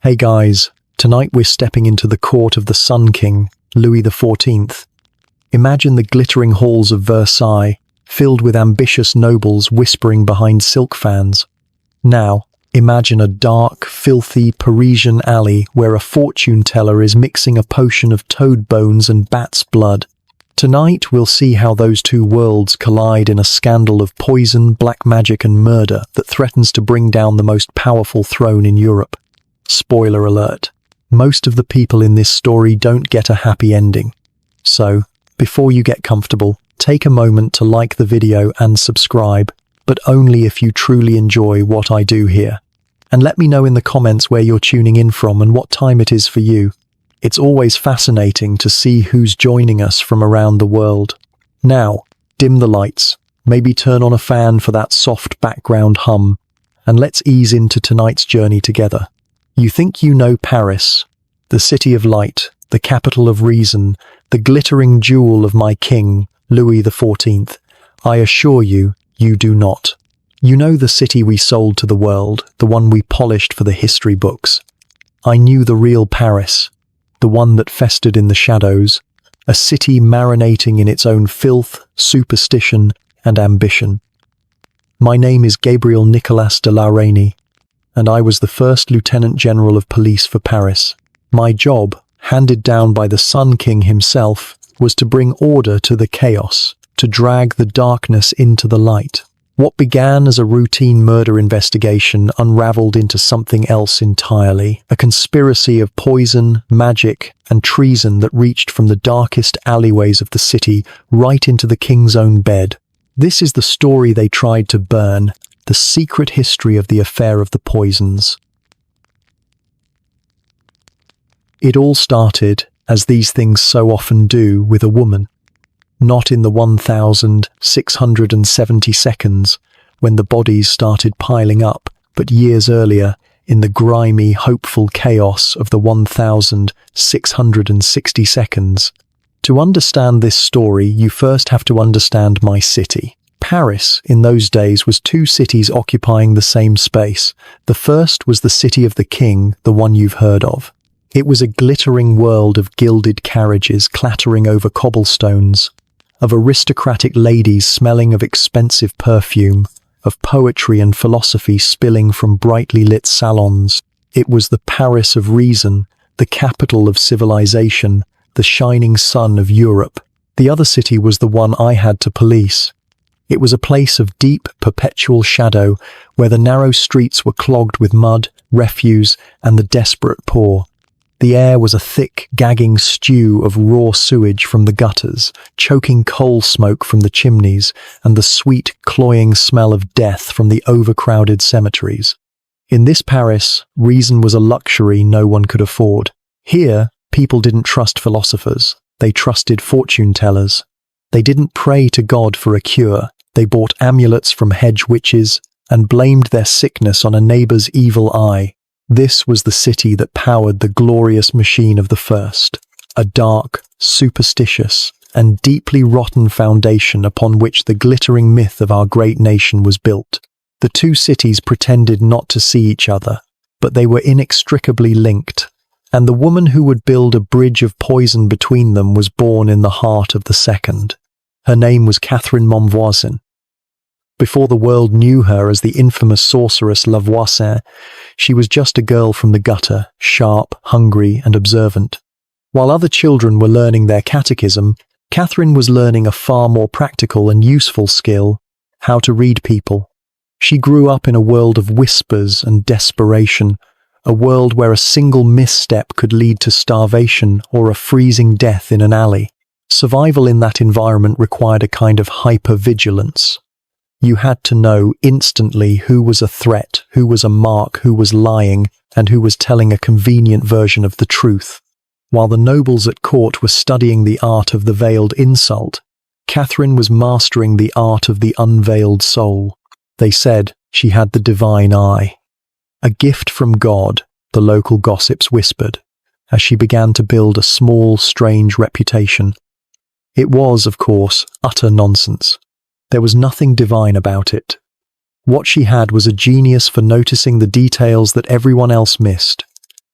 Hey guys, tonight we're stepping into the court of the Sun King, Louis XIV. Imagine the glittering halls of Versailles, filled with ambitious nobles whispering behind silk fans. Now, imagine a dark, filthy Parisian alley where a fortune teller is mixing a potion of toad bones and bat's blood. Tonight we'll see how those two worlds collide in a scandal of poison, black magic and murder that threatens to bring down the most powerful throne in Europe. Spoiler alert, most of the people in this story don't get a happy ending. So, before you get comfortable, take a moment to like the video and subscribe, but only if you truly enjoy what I do here. And let me know in the comments where you're tuning in from and what time it is for you. It's always fascinating to see who's joining us from around the world. Now, dim the lights, maybe turn on a fan for that soft background hum, and let's ease into tonight's journey together. You think you know Paris, the city of light, the capital of reason, the glittering jewel of my king, Louis XIV. I assure you, you do not. You know the city we sold to the world, the one we polished for the history books. I knew the real Paris, the one that festered in the shadows, a city marinating in its own filth, superstition, and ambition. My name is Gabriel Nicolas de la Reynie, and I was the first Lieutenant General of Police for Paris. My job, handed down by the Sun King himself, was to bring order to the chaos, to drag the darkness into the light. What began as a routine murder investigation unraveled into something else entirely, a conspiracy of poison, magic, and treason that reached from the darkest alleyways of the city right into the king's own bed. This is the story they tried to burn, the secret history of the affair of the poisons. It all started, as these things so often do, with a woman. Not in the 1,670 seconds, when the bodies started piling up, but years earlier, in the grimy, hopeful chaos of the 1,660 seconds. To understand this story, you first have to understand my city. Paris, in those days, was two cities occupying the same space. The first was the city of the king, the one you've heard of. It was a glittering world of gilded carriages clattering over cobblestones, of aristocratic ladies smelling of expensive perfume, of poetry and philosophy spilling from brightly lit salons. It was the Paris of reason, the capital of civilization, the shining sun of Europe. The other city was the one I had to police. It was a place of deep, perpetual shadow, where the narrow streets were clogged with mud, refuse, and the desperate poor. The air was a thick, gagging stew of raw sewage from the gutters, choking coal smoke from the chimneys, and the sweet, cloying smell of death from the overcrowded cemeteries. In this Paris, reason was a luxury no one could afford. Here, people didn't trust philosophers. They trusted fortune tellers. They didn't pray to God for a cure. They bought amulets from hedge witches and blamed their sickness on a neighbor's evil eye. This was the city that powered the glorious machine of the first, a dark, superstitious, and deeply rotten foundation upon which the glittering myth of our great nation was built. The two cities pretended not to see each other, but they were inextricably linked, and the woman who would build a bridge of poison between them was born in the heart of the second. Her name was Catherine Voisin. Before the world knew her as the infamous sorceress Voisin, she was just a girl from the gutter, sharp, hungry, and observant. While other children were learning their catechism, Catherine was learning a far more practical and useful skill: how to read people. She grew up in a world of whispers and desperation, a world where a single misstep could lead to starvation or a freezing death in an alley. Survival in that environment required a kind of hyper-vigilance. You had to know instantly who was a threat, who was a mark, who was lying, and who was telling a convenient version of the truth. While the nobles at court were studying the art of the veiled insult, Catherine was mastering the art of the unveiled soul. They said she had the divine eye. A gift from God, the local gossips whispered, as she began to build a small, strange reputation. It was, of course, utter nonsense. There was nothing divine about it. What she had was a genius for noticing the details that everyone else missed,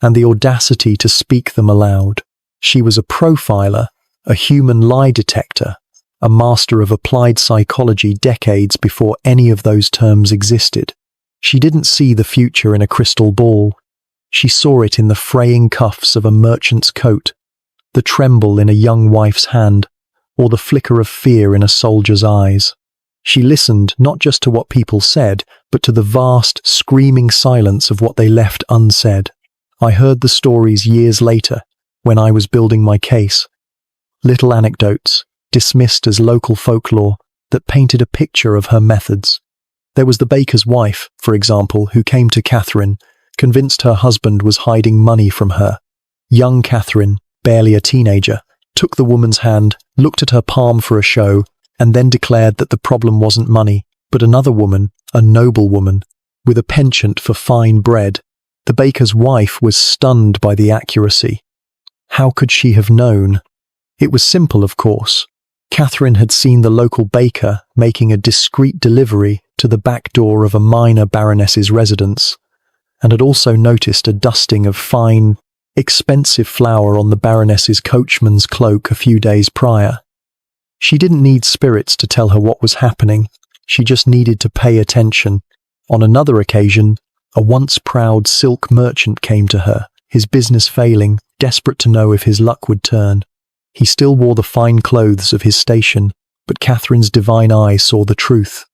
and the audacity to speak them aloud. She was a profiler, a human lie detector, a master of applied psychology decades before any of those terms existed. She didn't see the future in a crystal ball. She saw it in the fraying cuffs of a merchant's coat, the tremble in a young wife's hand, or the flicker of fear in a soldier's eyes. She listened not just to what people said, but to the vast, screaming silence of what they left unsaid. I heard the stories years later, when I was building my case. Little anecdotes, dismissed as local folklore, that painted a picture of her methods. There was the baker's wife, for example, who came to Catherine, convinced her husband was hiding money from her. Young Catherine, barely a teenager, took the woman's hand, looked at her palm for a show, and then declared that the problem wasn't money, but another woman, a noble woman, with a penchant for fine bread. The baker's wife was stunned by the accuracy. How could she have known? It was simple, of course. Catherine had seen the local baker making a discreet delivery to the back door of a minor baroness's residence, and had also noticed a dusting of fine, expensive flour on the baroness's coachman's cloak a few days prior. She didn't need spirits to tell her what was happening. She just needed to pay attention. On another occasion, a once proud silk merchant came to her, his business failing, desperate to know if his luck would turn. He still wore the fine clothes of his station, but Catherine's divine eye saw the truth.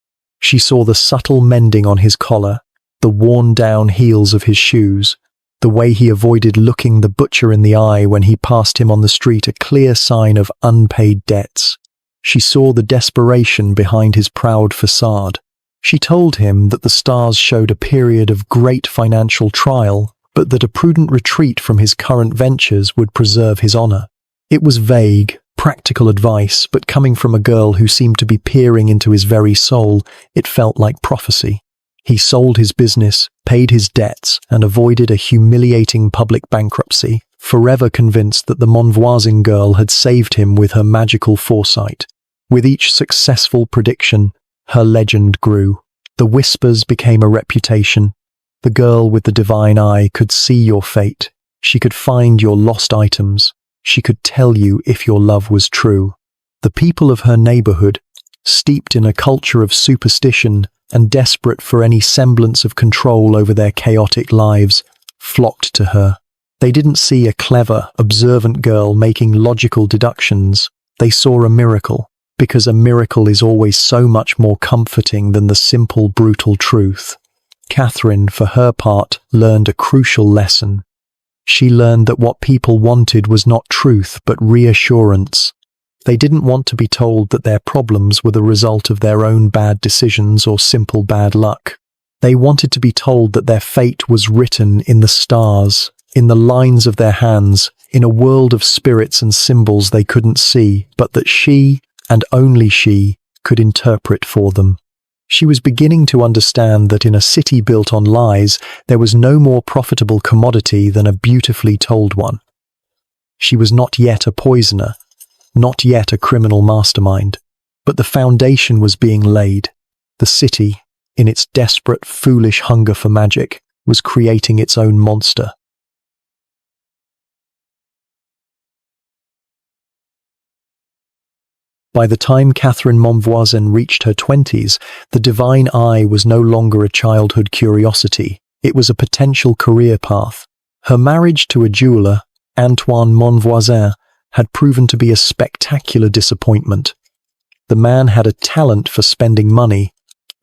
She saw the subtle mending on his collar, the worn-down heels of his shoes, the way he avoided looking the butcher in the eye when he passed him on the street, a clear sign of unpaid debts. She saw the desperation behind his proud facade. She told him that the stars showed a period of great financial trial, but that a prudent retreat from his current ventures would preserve his honor. It was vague, practical advice, but coming from a girl who seemed to be peering into his very soul, it felt like prophecy. He sold his business, paid his debts, and avoided a humiliating public bankruptcy, forever convinced that the Montespan girl had saved him with her magical foresight. With each successful prediction, her legend grew. The whispers became a reputation. The girl with the divine eye could see your fate. She could find your lost items. She could tell you if your love was true. The people of her neighborhood, steeped in a culture of superstition and desperate for any semblance of control over their chaotic lives, flocked to her. They didn't see a clever, observant girl making logical deductions. They saw a miracle, because a miracle is always so much more comforting than the simple, brutal truth. Catherine, for her part, learned a crucial lesson. She learned that what people wanted was not truth, but reassurance. They didn't want to be told that their problems were the result of their own bad decisions or simple bad luck. They wanted to be told that their fate was written in the stars, in the lines of their hands, in a world of spirits and symbols they couldn't see, but that she, and only she, could interpret for them. She was beginning to understand that in a city built on lies, there was no more profitable commodity than a beautifully told one. She was not yet a poisoner, not yet a criminal mastermind, but the foundation was being laid. The city, in its desperate, foolish hunger for magic, was creating its own monster. By the time Catherine Montespan reached her 20s, the divine eye was no longer a childhood curiosity. It was a potential career path. Her marriage to a jeweler, Antoine Montespan, had proven to be a spectacular disappointment. The man had a talent for spending money,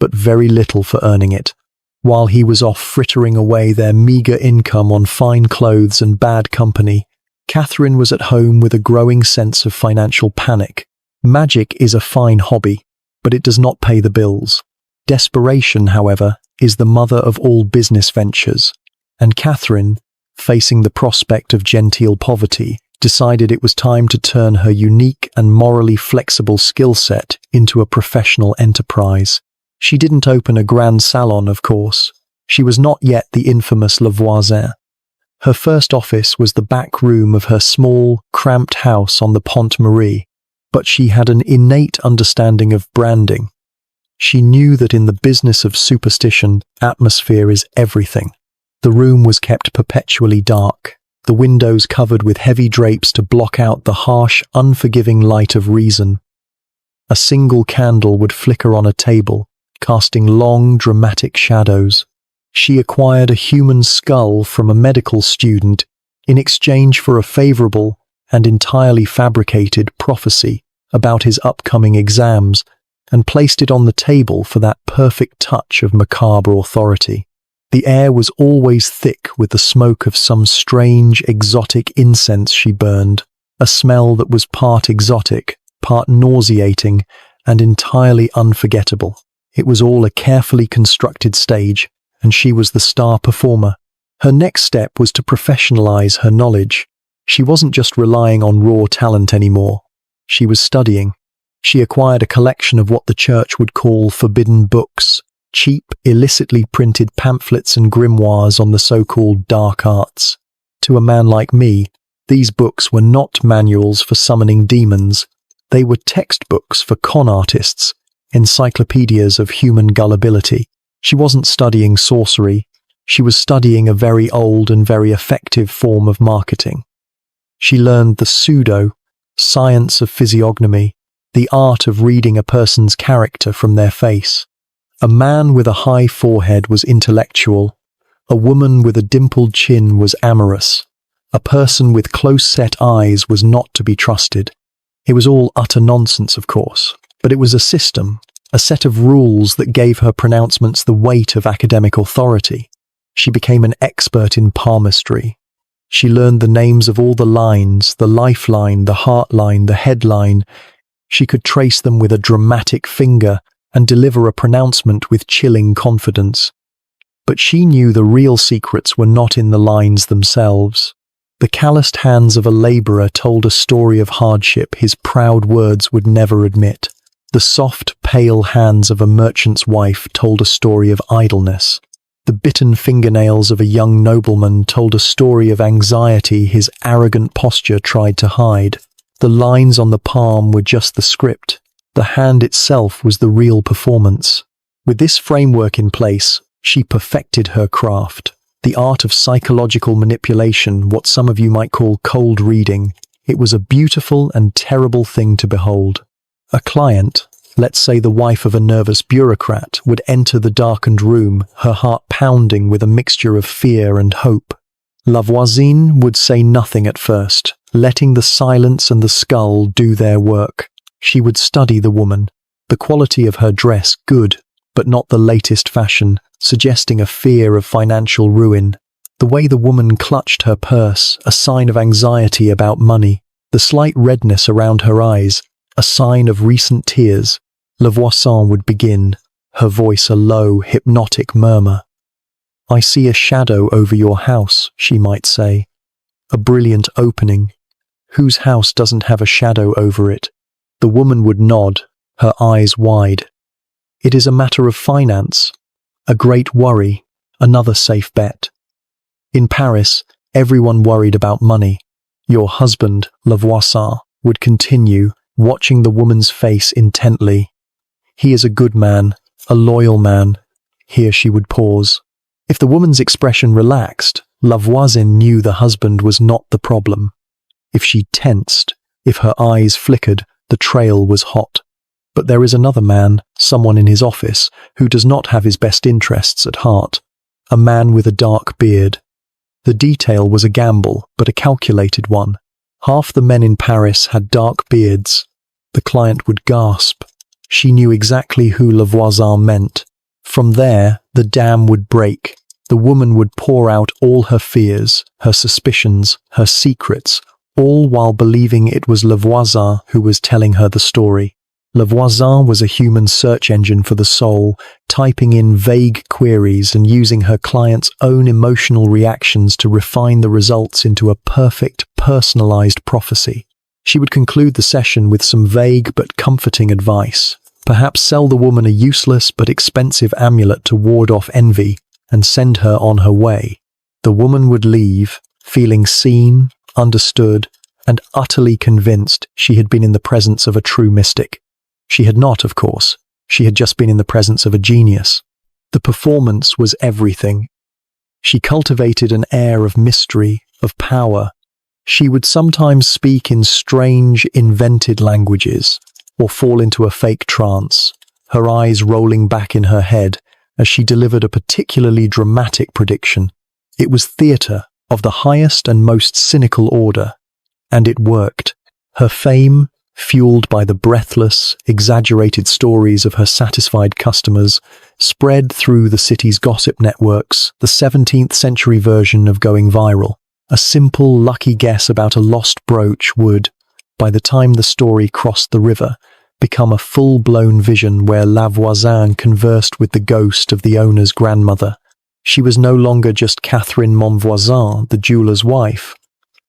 but very little for earning it. While he was off frittering away their meager income on fine clothes and bad company, Catherine was at home with a growing sense of financial panic. Magic is a fine hobby, but it does not pay the bills. Desperation, however, is the mother of all business ventures, and Catherine, facing the prospect of genteel poverty, decided it was time to turn her unique and morally flexible skill set into a professional enterprise. She didn't open a grand salon, of course. She was not yet the infamous Voisin. Her first office was the back room of her small, cramped house on the Pont Marie, but she had an innate understanding of branding. She knew that in the business of superstition, atmosphere is everything. The room was kept perpetually dark, the windows covered with heavy drapes to block out the harsh, unforgiving light of reason. A single candle would flicker on a table, casting long, dramatic shadows. She acquired a human skull from a medical student in exchange for a favorable and entirely fabricated prophecy about his upcoming exams, and placed it on the table for that perfect touch of macabre authority. The air was always thick with the smoke of some strange, exotic incense she burned, a smell that was part exotic, part nauseating, and entirely unforgettable. It was all a carefully constructed stage, and she was the star performer. Her next step was to professionalize her knowledge. She wasn't just relying on raw talent anymore. She was studying. She acquired a collection of what the church would call forbidden books, cheap, illicitly printed pamphlets and grimoires on the so-called dark arts. To a man like me, these books were not manuals for summoning demons. They were textbooks for con artists, encyclopedias of human gullibility. She wasn't studying sorcery. She was studying a very old and very effective form of marketing. She learned the pseudo-science of physiognomy, the art of reading a person's character from their face. A man with a high forehead was intellectual. A woman with a dimpled chin was amorous. A person with close-set eyes was not to be trusted. It was all utter nonsense, of course, but it was a system, a set of rules that gave her pronouncements the weight of academic authority. She became an expert in palmistry. She learned the names of all the lines, the lifeline, the heartline, the headline. She could trace them with a dramatic finger and deliver a pronouncement with chilling confidence. But she knew the real secrets were not in the lines themselves. The calloused hands of a labourer told a story of hardship his proud words would never admit. The soft, pale hands of a merchant's wife told a story of idleness. The bitten fingernails of a young nobleman told a story of anxiety his arrogant posture tried to hide. The lines on the palm were just the script. The hand itself was the real performance. With this framework in place, she perfected her craft. The art of psychological manipulation, what some of you might call cold reading. It was a beautiful and terrible thing to behold. A client, let's say the wife of a nervous bureaucrat, would enter the darkened room, her heart pounding with a mixture of fear and hope. La Voisin would say nothing at first, letting the silence and the skull do their work. She would study the woman, the quality of her dress good, but not the latest fashion, suggesting a fear of financial ruin. The way the woman clutched her purse, a sign of anxiety about money. The slight redness around her eyes, a sign of recent tears. La Voisin would begin, her voice a low, hypnotic murmur. "I see a shadow over your house," she might say. "A brilliant opening. Whose house doesn't have a shadow over it?" The woman would nod, her eyes wide. "It is a matter of finance. A great worry, another safe bet." In Paris, everyone worried about money. Your husband, La Voisin, would continue, watching the woman's face intently. "He is a good man, a loyal man." Here she would pause. If the woman's expression relaxed, La Voisin knew the husband was not the problem. If she tensed, if her eyes flickered, the trail was hot. But there is another man, someone in his office, who does not have his best interests at heart. A man with a dark beard. The detail was a gamble, but a calculated one. Half the men in Paris had dark beards. The client would gasp. She knew exactly who La Voisin meant. From there, the dam would break. The woman would pour out all her fears, her suspicions, her secrets, all while believing it was La Voisin who was telling her the story. La Voisin was a human search engine for the soul, typing in vague queries and using her client's own emotional reactions to refine the results into a perfect, personalized prophecy. She would conclude the session with some vague but comforting advice. Perhaps sell the woman a useless but expensive amulet to ward off envy and send her on her way. The woman would leave, feeling seen, understood, and utterly convinced she had been in the presence of a true mystic. She had not, of course. She had just been in the presence of a genius. The performance was everything. She cultivated an air of mystery, of power. She would sometimes speak in strange, invented languages, or fall into a fake trance, her eyes rolling back in her head as she delivered a particularly dramatic prediction. It was theatre of the highest and most cynical order, and it worked. Her fame, fueled by the breathless, exaggerated stories of her satisfied customers, spread through the city's gossip networks, the 17th century version of going viral. A simple, lucky guess about a lost brooch would, by the time the story crossed the river, become a full-blown vision where La Voisin conversed with the ghost of the owner's grandmother. She was no longer just Catherine Montvoisin, the jeweller's wife.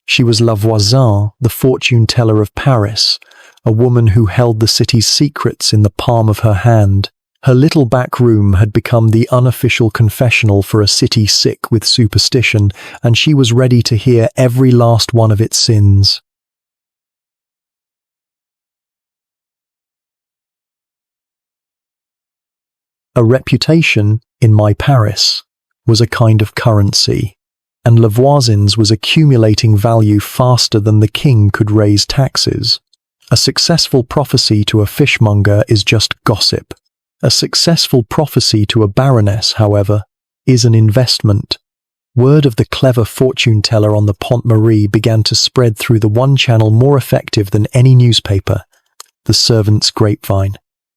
She was La Voisin, the fortune-teller of Paris, a woman who held the city's secrets in the palm of her hand. Her little back room had become the unofficial confessional for a city sick with superstition, and she was ready to hear every last one of its sins. A reputation, in my Paris, was a kind of currency, and La Voisin's was accumulating value faster than the king could raise taxes. A successful prophecy to a fishmonger is just gossip. A successful prophecy to a baroness, however, is an investment. Word of the clever fortune-teller on the Pont Marie began to spread through the one channel more effective than any newspaper, the servant's grapevine.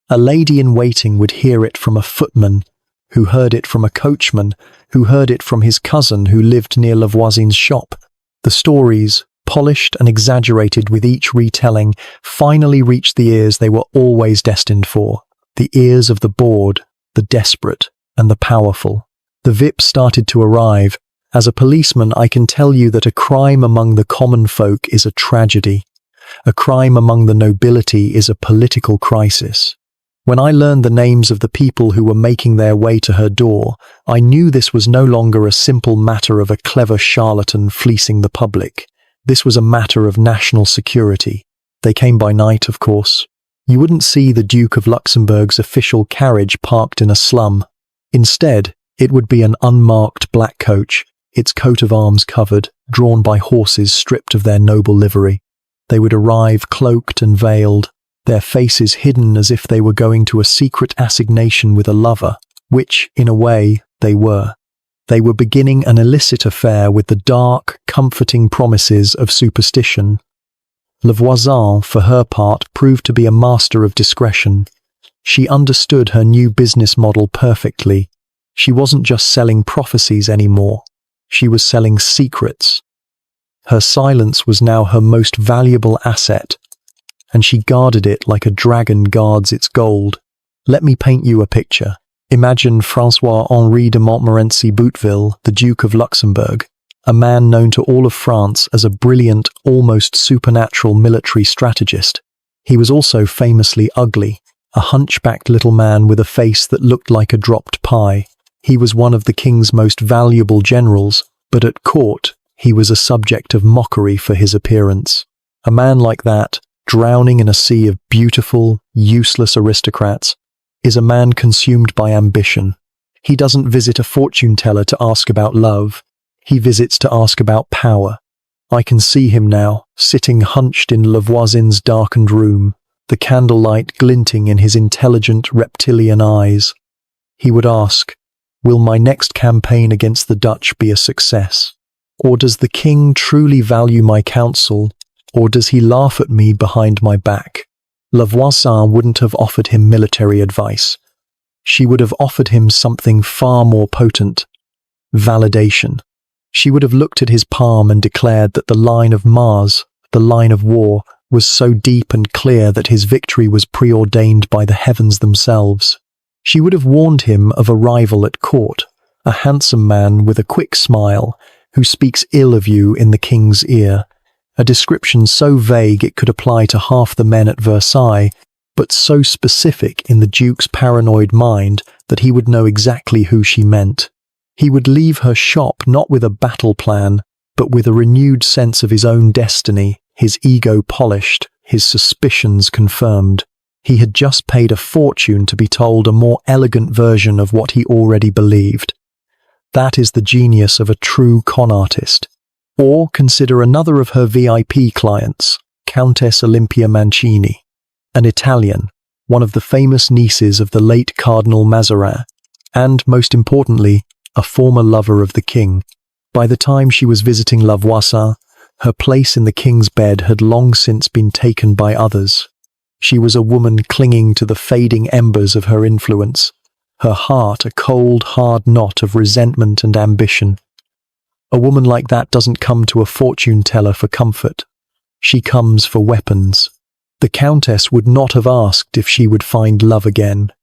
A lady-in-waiting would hear it from a footman, who heard it from a coachman, who heard it from his cousin who lived near La Voisin's shop. The stories, polished and exaggerated with each retelling, finally reached the ears they were always destined for, the ears of the bored, the desperate, and the powerful. The VIP started to arrive. As a policeman, I can tell you that a crime among the common folk is a tragedy. A crime among the nobility is a political crisis. When I learned the names of the people who were making their way to her door, I knew this was no longer a simple matter of a clever charlatan fleecing the public. This was a matter of national security. They came by night, of course. You wouldn't see the Duke of Luxembourg's official carriage parked in a slum. Instead, it would be an unmarked black coach, its coat of arms covered, drawn by horses stripped of their noble livery. They would arrive cloaked and veiled, their faces hidden as if they were going to a secret assignation with a lover, which, in a way, they were. They were beginning an illicit affair with the dark, comforting promises of superstition. La Voisin, for her part, proved to be a master of discretion. She understood her new business model perfectly. She wasn't just selling prophecies anymore. She was selling secrets. Her silence was now her most valuable asset, and she guarded it like a dragon guards its gold. Let me paint you a picture. Imagine François-Henri de Montmorency-Bouteville, the Duke of Luxembourg, a man known to all of France as a brilliant, almost supernatural military strategist. He was also famously ugly, a hunchbacked little man with a face that looked like a dropped pie. He was one of the king's most valuable generals, but at court, he was a subject of mockery for his appearance. A man like that, drowning in a sea of beautiful, useless aristocrats, is a man consumed by ambition. He doesn't visit a fortune-teller to ask about love. He visits to ask about power. I can see him now, sitting hunched in La Voisin's darkened room, the candlelight glinting in his intelligent reptilian eyes. He would ask, "Will my next campaign against the Dutch be a success? Or does the king truly value my counsel? Or does he laugh at me behind my back?" La Voisin wouldn't have offered him military advice. She would have offered him something far more potent: validation. She would have looked at his palm and declared that the line of Mars, the line of war, was so deep and clear that his victory was preordained by the heavens themselves. She would have warned him of a rival at court, a handsome man with a quick smile, who speaks ill of you in the king's ear. A description so vague it could apply to half the men at Versailles, but so specific in the Duke's paranoid mind that he would know exactly who she meant. He would leave her shop not with a battle plan, but with a renewed sense of his own destiny, his ego polished, his suspicions confirmed. He had just paid a fortune to be told a more elegant version of what he already believed. That is the genius of a true con artist. Or consider another of her VIP clients, Countess Olympia Mancini, an Italian, one of the famous nieces of the late Cardinal Mazarin, and, most importantly, a former lover of the king. By the time she was visiting La Voisin, her place in the king's bed had long since been taken by others. She was a woman clinging to the fading embers of her influence, her heart a cold, hard knot of resentment and ambition. A woman like that doesn't come to a fortune teller for comfort. She comes for weapons. The Countess would not have asked if she would find love again.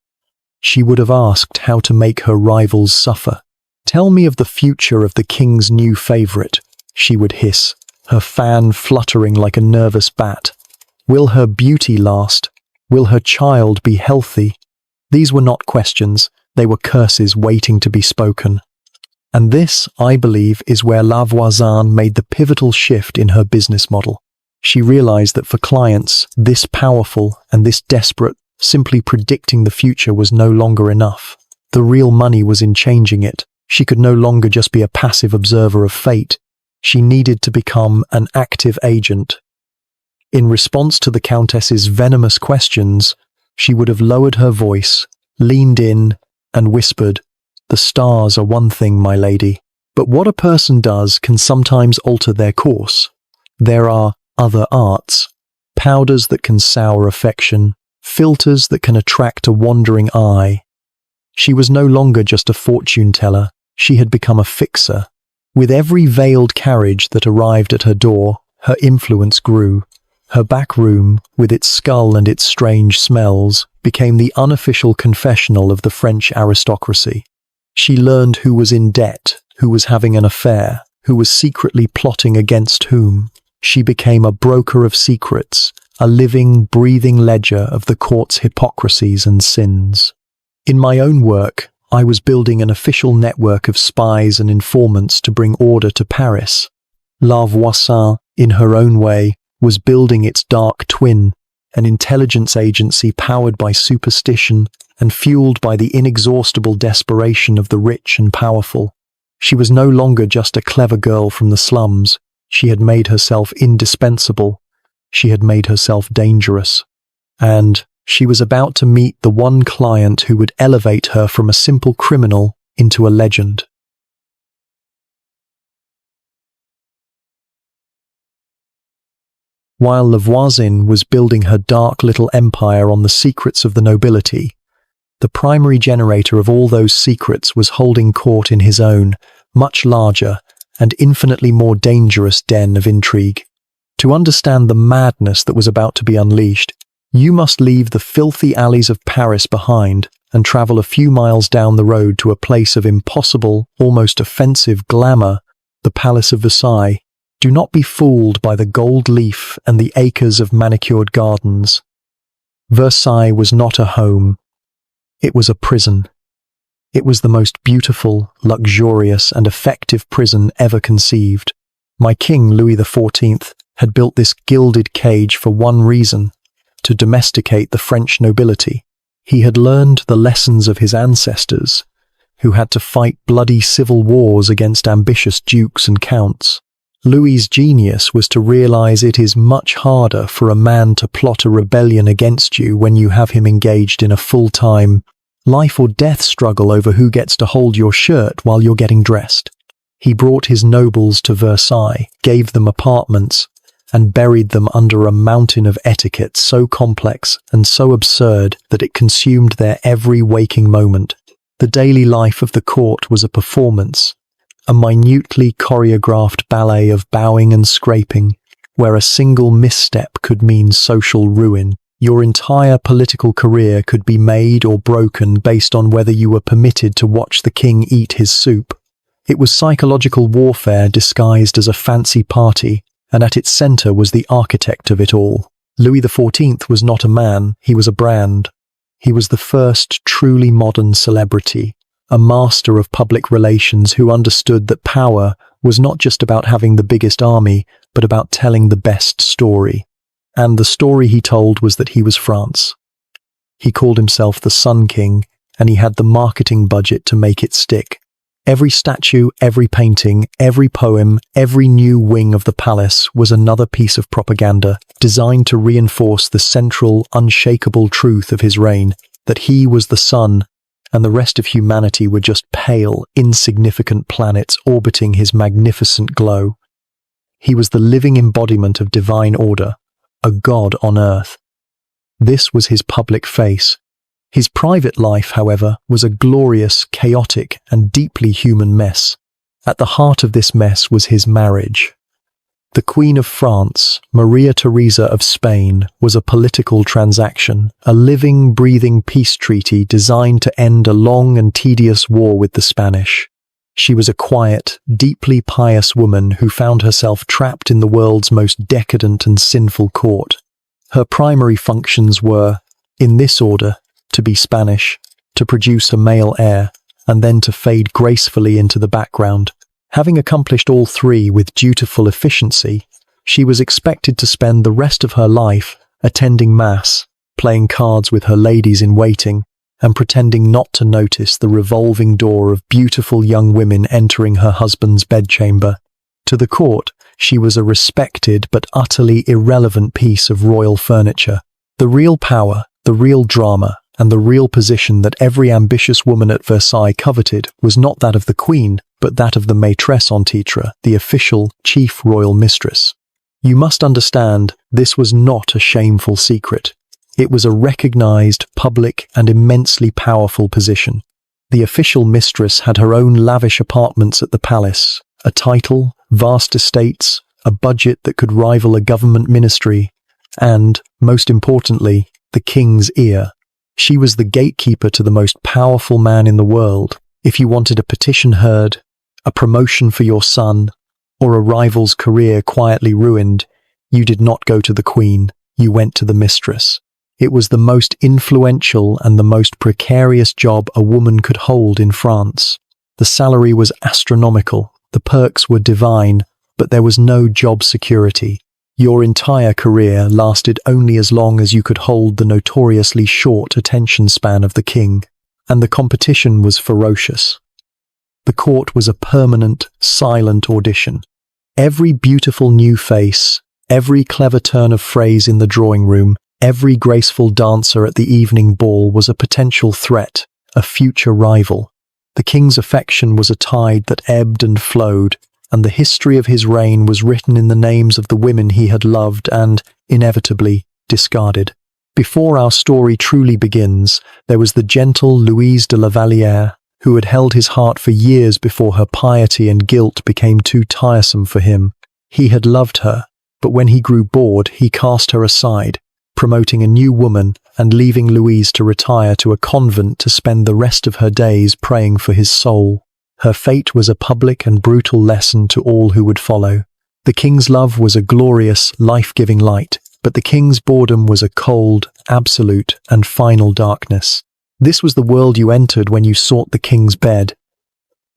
She would have asked how to make her rivals suffer. "Tell me of the future of the king's new favourite," she would hiss, her fan fluttering like a nervous bat. "Will her beauty last? Will her child be healthy?" These were not questions, they were curses waiting to be spoken. And this, I believe, is where La Voisin made the pivotal shift in her business model. She realized that for clients this powerful and this desperate, simply predicting the future was no longer enough. The real money was in changing it. She could no longer just be a passive observer of fate. She needed to become an active agent. In response to the Countess's venomous questions, she would have lowered her voice, leaned in, and whispered, "The stars are one thing, my lady, but what a person does can sometimes alter their course. There are other arts, powders that can sour affection, filters that can attract a wandering eye." She was no longer just a fortune teller, she had become a fixer. With every veiled carriage that arrived at her door, her influence grew. Her back room, with its skull and its strange smells, became the unofficial confessional of the French aristocracy. She learned who was in debt, who was having an affair, who was secretly plotting against whom. She became a broker of secrets, a living, breathing ledger of the court's hypocrisies and sins. In my own work, I was building an official network of spies and informants to bring order to Paris. La Voisin, in her own way, was building its dark twin, an intelligence agency powered by superstition and fueled by the inexhaustible desperation of the rich and powerful. She was no longer just a clever girl from the slums. She had made herself indispensable. She had made herself dangerous. And she was about to meet the one client who would elevate her from a simple criminal into a legend. While La Voisin was building her dark little empire on the secrets of the nobility, the primary generator of all those secrets was holding court in his own, much larger and infinitely more dangerous den of intrigue. To understand the madness that was about to be unleashed, you must leave the filthy alleys of Paris behind and travel a few miles down the road to a place of impossible, almost offensive glamour, the Palace of Versailles. Do not be fooled by the gold leaf and the acres of manicured gardens. Versailles was not a home. It was a prison. It was the most beautiful, luxurious, and effective prison ever conceived. My king, Louis XIV, had built this gilded cage for one reason: to domesticate the French nobility. He had learned the lessons of his ancestors, who had to fight bloody civil wars against ambitious dukes and counts. Louis's genius was to realize it is much harder for a man to plot a rebellion against you when you have him engaged in a full-time, life-or-death struggle over who gets to hold your shirt while you're getting dressed. He brought his nobles to Versailles, gave them apartments, and buried them under a mountain of etiquette so complex and so absurd that it consumed their every waking moment. The daily life of the court was a performance, a minutely choreographed ballet of bowing and scraping, where a single misstep could mean social ruin. Your entire political career could be made or broken based on whether you were permitted to watch the king eat his soup. It was psychological warfare disguised as a fancy party, and at its center was the architect of it all. Louis XIV was not a man, he was a brand. He was the first truly modern celebrity, a master of public relations who understood that power was not just about having the biggest army, but about telling the best story. And the story he told was that he was France. He called himself the Sun King, and he had the marketing budget to make it stick. Every statue, every painting, every poem, every new wing of the palace was another piece of propaganda designed to reinforce the central, unshakable truth of his reign, that he was the sun and the rest of humanity were just pale, insignificant planets orbiting his magnificent glow. He was the living embodiment of divine order, a god on earth. This was his public face. His private life, however, was a glorious, chaotic, and deeply human mess. At the heart of this mess was his marriage. The Queen of France, Maria Theresa of Spain, was a political transaction, a living, breathing peace treaty designed to end a long and tedious war with the Spanish. She was a quiet, deeply pious woman who found herself trapped in the world's most decadent and sinful court. Her primary functions were, in this order, to be Spanish, to produce a male heir, and then to fade gracefully into the background. Having accomplished all three with dutiful efficiency, she was expected to spend the rest of her life attending mass, playing cards with her ladies-in-waiting, and pretending not to notice the revolving door of beautiful young women entering her husband's bedchamber. To the court, she was a respected but utterly irrelevant piece of royal furniture. The real power, the real drama, and the real position that every ambitious woman at Versailles coveted was not that of the queen, but that of the maîtresse en titre, the official chief royal mistress. You must understand, this was not a shameful secret. It was a recognized, public, and immensely powerful position. The official mistress had her own lavish apartments at the palace, a title, vast estates, a budget that could rival a government ministry, and, most importantly, the king's ear. She was the gatekeeper to the most powerful man in the world. If you wanted a petition heard, a promotion for your son, or a rival's career quietly ruined, you did not go to the queen, you went to the mistress. It was the most influential and the most precarious job a woman could hold in France. The salary was astronomical, the perks were divine, but there was no job security. Your entire career lasted only as long as you could hold the notoriously short attention span of the king, and the competition was ferocious. The court was a permanent, silent audition. Every beautiful new face, every clever turn of phrase in the drawing room, every graceful dancer at the evening ball was a potential threat, a future rival. The king's affection was a tide that ebbed and flowed, and the history of his reign was written in the names of the women he had loved and, inevitably, discarded. Before our story truly begins, there was the gentle Louise de la Vallière, who had held his heart for years before her piety and guilt became too tiresome for him. He had loved her, but when he grew bored, he cast her aside, promoting a new woman and leaving Louise to retire to a convent to spend the rest of her days praying for his soul. Her fate was a public and brutal lesson to all who would follow. The king's love was a glorious, life-giving light, but the king's boredom was a cold, absolute, and final darkness. This was the world you entered when you sought the king's bed.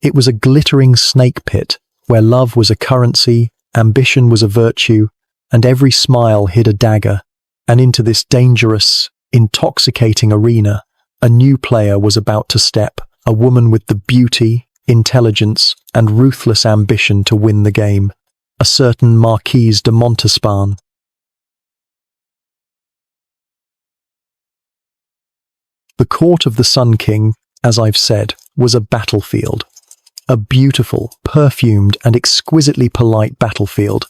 It was a glittering snake pit, where love was a currency, ambition was a virtue, and every smile hid a dagger. And into this dangerous, intoxicating arena, a new player was about to step, a woman with the beauty, intelligence, and ruthless ambition to win the game, a certain Marquise de Montespan. The court of the Sun King, as I've said, was a battlefield. A beautiful, perfumed, and exquisitely polite battlefield,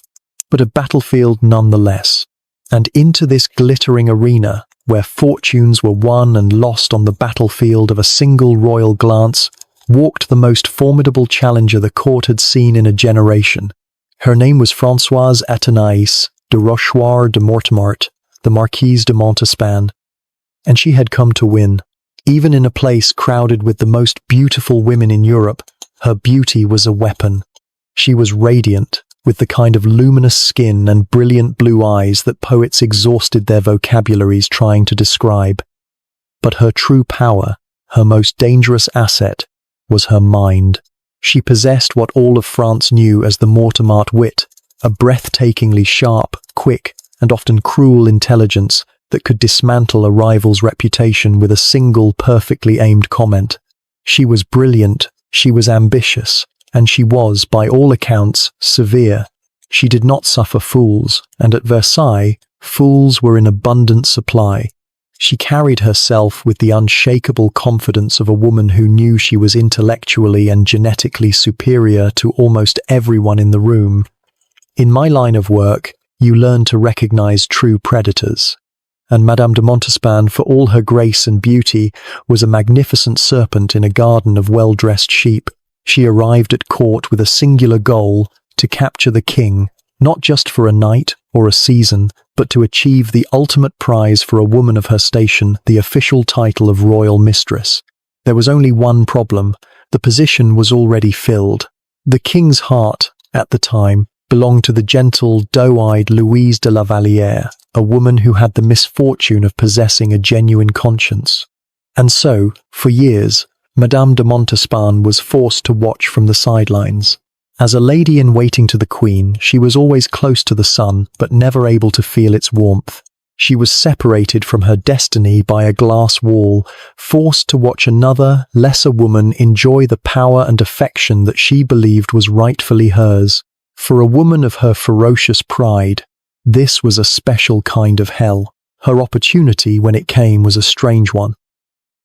but a battlefield nonetheless. And into this glittering arena, where fortunes were won and lost on the battlefield of a single royal glance, walked the most formidable challenger the court had seen in a generation. Her name was Françoise Athénaïs de Rochechouart de Mortemart, the Marquise de Montespan, and she had come to win. Even in a place crowded with the most beautiful women in Europe, her beauty was a weapon. She was radiant, with the kind of luminous skin and brilliant blue eyes that poets exhausted their vocabularies trying to describe. But her true power, her most dangerous asset, was her mind. She possessed what all of France knew as the Mortemart wit, a breathtakingly sharp, quick, and often cruel intelligence that could dismantle a rival's reputation with a single perfectly aimed comment. She was brilliant, She was ambitious, and she was, by all accounts, severe. She did not suffer fools, and at Versailles, fools were in abundant supply. She carried herself with the unshakable confidence of a woman who knew she was intellectually and genetically superior to almost everyone in the room. In my line of work, you learn to recognize true predators. And Madame de Montespan, for all her grace and beauty, was a magnificent serpent in a garden of well-dressed sheep. She arrived at court with a singular goal: to capture the king, not just for a night or a season, but to achieve the ultimate prize for a woman of her station, the official title of royal mistress. There was only one problem: the position was already filled. The king's heart, at the time, belonged to the gentle, doe-eyed Louise de la Vallière, a woman who had the misfortune of possessing a genuine conscience. And so, for years, Madame de Montespan was forced to watch from the sidelines. As a lady in waiting to the Queen, she was always close to the sun, but never able to feel its warmth. She was separated from her destiny by a glass wall, forced to watch another, lesser woman enjoy the power and affection that she believed was rightfully hers. For a woman of her ferocious pride, this was a special kind of hell. Her opportunity, when it came, was a strange one.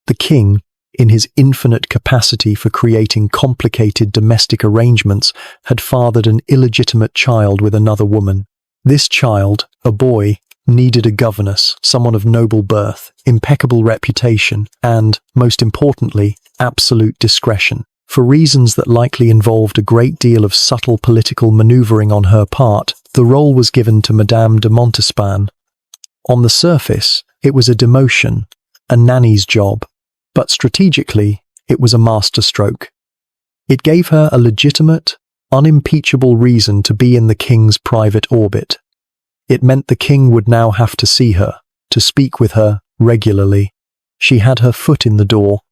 The king, in his infinite capacity for creating complicated domestic arrangements, had fathered an illegitimate child with another woman. This child, a boy, needed a governess, someone of noble birth, impeccable reputation, and, most importantly, absolute discretion. For reasons that likely involved a great deal of subtle political maneuvering on her part, the role was given to Madame de Montespan. On the surface, it was a demotion, a nanny's job, but strategically, it was a masterstroke. It gave her a legitimate, unimpeachable reason to be in the king's private orbit. It meant the king would now have to see her, to speak with her regularly. She had her foot in the door.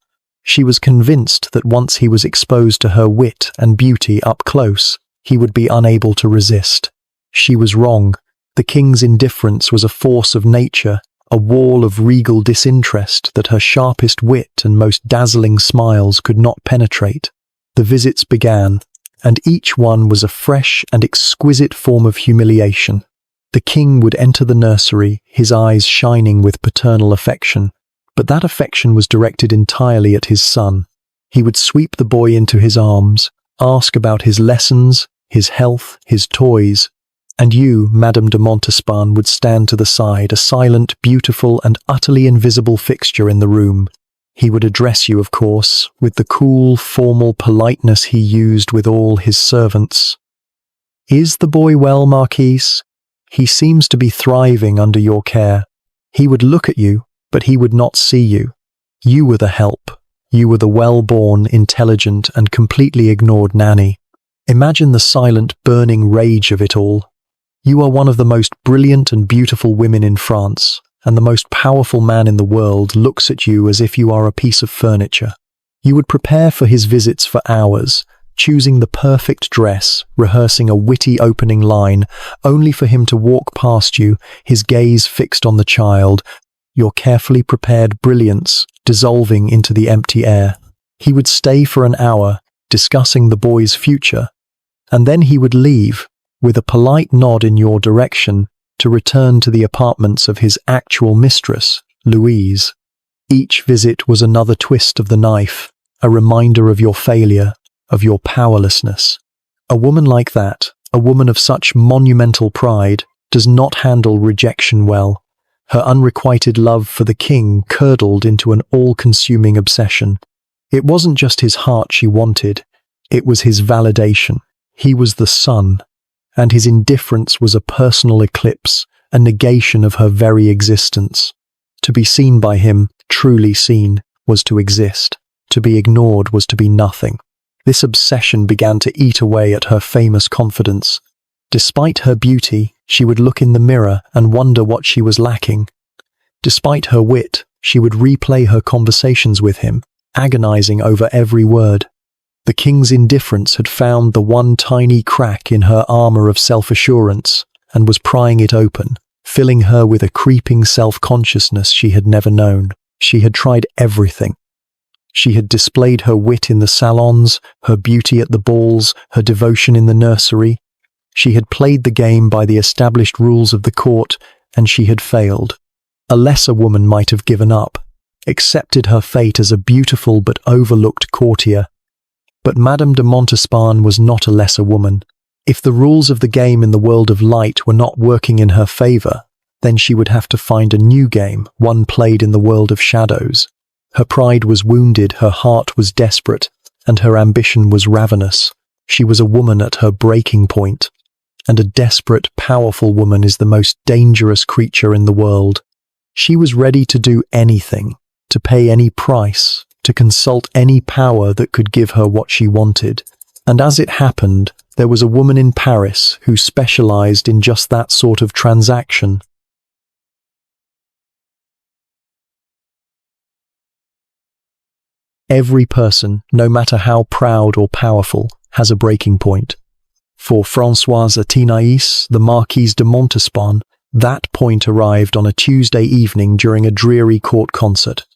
She was convinced that once he was exposed to her wit and beauty up close, he would be unable to resist. She was wrong. The king's indifference was a force of nature, a wall of regal disinterest that her sharpest wit and most dazzling smiles could not penetrate. The visits began, and each one was a fresh and exquisite form of humiliation. The king would enter the nursery, his eyes shining with paternal affection. But that affection was directed entirely at his son. He would sweep the boy into his arms, ask about his lessons, his health, his toys, and you, Madame de Montespan, would stand to the side, a silent, beautiful, and utterly invisible fixture in the room. He would address you, of course, with the cool, formal politeness he used with all his servants. "Is the boy well, Marquise? He seems to be thriving under your care." He would look at you, but he would not see you. You were the help. You were the well-born, intelligent, and completely ignored nanny. Imagine the silent, burning rage of it all. You are one of the most brilliant and beautiful women in France, and the most powerful man in the world looks at you as if you are a piece of furniture. You would prepare for his visits for hours, choosing the perfect dress, rehearsing a witty opening line, only for him to walk past you, his gaze fixed on the child, your carefully prepared brilliance dissolving into the empty air. He would stay for an hour, discussing the boy's future, and then he would leave, with a polite nod in your direction, to return to the apartments of his actual mistress, Louise. Each visit was another twist of the knife, a reminder of your failure, of your powerlessness. A woman like that, a woman of such monumental pride, does not handle rejection well. Her unrequited love for the king curdled into an all-consuming obsession. It wasn't just his heart she wanted, it was his validation. He was the sun, and his indifference was a personal eclipse, a negation of her very existence. To be seen by him, truly seen, was to exist. To be ignored was to be nothing. This obsession began to eat away at her famous confidence. Despite her beauty, she would look in the mirror and wonder what she was lacking. Despite her wit, she would replay her conversations with him, agonizing over every word. The king's indifference had found the one tiny crack in her armor of self-assurance and was prying it open, filling her with a creeping self-consciousness she had never known. She had tried everything. She had displayed her wit in the salons, her beauty at the balls, her devotion in the nursery. She had played the game by the established rules of the court, and she had failed. A lesser woman might have given up, accepted her fate as a beautiful but overlooked courtier. But Madame de Montespan was not a lesser woman. If the rules of the game in the world of light were not working in her favor, then she would have to find a new game, one played in the world of shadows. Her pride was wounded, her heart was desperate, and her ambition was ravenous. She was a woman at her breaking point. And a desperate, powerful woman is the most dangerous creature in the world. She was ready to do anything, to pay any price, to consult any power that could give her what she wanted. And as it happened, there was a woman in Paris who specialized in just that sort of transaction. Every person, no matter how proud or powerful, has a breaking point. For Françoise Athénaïs, the Marquise de Montespan, that point arrived on a Tuesday evening during a dreary court concert.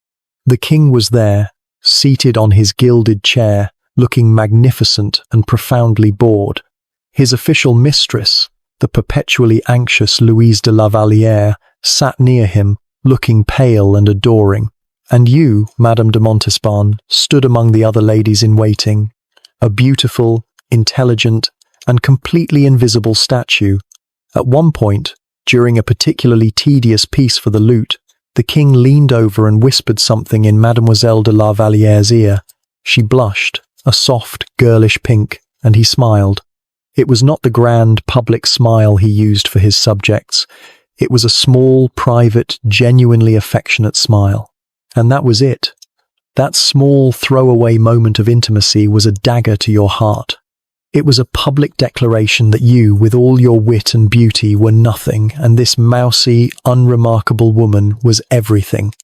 The king was there, seated on his gilded chair, looking magnificent and profoundly bored. His official mistress, the perpetually anxious Louise de la Vallière, sat near him, looking pale and adoring. And you, Madame de Montespan, stood among the other ladies in waiting, a beautiful, intelligent, and completely invisible statue. At one point, during a particularly tedious piece for the lute, the king leaned over and whispered something in Mademoiselle de la Vallière's ear. She blushed, a soft, girlish pink, and he smiled. It was not the grand, public smile he used for his subjects. It was a small, private, genuinely affectionate smile. And that was it. That small, throwaway moment of intimacy was a dagger to your heart. It was a public declaration that you, with all your wit and beauty, were nothing, and this mousy, unremarkable woman was everything.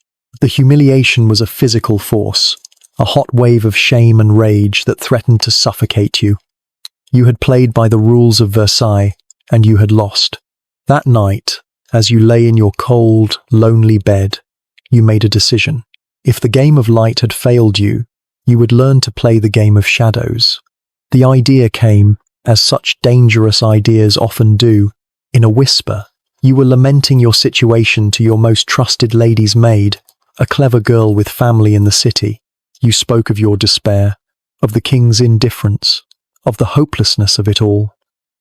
The humiliation was a physical force, a hot wave of shame and rage that threatened to suffocate you. You had played by the rules of Versailles, and you had lost. That night, as you lay in your cold, lonely bed, you made a decision. If the game of light had failed you, you would learn to play the game of shadows. The idea came, as such dangerous ideas often do, in a whisper. You were lamenting your situation to your most trusted lady's maid, a clever girl with family in the city. You spoke of your despair, of the king's indifference, of the hopelessness of it all.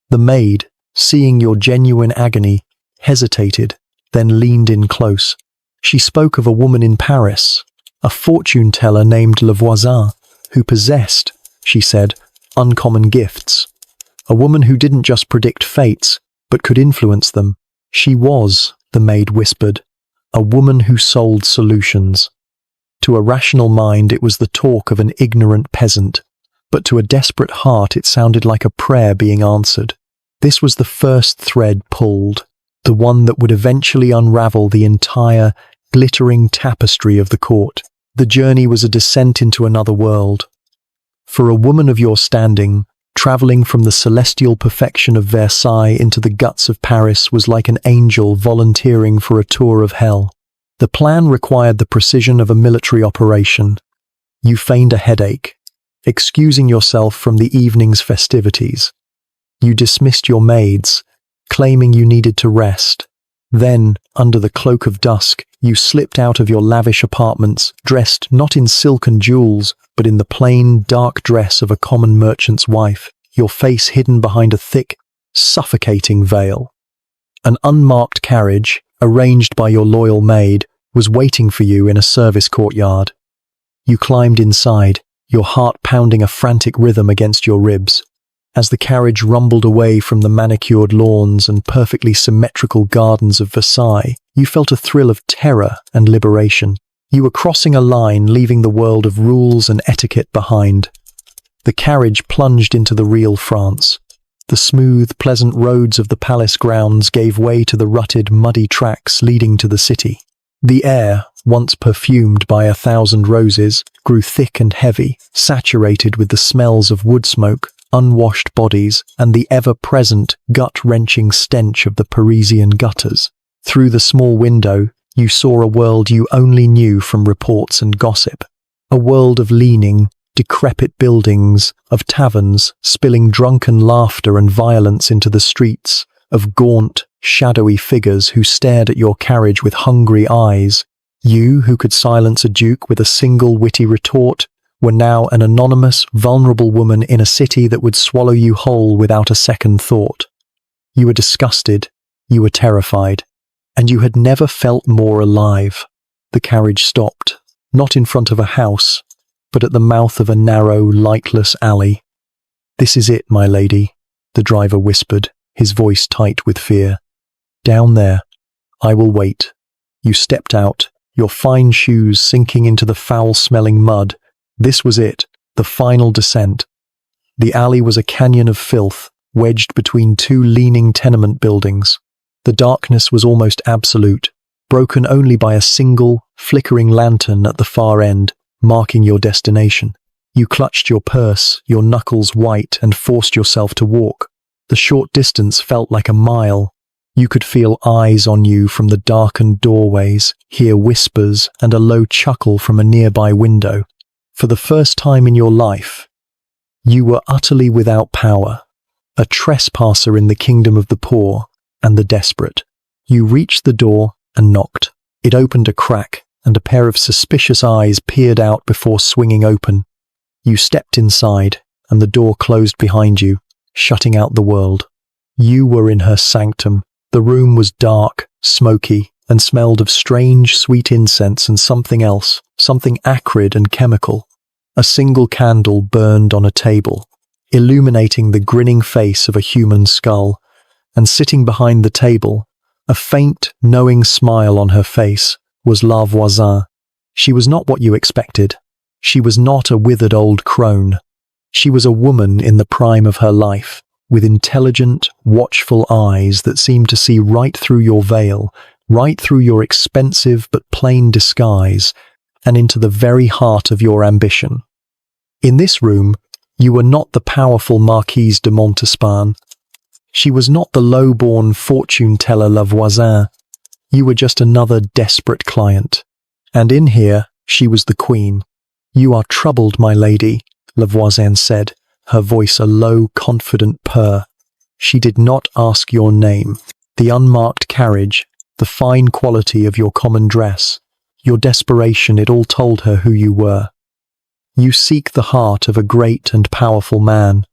The maid, seeing your genuine agony, hesitated, then leaned in close. She spoke of a woman in Paris, a fortune-teller named Voisin, who possessed, she said, uncommon gifts. A woman who didn't just predict fates, but could influence them. She was, the maid whispered, a woman who sold solutions. To a rational mind it was the talk of an ignorant peasant, but to a desperate heart it sounded like a prayer being answered. This was the first thread pulled, the one that would eventually unravel the entire, glittering tapestry of the court. The journey was a descent into another world. For a woman of your standing, travelling from the celestial perfection of Versailles into the guts of Paris was like an angel volunteering for a tour of hell. The plan required the precision of a military operation. You feigned a headache, excusing yourself from the evening's festivities. You dismissed your maids, claiming you needed to rest. Then, under the cloak of dusk, you slipped out of your lavish apartments, dressed not in silk and jewels, but in the plain, dark dress of a common merchant's wife, your face hidden behind a thick, suffocating veil. An unmarked carriage, arranged by your loyal maid, was waiting for you in a service courtyard. You climbed inside, your heart pounding a frantic rhythm against your ribs. As the carriage rumbled away from the manicured lawns and perfectly symmetrical gardens of Versailles, you felt a thrill of terror and liberation. You were crossing a line, leaving the world of rules and etiquette behind. The carriage plunged into the real France. The smooth, pleasant roads of the palace grounds gave way to the rutted, muddy tracks leading to the city. The air, once perfumed by 1,000 roses, grew thick and heavy, saturated with the smells of wood smoke, unwashed bodies, and the ever-present, gut-wrenching stench of the Parisian gutters. Through the small window, you saw a world you only knew from reports and gossip. A world of leaning, decrepit buildings, of taverns spilling drunken laughter and violence into the streets, of gaunt, shadowy figures who stared at your carriage with hungry eyes. You, who could silence a duke with a single witty retort, were now an anonymous, vulnerable woman in a city that would swallow you whole without a second thought. You were disgusted, you were terrified, and you had never felt more alive. The carriage stopped, not in front of a house, but at the mouth of a narrow, lightless alley. "This is it, my lady," the driver whispered, his voice tight with fear. "Down there. I will wait." You stepped out, your fine shoes sinking into the foul-smelling mud. This was it, the final descent. The alley was a canyon of filth, wedged between two leaning tenement buildings. The darkness was almost absolute, broken only by a single, flickering lantern at the far end, marking your destination. You clutched your purse, your knuckles white, and forced yourself to walk. The short distance felt like a mile. You could feel eyes on you from the darkened doorways, hear whispers and a low chuckle from a nearby window. For the first time in your life, you were utterly without power, a trespasser in the kingdom of the poor and the desperate. You reached the door and knocked. It opened a crack, and a pair of suspicious eyes peered out before swinging open. You stepped inside, and the door closed behind you, shutting out the world. You were in her sanctum. The room was dark, smoky, and smelled of strange, sweet incense and something else, something acrid and chemical. A single candle burned on a table, illuminating the grinning face of a human skull, and sitting behind the table, a faint, knowing smile on her face, was La Voisin. She was not what you expected. She was not a withered old crone. She was a woman in the prime of her life, with intelligent, watchful eyes that seemed to see right through your veil, right through your expensive but plain disguise, and into the very heart of your ambition. In this room, you were not the powerful Marquise de Montespan. She was not the low-born fortune-teller La Voisin. You were just another desperate client. And in here, she was the queen. "You are troubled, my lady," La Voisin said, her voice a low, confident purr. She did not ask your name, the unmarked carriage, the fine quality of your common dress, your desperation, it all told her who you were. You seek the heart of a great and powerful man,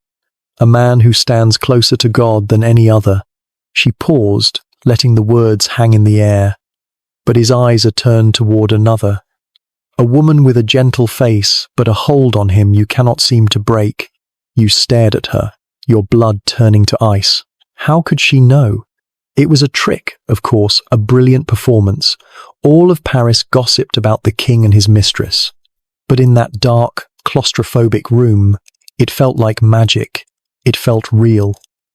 a man who stands closer to God than any other. She paused, letting the words hang in the air, but his eyes are turned toward another. A woman with a gentle face, but a hold on him you cannot seem to break. You stared at her, your blood turning to ice. How could she know? It was a trick, of course, a brilliant performance. All of Paris gossiped about the king and his mistress. But in that dark, claustrophobic room, it felt like magic. It felt real.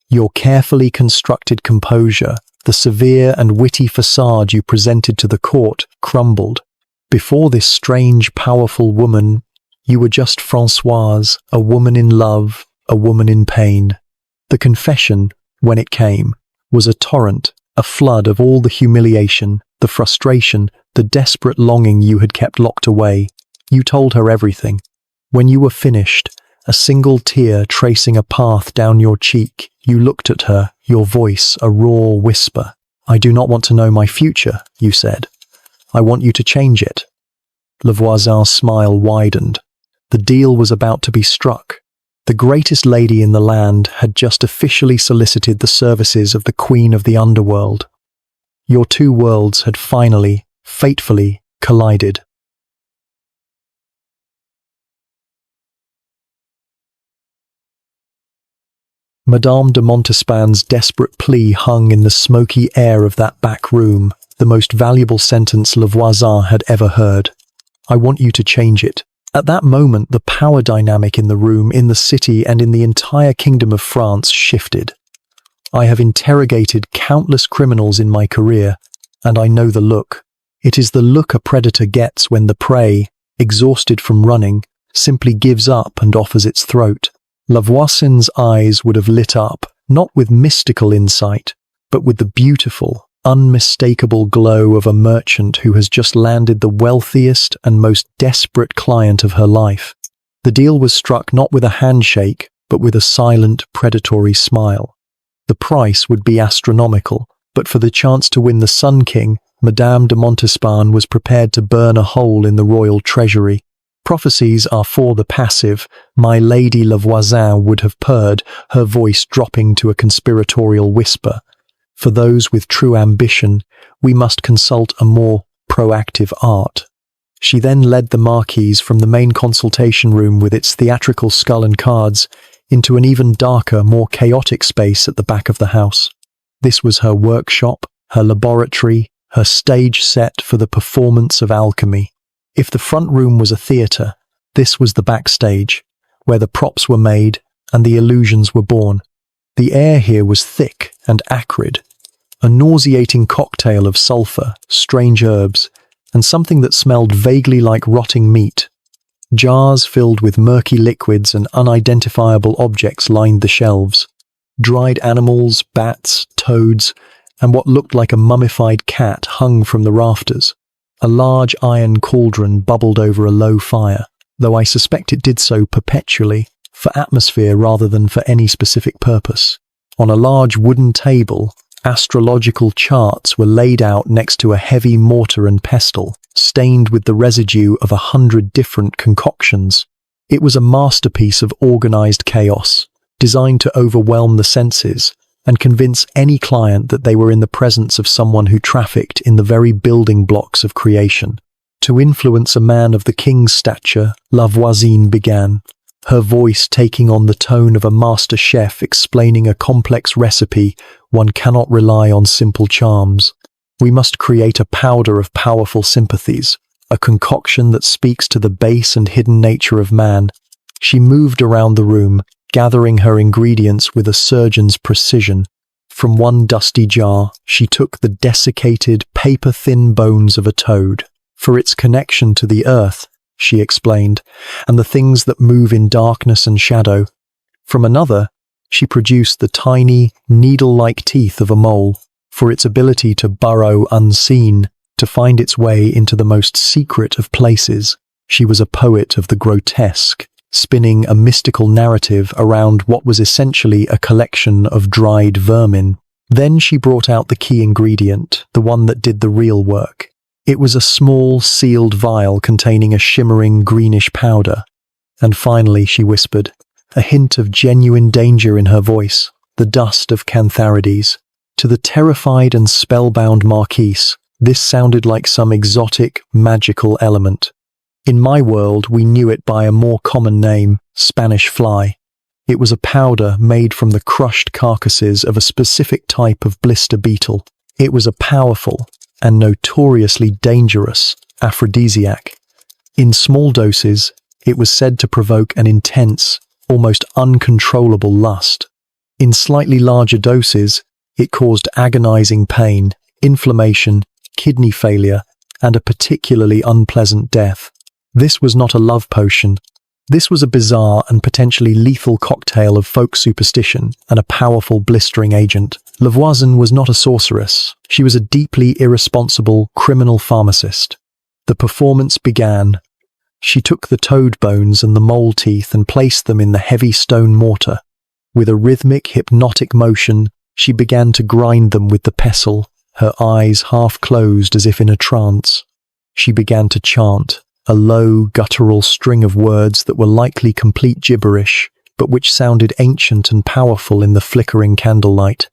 Your carefully constructed composure, the severe and witty facade you presented to the court, crumbled. Before this strange, powerful woman, you were just Françoise, a woman in love, a woman in pain. The confession, when it came, was a torrent, a flood of all the humiliation, the frustration, the desperate longing you had kept locked away. You told her everything. When you were finished, a single tear tracing a path down your cheek, you looked at her, your voice a raw whisper. "I do not want to know my future," you said. "I want you to change it." La Voisin's smile widened. The deal was about to be struck. The greatest lady in the land had just officially solicited the services of the queen of the underworld. Your two worlds had finally, fatefully collided. Madame de Montespan's desperate plea hung in the smoky air of that back room, the most valuable sentence La Voisin had ever heard. "I want you to change it." At that moment, the power dynamic in the room, in the city, and in the entire kingdom of France shifted. I have interrogated countless criminals in my career, and I know the look. It is the look a predator gets when the prey, exhausted from running, simply gives up and offers its throat. La Voisin's eyes would have lit up, not with mystical insight, but with the beautiful, unmistakable glow of a merchant who has just landed the wealthiest and most desperate client of her life. The deal was struck not with a handshake, but with a silent, predatory smile. The price would be astronomical, but for the chance to win the Sun King, Madame de Montespan was prepared to burn a hole in the royal treasury. Prophecies are for the passive. My Lady la Voisin would have purred, her voice dropping to a conspiratorial whisper. For those with true ambition, we must consult a more proactive art. She then led the Marquise from the main consultation room with its theatrical skull and cards into an even darker, more chaotic space at the back of the house. This was her workshop, her laboratory, her stage set for the performance of alchemy. If the front room was a theatre, this was the backstage, where the props were made and the illusions were born. The air here was thick and acrid, a nauseating cocktail of sulphur, strange herbs, and something that smelled vaguely like rotting meat. Jars filled with murky liquids and unidentifiable objects lined the shelves. Dried animals, bats, toads, and what looked like a mummified cat hung from the rafters. A large iron cauldron bubbled over a low fire, though I suspect it did so perpetually, for atmosphere rather than for any specific purpose. On a large wooden table, astrological charts were laid out next to a heavy mortar and pestle, stained with the residue of 100 different concoctions. It was a masterpiece of organized chaos, designed to overwhelm the senses and convince any client that they were in the presence of someone who trafficked in the very building blocks of creation. To influence a man of the king's stature, La Voisine began, her voice taking on the tone of a master chef explaining a complex recipe. One cannot rely on simple charms. We must create a powder of powerful sympathies, a concoction that speaks to the base and hidden nature of man. She moved around the room, gathering her ingredients with a surgeon's precision. From one dusty jar, she took the desiccated, paper-thin bones of a toad. For its connection to the earth, she explained, and the things that move in darkness and shadow. From another, she produced the tiny, needle-like teeth of a mole, for its ability to burrow unseen, to find its way into the most secret of places. She was a poet of the grotesque, spinning a mystical narrative around what was essentially a collection of dried vermin. Then she brought out the key ingredient, the one that did the real work. It was a small, sealed vial containing a shimmering greenish powder. And finally, she whispered, a hint of genuine danger in her voice, the dust of cantharides. To the terrified and spellbound Marquise, this sounded like some exotic, magical element. In my world, we knew it by a more common name, Spanish fly. It was a powder made from the crushed carcasses of a specific type of blister beetle. It was a powerful and notoriously dangerous aphrodisiac. In small doses, it was said to provoke an intense, almost uncontrollable lust. In slightly larger doses, it caused agonizing pain, inflammation, kidney failure, and a particularly unpleasant death. This was not a love potion. This was a bizarre and potentially lethal cocktail of folk superstition and a powerful blistering agent. La Voisin was not a sorceress. She was a deeply irresponsible criminal pharmacist. The performance began. She took the toad bones and the mole teeth and placed them in the heavy stone mortar. With a rhythmic, hypnotic motion, she began to grind them with the pestle, her eyes half closed as if in a trance. She began to chant, a low, guttural string of words that were likely complete gibberish, but which sounded ancient and powerful in the flickering candlelight.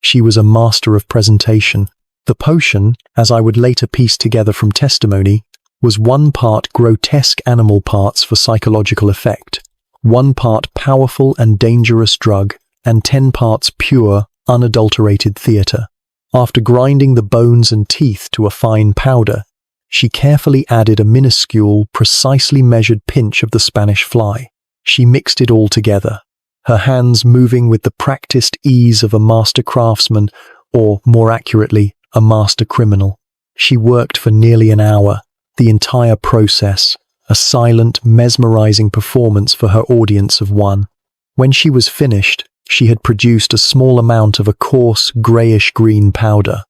She was a master of presentation. The potion, as I would later piece together from testimony, was 1 part grotesque animal parts for psychological effect, 1 part powerful and dangerous drug, and 10 parts pure, unadulterated theatre. After grinding the bones and teeth to a fine powder, she carefully added a minuscule, precisely measured pinch of the Spanish fly. She mixed it all together, her hands moving with the practiced ease of a master craftsman, or, more accurately, a master criminal. She worked for nearly an hour, the entire process, a silent, mesmerizing performance for her audience of one. When she was finished, she had produced a small amount of a coarse, greyish-green powder.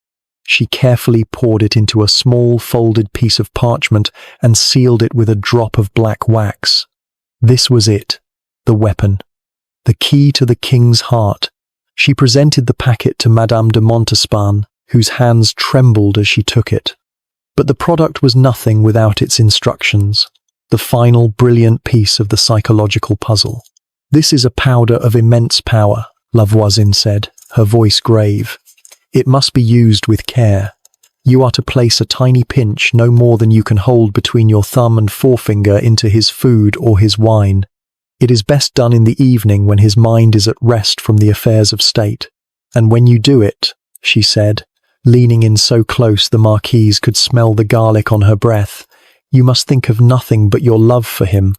She carefully poured it into a small folded piece of parchment and sealed it with a drop of black wax. This was it, the weapon, the key to the king's heart. She presented the packet to Madame de Montespan, whose hands trembled as she took it. But the product was nothing without its instructions, the final brilliant piece of the psychological puzzle. "This is a powder of immense power," Voisin said, her voice grave. "It must be used with care. You are to place a tiny pinch, no more than you can hold between your thumb and forefinger, into his food or his wine. It is best done in the evening when his mind is at rest from the affairs of state. And when you do it," she said, leaning in so close the marquise could smell the garlic on her breath, "you must think of nothing but your love for him.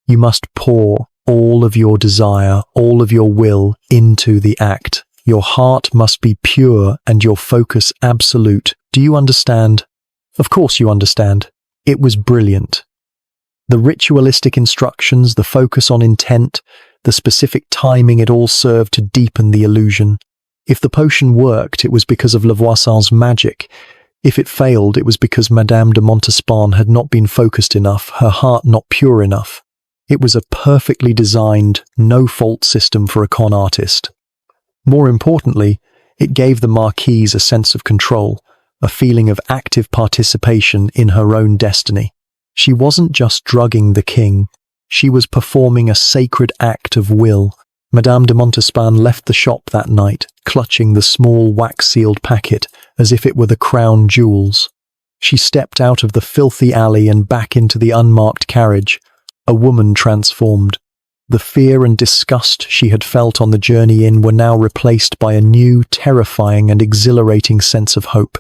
You must pour all of your desire, all of your will into the act. Your heart must be pure and your focus absolute. Do you understand?" Of course you understand. It was brilliant. The ritualistic instructions, the focus on intent, the specific timing, it all served to deepen the illusion. If the potion worked, it was because of Voisin's magic. If it failed, it was because Madame de Montespan had not been focused enough, her heart not pure enough. It was a perfectly designed, no-fault system for a con artist. More importantly, it gave the marquise a sense of control, a feeling of active participation in her own destiny. She wasn't just drugging the king, she was performing a sacred act of will. Madame de Montespan left the shop that night, clutching the small wax-sealed packet as if it were the crown jewels. She stepped out of the filthy alley and back into the unmarked carriage, a woman transformed. The fear and disgust she had felt on the journey in were now replaced by a new, terrifying and exhilarating sense of hope.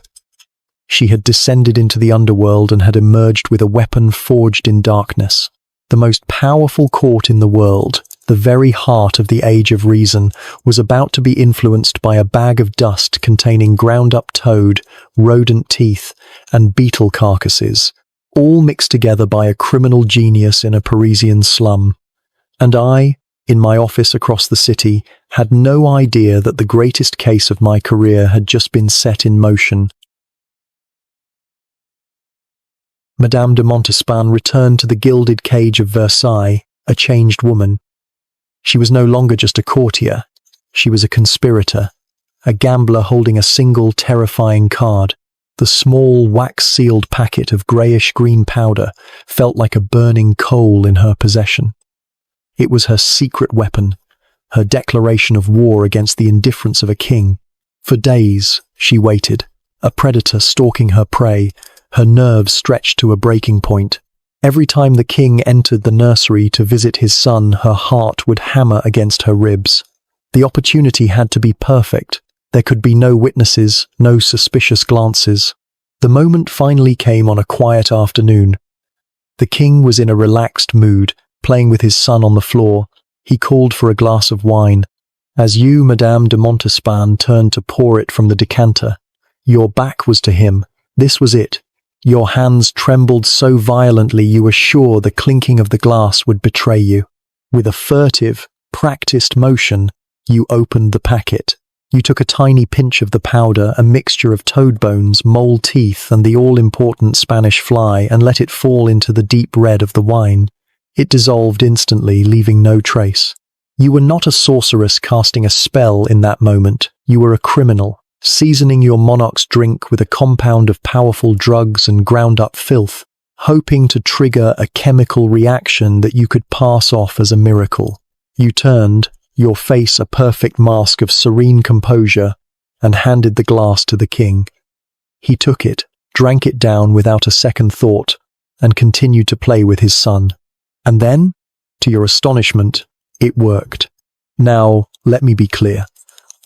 She had descended into the underworld and had emerged with a weapon forged in darkness. The most powerful court in the world, the very heart of the Age of Reason, was about to be influenced by a bag of dust containing ground-up toad, rodent teeth, and beetle carcasses, all mixed together by a criminal genius in a Parisian slum. And I, in my office across the city, had no idea that the greatest case of my career had just been set in motion. Madame de Montespan returned to the gilded cage of Versailles, a changed woman. She was no longer just a courtier. She was a conspirator, a gambler holding a single terrifying card. The small wax-sealed packet of greyish-green powder felt like a burning coal in her possession. It was her secret weapon, her declaration of war against the indifference of a king. For days, she waited, a predator stalking her prey, her nerves stretched to a breaking point. Every time the king entered the nursery to visit his son, her heart would hammer against her ribs. The opportunity had to be perfect. There could be no witnesses, no suspicious glances. The moment finally came on a quiet afternoon. The king was in a relaxed mood, playing with his son on the floor. He called for a glass of wine. As you, Madame de Montespan, turned to pour it from the decanter, your back was to him. This was it. Your hands trembled so violently you were sure the clinking of the glass would betray you. With a furtive, practiced motion, you opened the packet. You took a tiny pinch of the powder, a mixture of toad bones, mole teeth, and the all-important Spanish fly, and let it fall into the deep red of the wine. It dissolved instantly, leaving no trace. You were not a sorceress casting a spell in that moment. You were a criminal, seasoning your monarch's drink with a compound of powerful drugs and ground-up filth, hoping to trigger a chemical reaction that you could pass off as a miracle. You turned, your face a perfect mask of serene composure, and handed the glass to the king. He took it, drank it down without a second thought, and continued to play with his son. And then, to your astonishment, it worked. Now, let me be clear.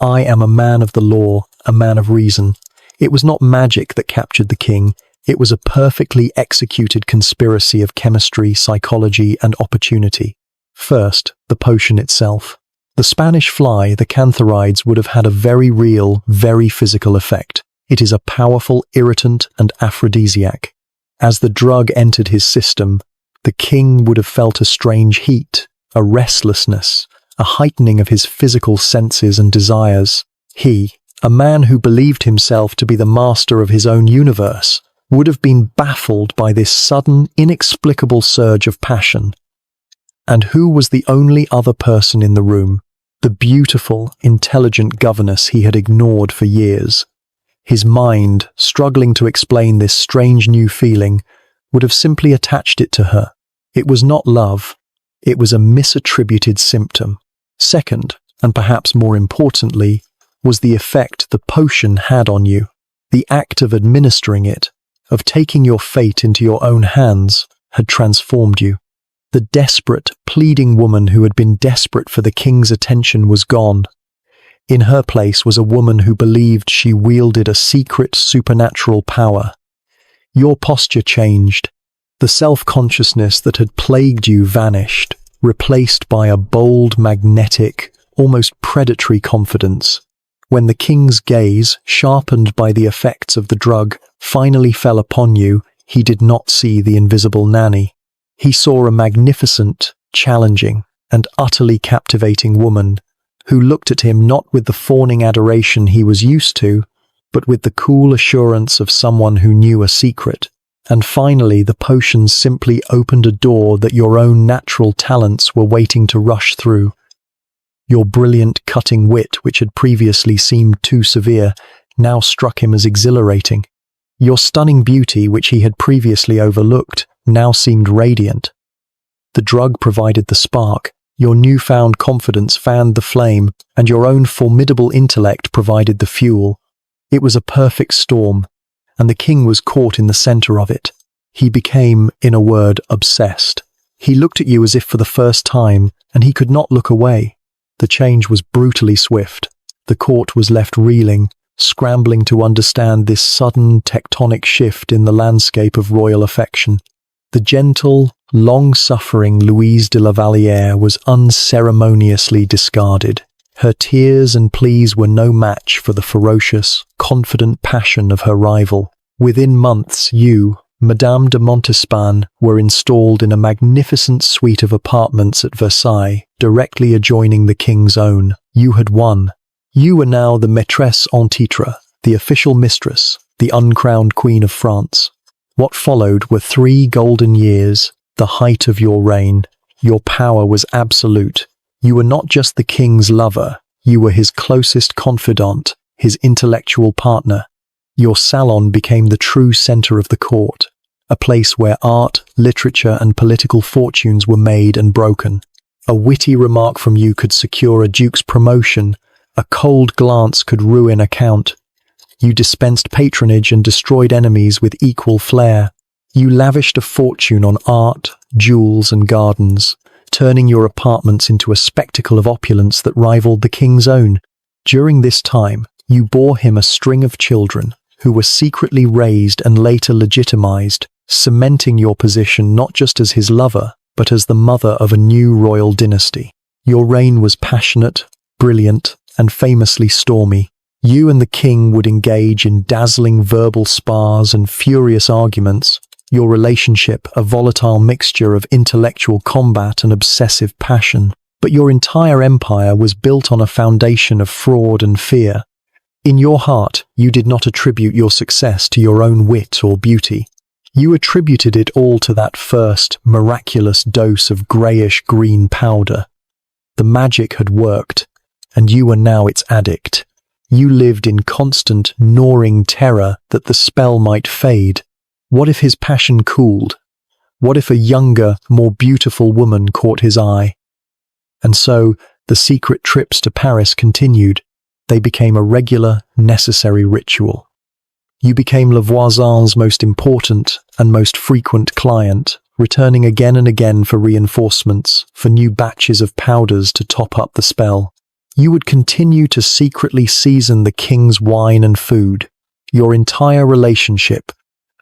I am a man of the law, a man of reason. It was not magic that captured the king. It was a perfectly executed conspiracy of chemistry, psychology, and opportunity. First, the potion itself. The Spanish fly, the cantharides, would have had a very real, very physical effect. It is a powerful irritant and aphrodisiac. As the drug entered his system, the king would have felt a strange heat, a restlessness, a heightening of his physical senses and desires. He, a man who believed himself to be the master of his own universe, would have been baffled by this sudden, inexplicable surge of passion. And who was the only other person in the room? The beautiful, intelligent governess he had ignored for years. His mind, struggling to explain this strange new feeling, would have simply attached it to her. It was not love. It was a misattributed symptom. Second, and perhaps more importantly, was the effect the potion had on you. The act of administering it, of taking your fate into your own hands, had transformed you. The desperate, pleading woman who had been desperate for the king's attention was gone. In her place was a woman who believed she wielded a secret supernatural power. Your posture changed. The self-consciousness that had plagued you vanished, replaced by a bold, magnetic, almost predatory confidence. When the king's gaze, sharpened by the effects of the drug, finally fell upon you, he did not see the invisible nanny. He saw a magnificent, challenging, and utterly captivating woman who looked at him not with the fawning adoration he was used to, but with the cool assurance of someone who knew a secret. And finally, the potion simply opened a door that your own natural talents were waiting to rush through. Your brilliant, cutting wit, which had previously seemed too severe, now struck him as exhilarating. Your stunning beauty, which he had previously overlooked, now seemed radiant. The drug provided the spark, your newfound confidence fanned the flame, and your own formidable intellect provided the fuel. It was a perfect storm, and the king was caught in the center of it. He became, in a word, obsessed. He looked at you as if for the first time, and he could not look away. The change was brutally swift. The court was left reeling, scrambling to understand this sudden tectonic shift in the landscape of royal affection. The gentle, long-suffering Louise de la Vallière was unceremoniously discarded. Her tears and pleas were no match for the ferocious, confident passion of her rival. Within months, you, Madame de Montespan, were installed in a magnificent suite of apartments at Versailles, directly adjoining the king's own. You had won. You were now the Mistress en titre, the official mistress, the uncrowned Queen of France. What followed were 3 golden years, the height of your reign. Your power was absolute. You were not just the king's lover, you were his closest confidant, his intellectual partner. Your salon became the true center of the court, a place where art, literature, and political fortunes were made and broken. A witty remark from you could secure a duke's promotion. A cold glance could ruin a count. You dispensed patronage and destroyed enemies with equal flair. You lavished a fortune on art, jewels, and gardens, turning your apartments into a spectacle of opulence that rivaled the king's own. During this time, you bore him a string of children, who were secretly raised and later legitimized, cementing your position not just as his lover, but as the mother of a new royal dynasty. Your reign was passionate, brilliant, and famously stormy. You and the king would engage in dazzling verbal spars and furious arguments, your relationship a volatile mixture of intellectual combat and obsessive passion. But your entire empire was built on a foundation of fraud and fear. In your heart, you did not attribute your success to your own wit or beauty. You attributed it all to that first, miraculous dose of greyish-green powder. The magic had worked, and you were now its addict. You lived in constant, gnawing terror that the spell might fade. What if his passion cooled? What if a younger, more beautiful woman caught his eye? And so, the secret trips to Paris continued. They became a regular, necessary ritual. You became Le Voisin's most important and most frequent client, returning again and again for reinforcements, for new batches of powders to top up the spell. You would continue to secretly season the king's wine and food. Your entire relationship,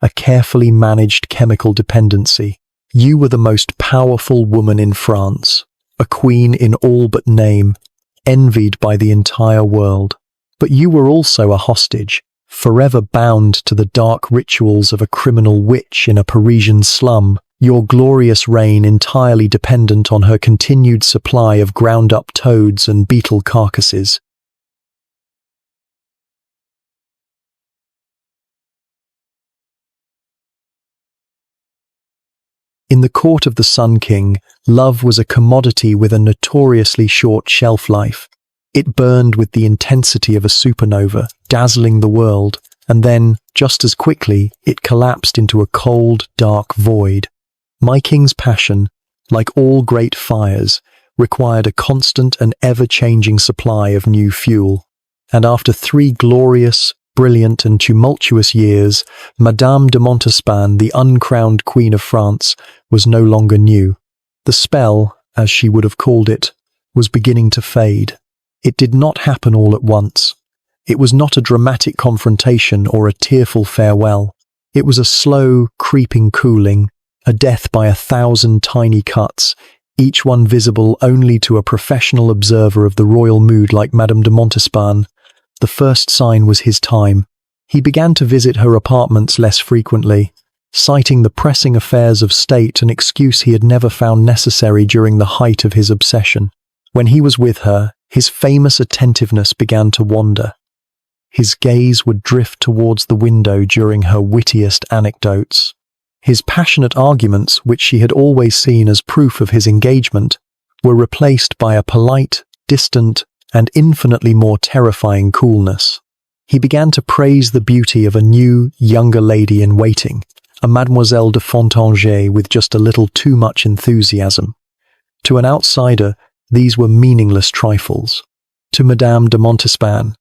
a carefully managed chemical dependency. You were the most powerful woman in France, a queen in all but name, envied by the entire world. But you were also a hostage, forever bound to the dark rituals of a criminal witch in a Parisian slum, your glorious reign entirely dependent on her continued supply of ground-up toads and beetle carcasses. In the court of the Sun King, love was a commodity with a notoriously short shelf life. It burned with the intensity of a supernova, dazzling the world, and then, just as quickly, it collapsed into a cold, dark void. My king's passion, like all great fires, required a constant and ever-changing supply of new fuel. And after 3 glorious, brilliant and tumultuous years, Madame de Montespan, the uncrowned Queen of France, was no longer new. The spell, as she would have called it, was beginning to fade. It did not happen all at once. It was not a dramatic confrontation or a tearful farewell. It was a slow, creeping cooling, a death by 1,000 tiny cuts, each one visible only to a professional observer of the royal mood like Madame de Montespan. The first sign was his time. He began to visit her apartments less frequently, citing the pressing affairs of state, an excuse he had never found necessary during the height of his obsession. When he was with her, his famous attentiveness began to wander. His gaze would drift towards the window during her wittiest anecdotes. His passionate arguments, which she had always seen as proof of his engagement, were replaced by a polite, distant, and infinitely more terrifying coolness. He began to praise the beauty of a new, younger lady in waiting, a Mademoiselle de Fontanger with just a little too much enthusiasm. To an outsider, these were meaningless trifles. To Madame de Montespan,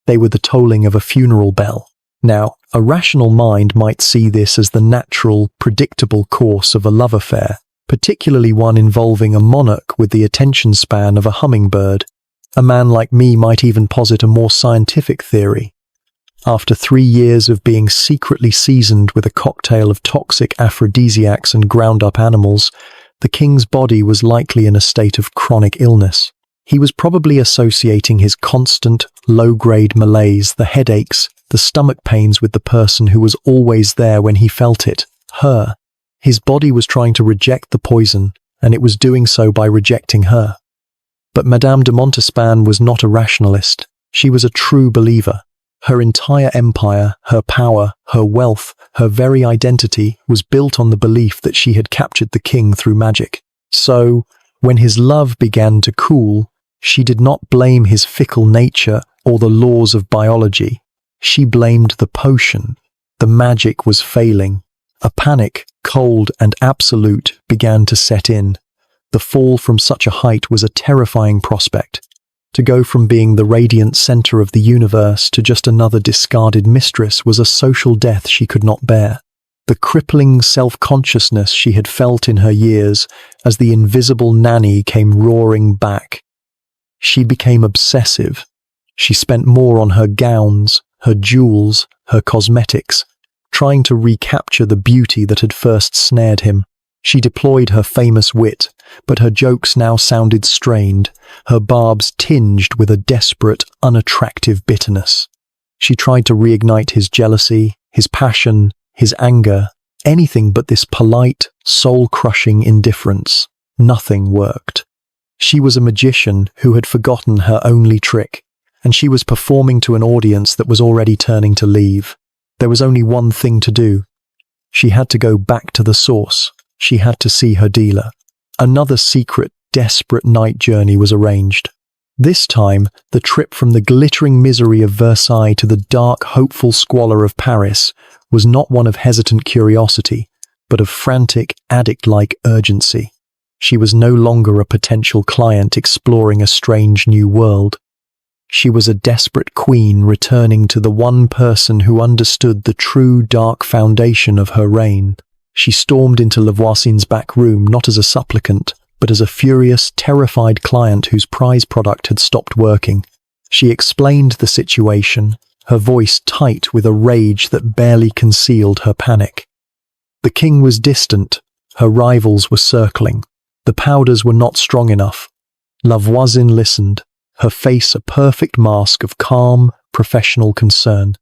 they were the tolling of a funeral bell. Now, a rational mind might see this as the natural, predictable course of a love affair, particularly one involving a monarch with the attention span of a hummingbird. A man like me might even posit a more scientific theory. After 3 years of being secretly seasoned with a cocktail of toxic aphrodisiacs and ground-up animals, the king's body was likely in a state of chronic illness. He was probably associating his constant, low-grade malaise, the headaches, the stomach pains with the person who was always there when he felt it, her. His body was trying to reject the poison, and it was doing so by rejecting her. But Madame de Montespan was not a rationalist. She was a true believer. Her entire empire, her power, her wealth, her very identity was built on the belief that she had captured the king through magic. So, when his love began to cool, she did not blame his fickle nature or the laws of biology. She blamed the potion. The magic was failing. A panic, cold and absolute, began to set in. The fall from such a height was a terrifying prospect. To go from being the radiant center of the universe to just another discarded mistress was a social death she could not bear. The crippling self-consciousness she had felt in her years as the invisible nanny came roaring back. She became obsessive. She spent more on her gowns, her jewels, her cosmetics, trying to recapture the beauty that had first snared him. She deployed her famous wit, but her jokes now sounded strained, her barbs tinged with a desperate, unattractive bitterness. She tried to reignite his jealousy, his passion, his anger, anything but this polite, soul-crushing indifference. Nothing worked. She was a magician who had forgotten her only trick, and she was performing to an audience that was already turning to leave. There was only one thing to do. She had to go back to the source. She had to see her dealer. Another secret, desperate night journey was arranged. This time, the trip from the glittering misery of Versailles to the dark, hopeful squalor of Paris was not one of hesitant curiosity, but of frantic, addict-like urgency. She was no longer a potential client exploring a strange new world. She was a desperate queen returning to the one person who understood the true dark foundation of her reign. She stormed into Voisin's back room not as a supplicant, but as a furious, terrified client whose prize product had stopped working. She explained the situation, her voice tight with a rage that barely concealed her panic. The king was distant, her rivals were circling. The powders were not strong enough. Voisin listened, her face a perfect mask of calm, professional concern.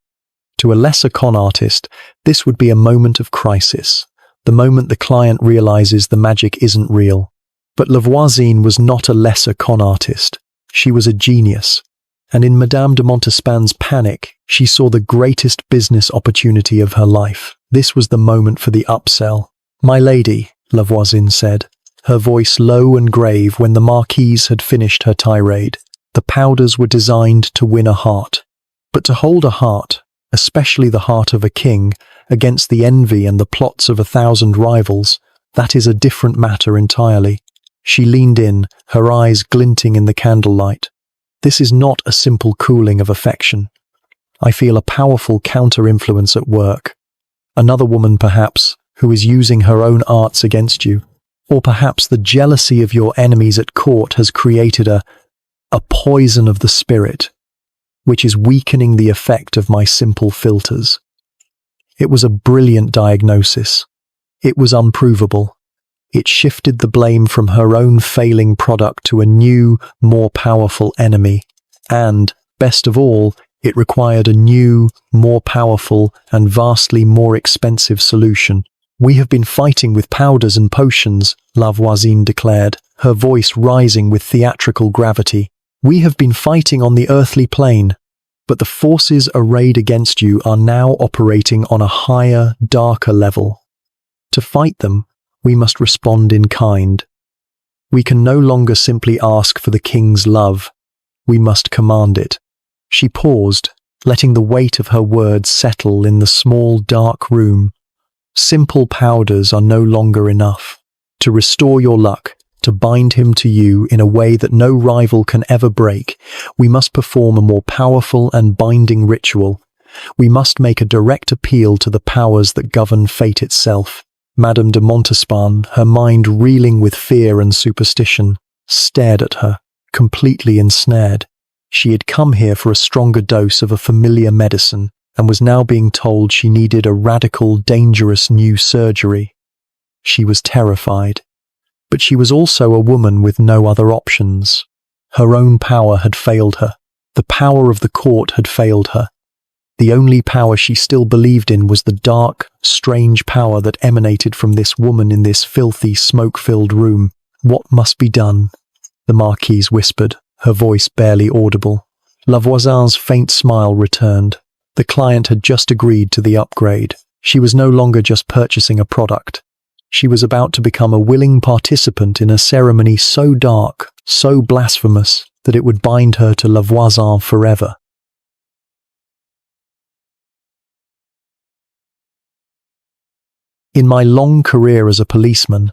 To a lesser con artist, this would be a moment of crisis, the moment the client realizes the magic isn't real. But Voisin was not a lesser con artist. She was a genius. And in Madame de Montespan's panic, she saw the greatest business opportunity of her life. This was the moment for the upsell. "My lady, Voisin said, her voice low and grave when the Marquise had finished her tirade. The powders were designed to win a heart. But to hold a heart, especially the heart of a king, against the envy and the plots of 1,000 rivals, that is a different matter entirely. She leaned in, her eyes glinting in the candlelight. This is not a simple cooling of affection. I feel a powerful counter-influence at work. Another woman, perhaps, who is using her own arts against you. Or perhaps the jealousy of your enemies at court has created a poison of the spirit, which is weakening the effect of my simple filters. It was a brilliant diagnosis. It was unprovable. It shifted the blame from her own failing product to a new, more powerful enemy. And, best of all, it required a new, more powerful, and vastly more expensive solution. We have been fighting with powders and potions, Voisin declared, her voice rising with theatrical gravity. We have been fighting on the earthly plane, but the forces arrayed against you are now operating on a higher, darker level. To fight them, we must respond in kind. We can no longer simply ask for the king's love. We must command it. She paused, letting the weight of her words settle in the small, dark room. Simple powders are no longer enough. To restore your luck, to bind him to you in a way that no rival can ever break, we must perform a more powerful and binding ritual. We must make a direct appeal to the powers that govern fate itself. Madame de Montespan, her mind reeling with fear and superstition, stared at her, completely ensnared. She had come here for a stronger dose of a familiar medicine, and was now being told she needed a radical, dangerous new surgery. She was terrified. But she was also a woman with no other options. Her own power had failed her. The power of the court had failed her. The only power she still believed in was the dark, strange power that emanated from this woman in this filthy, smoke-filled room. What must be done? The Marquise whispered, her voice barely audible. Voisin's faint smile returned. The client had just agreed to the upgrade. She was no longer just purchasing a product. She was about to become a willing participant in a ceremony so dark, so blasphemous, that it would bind her to Voisin forever. In my long career as a policeman,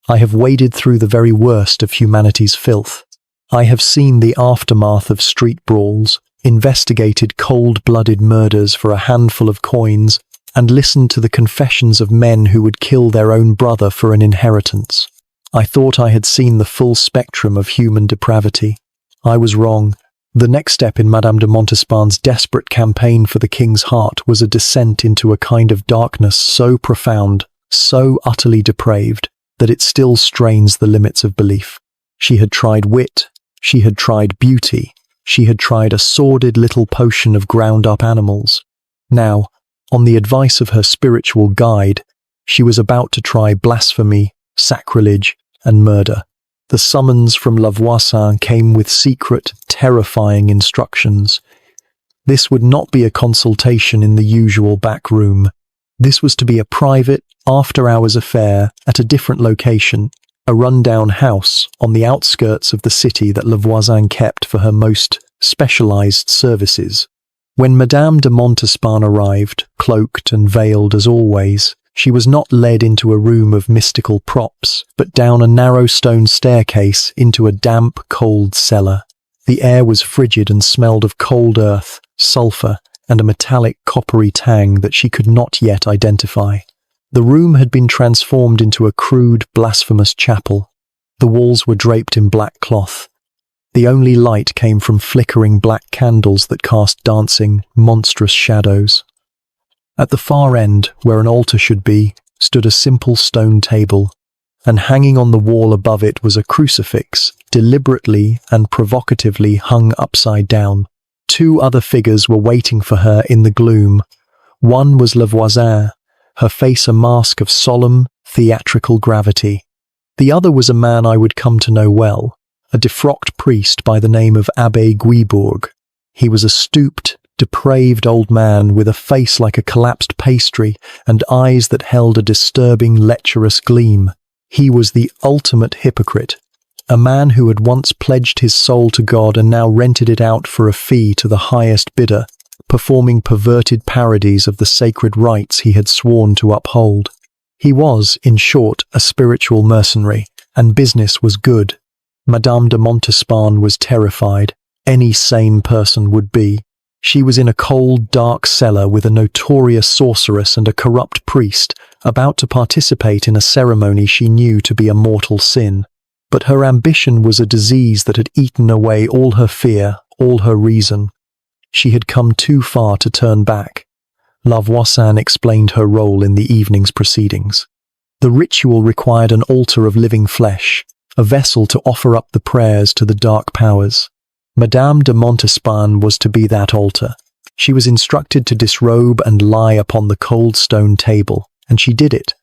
I have waded through the very worst of humanity's filth. I have seen the aftermath of street brawls, investigated cold-blooded murders for a handful of coins, and listened to the confessions of men who would kill their own brother for an inheritance. I thought I had seen the full spectrum of human depravity. I was wrong. The next step in Madame de Montespan's desperate campaign for the king's heart was a descent into a kind of darkness so profound, so utterly depraved, that it still strains the limits of belief. She had tried wit, she had tried beauty, she had tried a sordid little potion of ground-up animals. Now, on the advice of her spiritual guide, she was about to try blasphemy, sacrilege, and murder. The summons from Voisin came with secret, terrifying instructions. This would not be a consultation in the usual back room. This was to be a private, after-hours affair at a different location, a run-down house on the outskirts of the city that Voisin kept for her most specialized services. When Madame de Montespan arrived, cloaked and veiled as always, she was not led into a room of mystical props, but down a narrow stone staircase into a damp, cold cellar. The air was frigid and smelled of cold earth, sulphur, and a metallic coppery tang that she could not yet identify. The room had been transformed into a crude, blasphemous chapel. The walls were draped in black cloth. The only light came from flickering black candles that cast dancing, monstrous shadows. At the far end, where an altar should be, stood a simple stone table, and hanging on the wall above it was a crucifix, deliberately and provocatively hung upside down. Two other figures were waiting for her in the gloom. One was Voisin, her face a mask of solemn, theatrical gravity. The other was a man I would come to know well, a defrocked priest by the name of Abbé Guibourg. He was a stooped, depraved old man with a face like a collapsed pastry and eyes that held a disturbing, lecherous gleam. He was the ultimate hypocrite, a man who had once pledged his soul to God and now rented it out for a fee to the highest bidder, performing perverted parodies of the sacred rites he had sworn to uphold. He was, in short, a spiritual mercenary, and business was good. Madame de Montespan was terrified. Any sane person would be. She was in a cold, dark cellar with a notorious sorceress and a corrupt priest, about to participate in a ceremony she knew to be a mortal sin. But her ambition was a disease that had eaten away all her fear, all her reason. She had come too far to turn back. Voisin explained her role in the evening's proceedings. The ritual required an altar of living flesh, a vessel to offer up the prayers to the dark powers. Madame de Montespan was to be that altar. She was instructed to disrobe and lie upon the cold stone table, and she did it.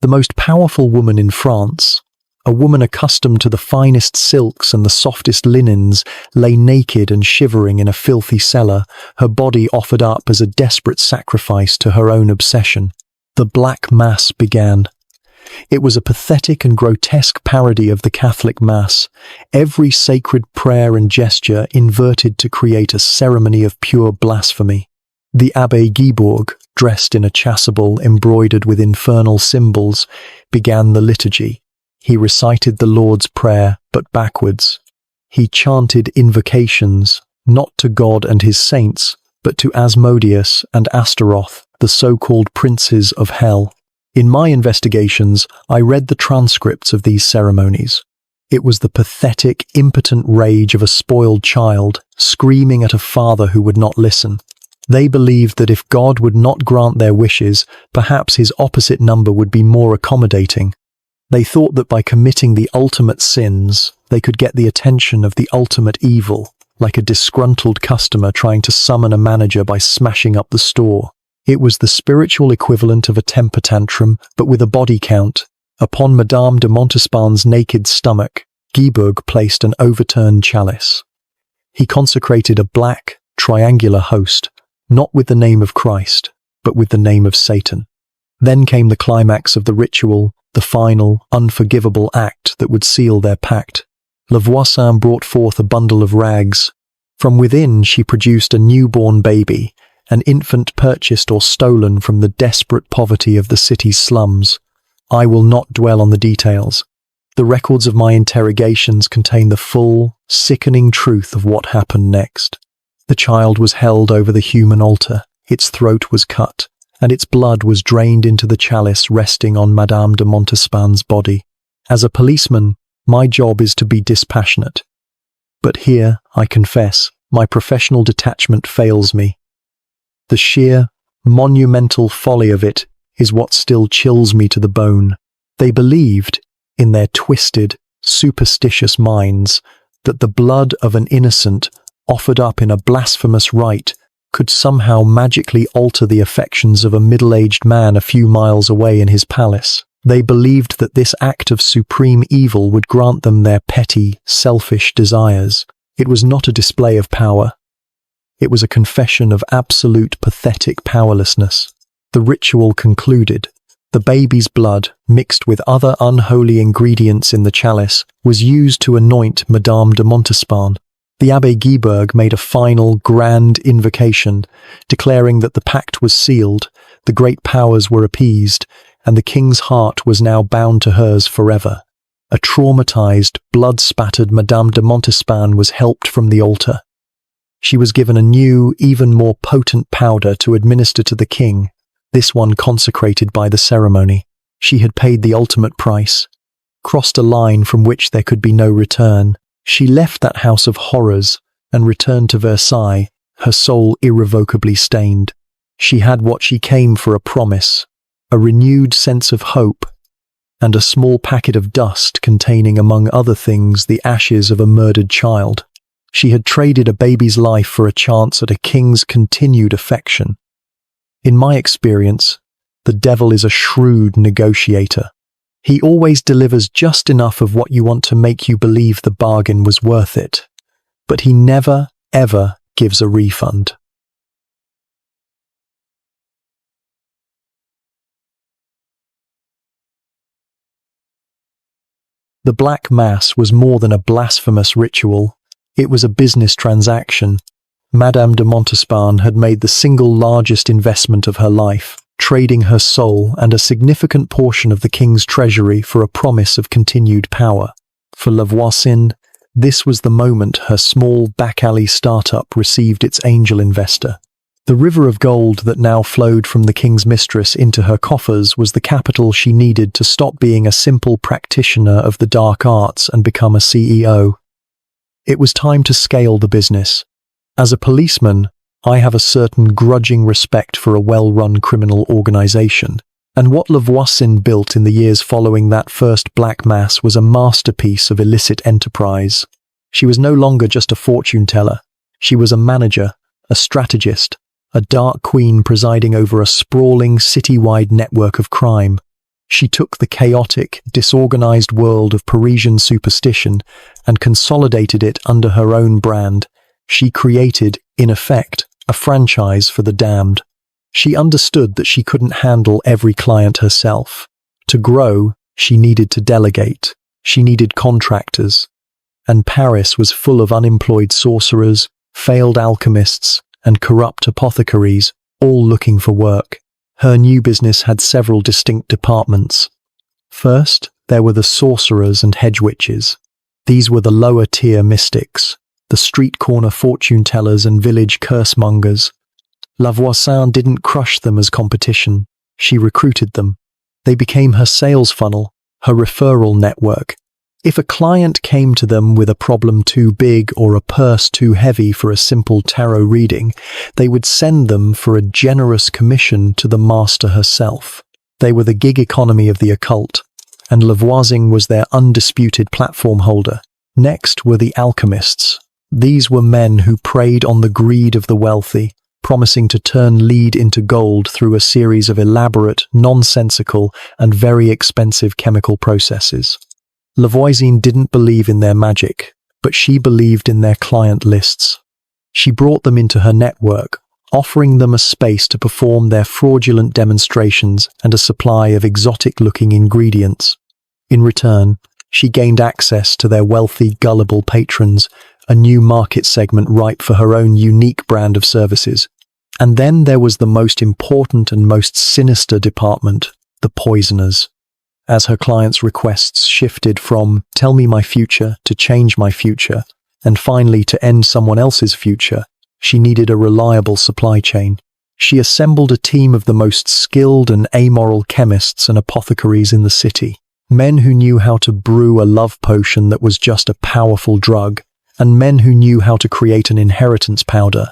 The most powerful woman in France, a woman accustomed to the finest silks and the softest linens, lay naked and shivering in a filthy cellar, her body offered up as a desperate sacrifice to her own obsession. The Black Mass began. It was a pathetic and grotesque parody of the Catholic Mass, every sacred prayer and gesture inverted to create a ceremony of pure blasphemy. The Abbé Guibourg, dressed in a chasuble embroidered with infernal symbols, began the liturgy. He recited the Lord's Prayer, but backwards. He chanted invocations, not to God and his saints, but to Asmodeus and Astaroth, the so-called princes of hell. In my investigations, I read the transcripts of these ceremonies. It was the pathetic, impotent rage of a spoiled child, screaming at a father who would not listen. They believed that if God would not grant their wishes, perhaps his opposite number would be more accommodating. They thought that by committing the ultimate sins, they could get the attention of the ultimate evil, like a disgruntled customer trying to summon a manager by smashing up the store. It was the spiritual equivalent of a temper tantrum, but with a body count. Upon Madame de Montespan's naked stomach, Guibourg placed an overturned chalice. He consecrated a black, triangular host, not with the name of Christ, but with the name of Satan. Then came the climax of the ritual, the final, unforgivable act that would seal their pact. Voisin brought forth a bundle of rags. From within she produced a newborn baby, an infant purchased or stolen from the desperate poverty of the city's slums. I will not dwell on the details. The records of my interrogations contain the full, sickening truth of what happened next. The child was held over the human altar, its throat was cut, and its blood was drained into the chalice resting on Madame de Montespan's body. As a policeman, my job is to be dispassionate. But here, I confess, my professional detachment fails me. The sheer, monumental folly of it is what still chills me to the bone. They believed, in their twisted, superstitious minds, that the blood of an innocent, offered up in a blasphemous rite, could somehow magically alter the affections of a middle-aged man a few miles away in his palace. They believed that this act of supreme evil would grant them their petty, selfish desires. It was not a display of power. It was a confession of absolute pathetic powerlessness. The ritual concluded. The baby's blood, mixed with other unholy ingredients in the chalice, was used to anoint Madame de Montespan. The Abbé Guibourg made a final, grand invocation, declaring that the pact was sealed, the great powers were appeased, and the king's heart was now bound to hers forever. A traumatized, blood-spattered Madame de Montespan was helped from the altar. She was given a new, even more potent powder to administer to the king, this one consecrated by the ceremony. She had paid the ultimate price, crossed a line from which there could be no return. She left that house of horrors and returned to Versailles, her soul irrevocably stained. She had what she came for: a promise, a renewed sense of hope, and a small packet of dust containing, among other things, the ashes of a murdered child. She had traded a baby's life for a chance at a king's continued affection. In my experience, the devil is a shrewd negotiator. He always delivers just enough of what you want to make you believe the bargain was worth it, but he never, ever gives a refund. The Black Mass was more than a blasphemous ritual. It was a business transaction. Madame de Montespan had made the single largest investment of her life, trading her soul and a significant portion of the king's treasury for a promise of continued power. For Voisin, this was the moment her small back-alley startup received its angel investor. The river of gold that now flowed from the king's mistress into her coffers was the capital she needed to stop being a simple practitioner of the dark arts and become a CEO. It was time to scale the business. As a policeman, I have a certain grudging respect for a well-run criminal organization, and what Voisin built in the years following that first Black Mass was a masterpiece of illicit enterprise. She was no longer just a fortune teller. She was a manager, a strategist, a dark queen presiding over a sprawling city-wide network of crime. She took the chaotic, disorganized world of Parisian superstition and consolidated it under her own brand. She created, in effect, a franchise for the damned. She understood that she couldn't handle every client herself. To grow, she needed to delegate. She needed contractors. And Paris was full of unemployed sorcerers, failed alchemists, and corrupt apothecaries, all looking for work. Her new business had several distinct departments. First, there were the sorcerers and hedge witches. These were the lower-tier mystics, the street-corner fortune-tellers and village curse-mongers. Voisin didn't crush them as competition. She recruited them. They became her sales funnel, her referral network. If a client came to them with a problem too big or a purse too heavy for a simple tarot reading, they would send them for a generous commission to the master herself. They were the gig economy of the occult, and Voisin was their undisputed platform holder. Next were the alchemists. These were men who preyed on the greed of the wealthy, promising to turn lead into gold through a series of elaborate, nonsensical, and very expensive chemical processes. Voisin didn't believe in their magic, but she believed in their client lists. She brought them into her network, offering them a space to perform their fraudulent demonstrations and a supply of exotic-looking ingredients. In return, she gained access to their wealthy, gullible patrons, a new market segment ripe for her own unique brand of services. And then there was the most important and most sinister department, the poisoners. As her clients' requests shifted from "tell me my future" to "change my future," and finally to "end someone else's future," she needed a reliable supply chain. She assembled a team of the most skilled and amoral chemists and apothecaries in the city, men who knew how to brew a love potion that was just a powerful drug, and men who knew how to create an inheritance powder,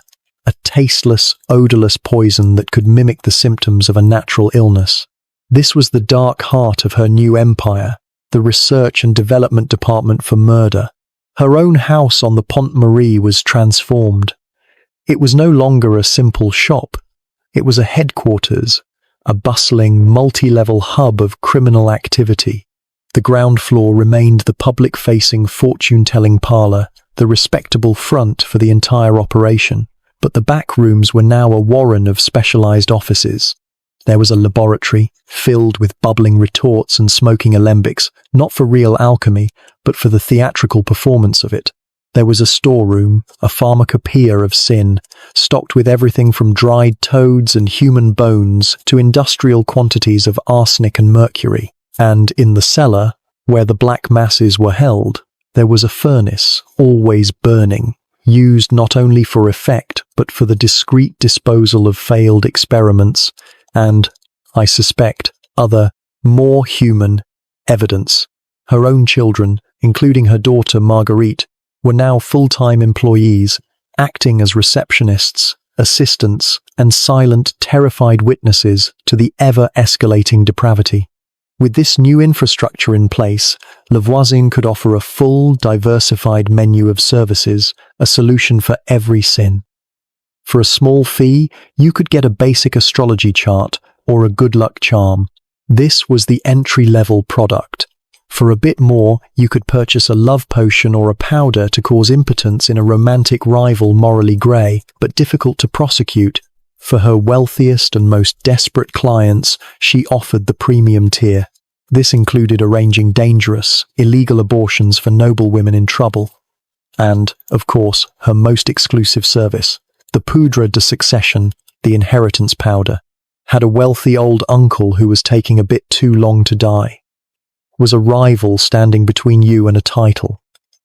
a tasteless, odorless poison that could mimic the symptoms of a natural illness. This was the dark heart of her new empire, the research and development department for murder. Her own house on the Pont Marie was transformed. It was no longer a simple shop. It was a headquarters, a bustling, multi-level hub of criminal activity. The ground floor remained the public-facing fortune-telling parlor, the respectable front for the entire operation. But the back rooms were now a warren of specialized offices. There was a laboratory, filled with bubbling retorts and smoking alembics, not for real alchemy, but for the theatrical performance of it. There was a storeroom, a pharmacopoeia of sin, stocked with everything from dried toads and human bones to industrial quantities of arsenic and mercury. And in the cellar, where the black masses were held, there was a furnace, always burning, used not only for effect, but for the discreet disposal of failed experiments, and, I suspect, other, more human, evidence. Her own children, including her daughter Marguerite, were now full-time employees, acting as receptionists, assistants, and silent, terrified witnesses to the ever-escalating depravity. With this new infrastructure in place, Voisin could offer a full, diversified menu of services, a solution for every sin. For a small fee, you could get a basic astrology chart or a good luck charm. This was the entry-level product. For a bit more, you could purchase a love potion or a powder to cause impotence in a romantic rival morally grey, but difficult to prosecute. For her wealthiest and most desperate clients, she offered the premium tier. This included arranging dangerous, illegal abortions for noble women in trouble. And, of course, her most exclusive service, the poudre de succession, the inheritance powder, had a wealthy old uncle who was taking a bit too long to die. Was a rival standing between you and a title.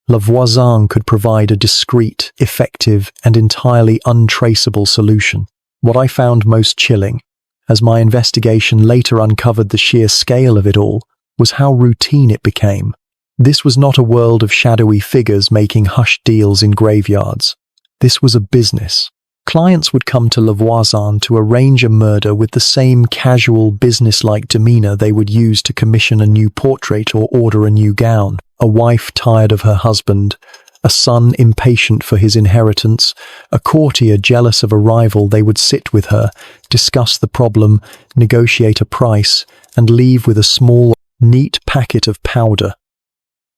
Le Voisin could provide a discreet, effective, and entirely untraceable solution. What I found most chilling, as my investigation later uncovered the sheer scale of it all, was how routine it became. This was not a world of shadowy figures making hushed deals in graveyards. This was a business. Clients would come to Le Voisin to arrange a murder with the same casual, business-like demeanor they would use to commission a new portrait or order a new gown. A wife tired of her husband, a son impatient for his inheritance, a courtier jealous of a rival. They would sit with her, discuss the problem, negotiate a price, and leave with a small, neat packet of powder.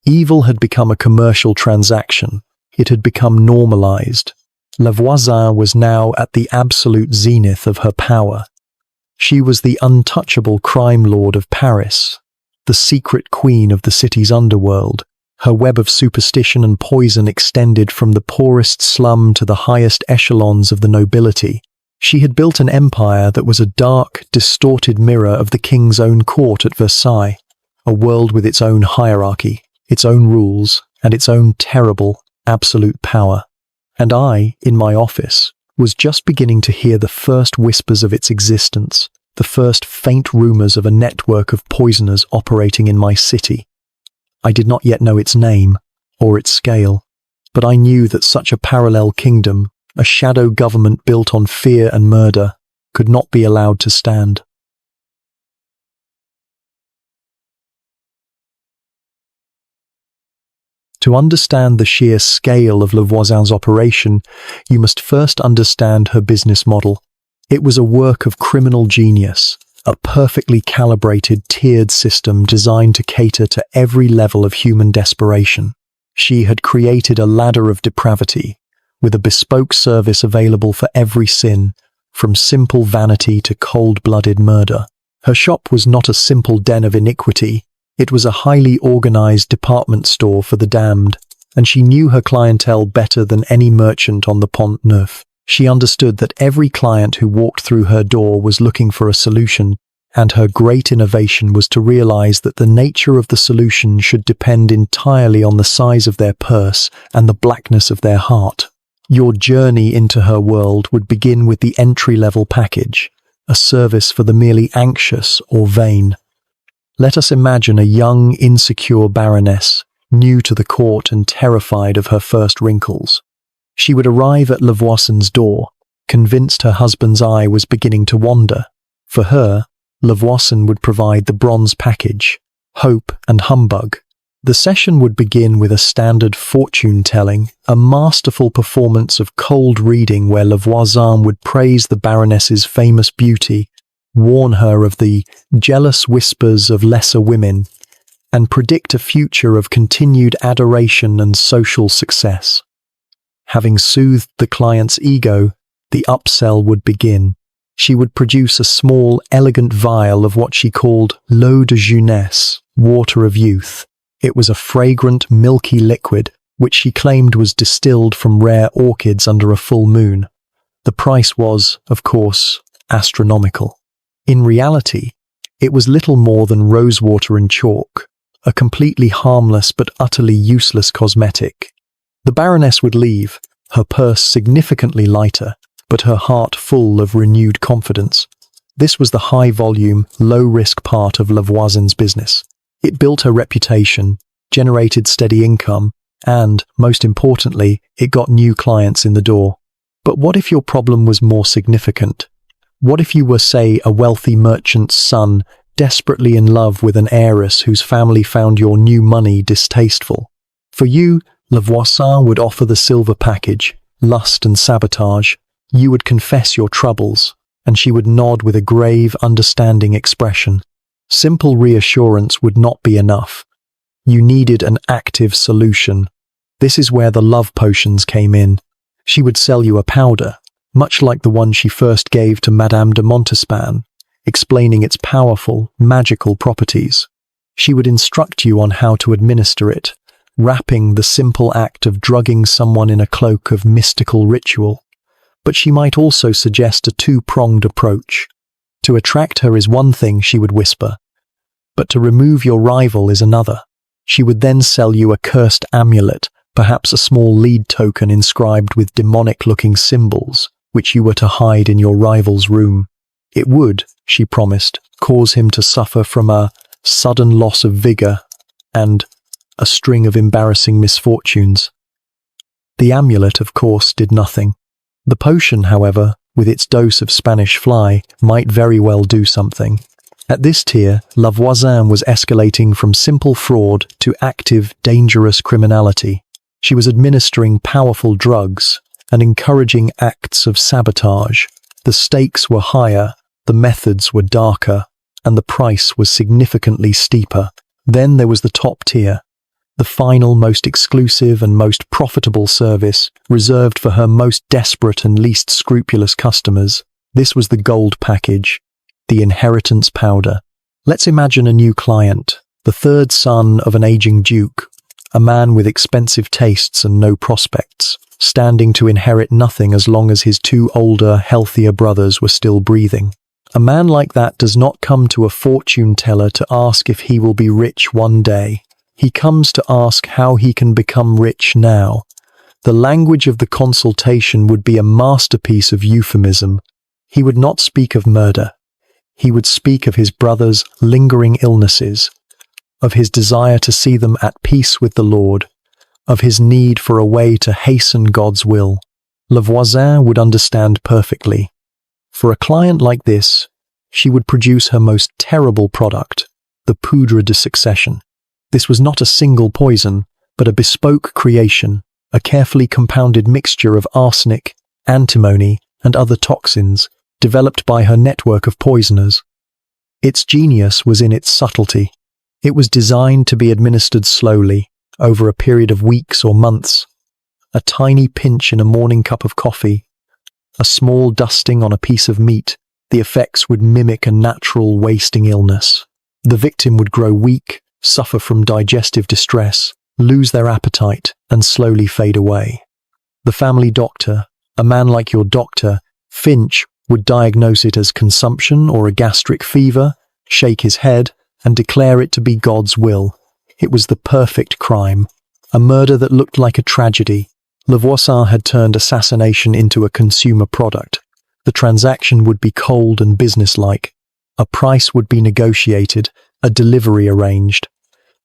Evil had become a commercial transaction. It had become normalized. Le Voisin was now at the absolute zenith of her power. She was the untouchable crime lord of Paris, the secret queen of the city's underworld. Her web of superstition and poison extended from the poorest slum to the highest echelons of the nobility. She had built an empire that was a dark, distorted mirror of the king's own court at Versailles, a world with its own hierarchy, its own rules, and its own terrible, absolute power. And I, in my office, was just beginning to hear the first whispers of its existence, the first faint rumors of a network of poisoners operating in my city. I did not yet know its name or its scale, but I knew that such a parallel kingdom, a shadow government built on fear and murder, could not be allowed to stand. To understand the sheer scale of Le Voisin's operation, you must first understand her business model. It was a work of criminal genius, a perfectly calibrated, tiered system designed to cater to every level of human desperation. She had created a ladder of depravity, with a bespoke service available for every sin, from simple vanity to cold-blooded murder. Her shop was not a simple den of iniquity. It was a highly organized department store for the damned, and she knew her clientele better than any merchant on the Pont Neuf. She understood that every client who walked through her door was looking for a solution, and her great innovation was to realize that the nature of the solution should depend entirely on the size of their purse and the blackness of their heart. Your journey into her world would begin with the entry-level package, a service for the merely anxious or vain. Let us imagine a young, insecure baroness, new to the court and terrified of her first wrinkles. She would arrive at Le Voisin's door, convinced her husband's eye was beginning to wander. For her, Le Voisin would provide the bronze package, hope and humbug. The session would begin with a standard fortune-telling, a masterful performance of cold reading where Le Voisin would praise the baroness's famous beauty, warn her of the jealous whispers of lesser women, and predict a future of continued adoration and social success. Having soothed the client's ego, the upsell would begin. She would produce a small, elegant vial of what she called l'eau de jeunesse, water of youth. It was a fragrant, milky liquid, which she claimed was distilled from rare orchids under a full moon. The price was, of course, astronomical. In reality, it was little more than rosewater and chalk, a completely harmless but utterly useless cosmetic. The Baroness would leave, her purse significantly lighter, but her heart full of renewed confidence. This was the high-volume, low-risk part of Le Voisin's business. It built her reputation, generated steady income, and, most importantly, it got new clients in the door. But what if your problem was more significant? What if you were, say, a wealthy merchant's son, desperately in love with an heiress whose family found your new money distasteful? For you, Le Voisin would offer the silver package, lust and sabotage. You would confess your troubles, and she would nod with a grave, understanding expression. Simple reassurance would not be enough. You needed an active solution. This is where the love potions came in. She would sell you a powder, much like the one she first gave to Madame de Montespan, explaining its powerful, magical properties. She would instruct you on how to administer it, wrapping the simple act of drugging someone in a cloak of mystical ritual. But she might also suggest a two-pronged approach. To attract her is one thing, she would whisper, but to remove your rival is another. She would then sell you a cursed amulet, perhaps a small lead token inscribed with demonic-looking symbols, which you were to hide in your rival's room. It would, she promised, cause him to suffer from a sudden loss of vigor and a string of embarrassing misfortunes. The amulet, of course, did nothing. The potion, however, with its dose of Spanish fly, might very well do something. At this tier, La Voisin was escalating from simple fraud to active, dangerous criminality. She was administering powerful drugs and encouraging acts of sabotage. The stakes were higher, the methods were darker, and the price was significantly steeper. Then there was the top tier, the final, most exclusive and most profitable service, reserved for her most desperate and least scrupulous customers. This was the gold package, the inheritance powder. Let's imagine a new client, the third son of an aging duke, a man with expensive tastes and no prospects, standing to inherit nothing as long as his two older, healthier brothers were still breathing. A man like that does not come to a fortune teller to ask if he will be rich one day. He comes to ask how he can become rich now. The language of the consultation would be a masterpiece of euphemism. He would not speak of murder. He would speak of his brother's lingering illnesses, of his desire to see them at peace with the Lord, of his need for a way to hasten God's will. La Voisin would understand perfectly. For a client like this, she would produce her most terrible product, the poudre de succession. This was not a single poison, but a bespoke creation, a carefully compounded mixture of arsenic, antimony, and other toxins, developed by her network of poisoners. Its genius was in its subtlety. It was designed to be administered slowly, over a period of weeks or months. A tiny pinch in a morning cup of coffee, a small dusting on a piece of meat, the effects would mimic a natural wasting illness. The victim would grow weak, suffer from digestive distress, lose their appetite, and slowly fade away. The family doctor, a man like your doctor, Finch, would diagnose it as consumption or a gastric fever, shake his head, and declare it to be God's will. It was the perfect crime, a murder that looked like a tragedy. La Voisin had turned assassination into a consumer product. The transaction would be cold and businesslike. A price would be negotiated, a delivery arranged.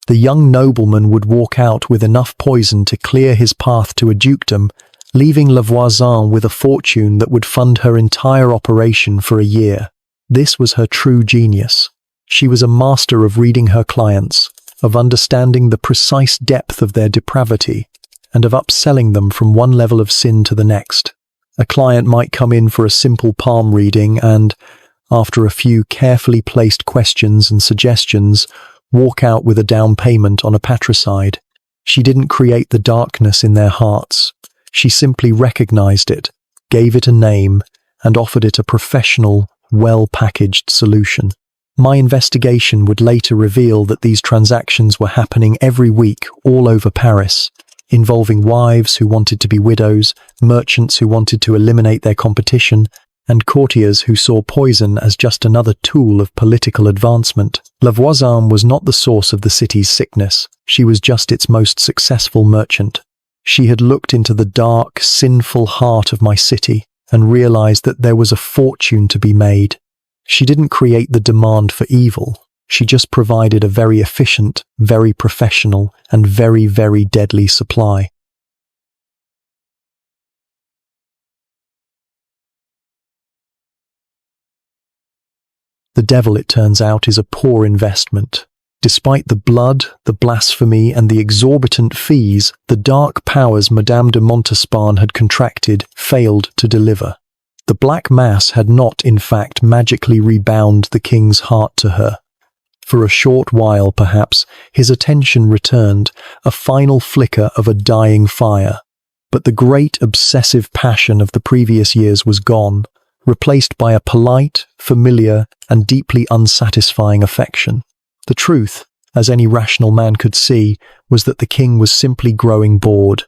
The young nobleman would walk out with enough poison to clear his path to a dukedom, leaving La Voisin with a fortune that would fund her entire operation for a year. This was her true genius. She was a master of reading her clients, of understanding the precise depth of their depravity, and of upselling them from one level of sin to the next. A client might come in for a simple palm reading and, after a few carefully placed questions and suggestions, walk out with a down payment on a patricide. She didn't create the darkness in their hearts. She simply recognized it, gave it a name, and offered it a professional, well-packaged solution. My investigation would later reveal that these transactions were happening every week all over Paris, involving wives who wanted to be widows, merchants who wanted to eliminate their competition, and courtiers who saw poison as just another tool of political advancement. La Voisin was not the source of the city's sickness. She was just its most successful merchant. She had looked into the dark, sinful heart of my city and realized that there was a fortune to be made. She didn't create the demand for evil. She just provided a very efficient, very professional, and very, very deadly supply. The devil, it turns out, is a poor investment. Despite the blood, the blasphemy, and the exorbitant fees, the dark powers Madame de Montespan had contracted failed to deliver. The Black Mass had not, in fact, magically rebound the king's heart to her. For a short while, perhaps, his attention returned, a final flicker of a dying fire. But the great obsessive passion of the previous years was gone, replaced by a polite, familiar, and deeply unsatisfying affection. The truth, as any rational man could see, was that the king was simply growing bored.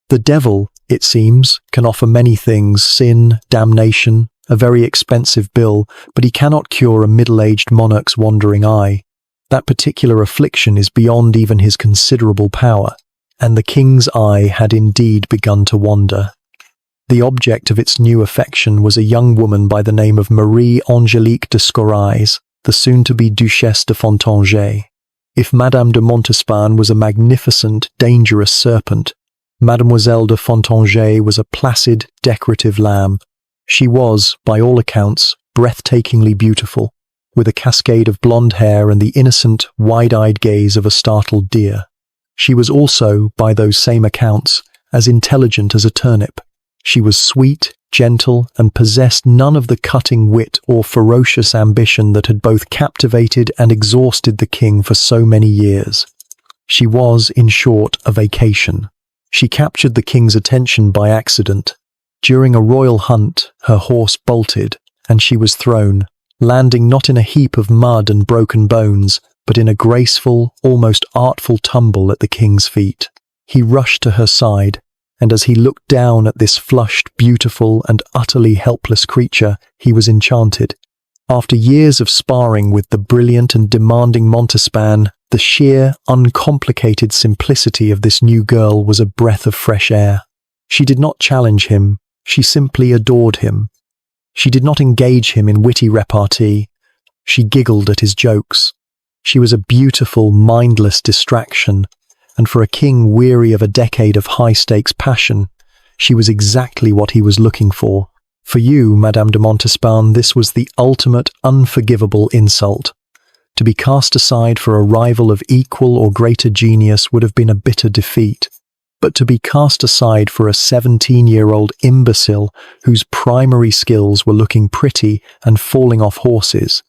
The devil, it seems, can offer many things: sin, damnation, a very expensive bill, but he cannot cure a middle-aged monarch's wandering eye. That particular affliction is beyond even his considerable power, and the king's eye had indeed begun to wander. The object of its new affection was a young woman by the name of Marie Angélique de Scorais, the soon-to-be Duchesse de Fontainebleau. If Madame de Montespan was a magnificent, dangerous serpent, Mademoiselle de Fontainebleau was a placid, decorative lamb. She was, by all accounts, breathtakingly beautiful, with a cascade of blonde hair and the innocent, wide-eyed gaze of a startled deer. She was also, by those same accounts, as intelligent as a turnip. She was sweet, gentle, and possessed none of the cutting wit or ferocious ambition that had both captivated and exhausted the king for so many years. She was, in short, a vacation. She captured the king's attention by accident. During a royal hunt, her horse bolted, and she was thrown, landing not in a heap of mud and broken bones, but in a graceful, almost artful tumble at the king's feet. He rushed to her side, and as he looked down at this flushed, beautiful, and utterly helpless creature, he was enchanted. After years of sparring with the brilliant and demanding Montespan, the sheer, uncomplicated simplicity of this new girl was a breath of fresh air. She did not challenge him, she simply adored him. She did not engage him in witty repartee. She giggled at his jokes. She was a beautiful, mindless distraction, and for a king weary of a decade of high-stakes passion, she was exactly what he was looking for. For you, Madame de Montespan, this was the ultimate, unforgivable insult. To be cast aside for a rival of equal or greater genius would have been a bitter defeat. But to be cast aside for a 17-year-old imbecile whose primary skills were looking pretty and falling off horses,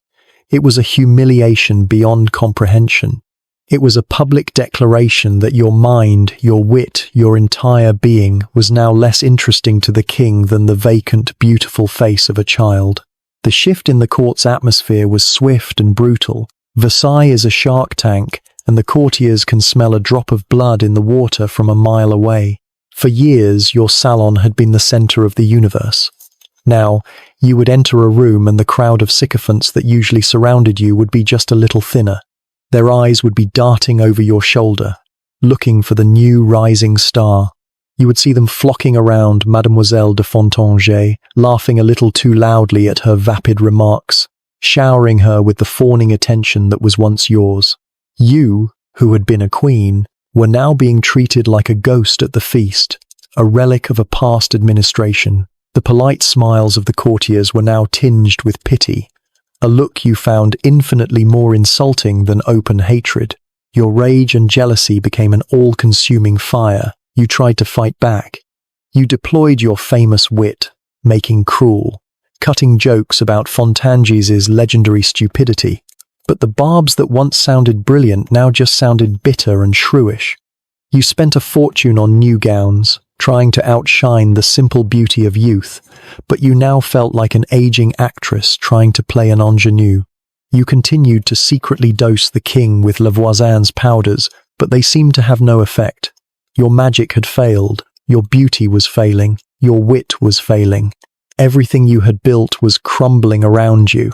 it was a humiliation beyond comprehension. It was a public declaration that your mind, your wit, your entire being was now less interesting to the king than the vacant, beautiful face of a child. The shift in the court's atmosphere was swift and brutal. Versailles is a shark tank, and the courtiers can smell a drop of blood in the water from a mile away. For years, your salon had been the center of the universe. Now, you would enter a room and the crowd of sycophants that usually surrounded you would be just a little thinner. Their eyes would be darting over your shoulder, looking for the new rising star. You would see them flocking around Mademoiselle de Fontainebleau, laughing a little too loudly at her vapid remarks, showering her with the fawning attention that was once yours. You, who had been a queen, were now being treated like a ghost at the feast, a relic of a past administration. The polite smiles of the courtiers were now tinged with pity, a look you found infinitely more insulting than open hatred. Your rage and jealousy became an all-consuming fire. You tried to fight back. You deployed your famous wit, making cruel, cutting jokes about Fontainebleau's legendary stupidity. But the barbs that once sounded brilliant now just sounded bitter and shrewish. You spent a fortune on new gowns, trying to outshine the simple beauty of youth, but you now felt like an aging actress trying to play an ingenue. You continued to secretly dose the king with Le Voisin's powders, but they seemed to have no effect. Your magic had failed, your beauty was failing, your wit was failing. Everything you had built was crumbling around you,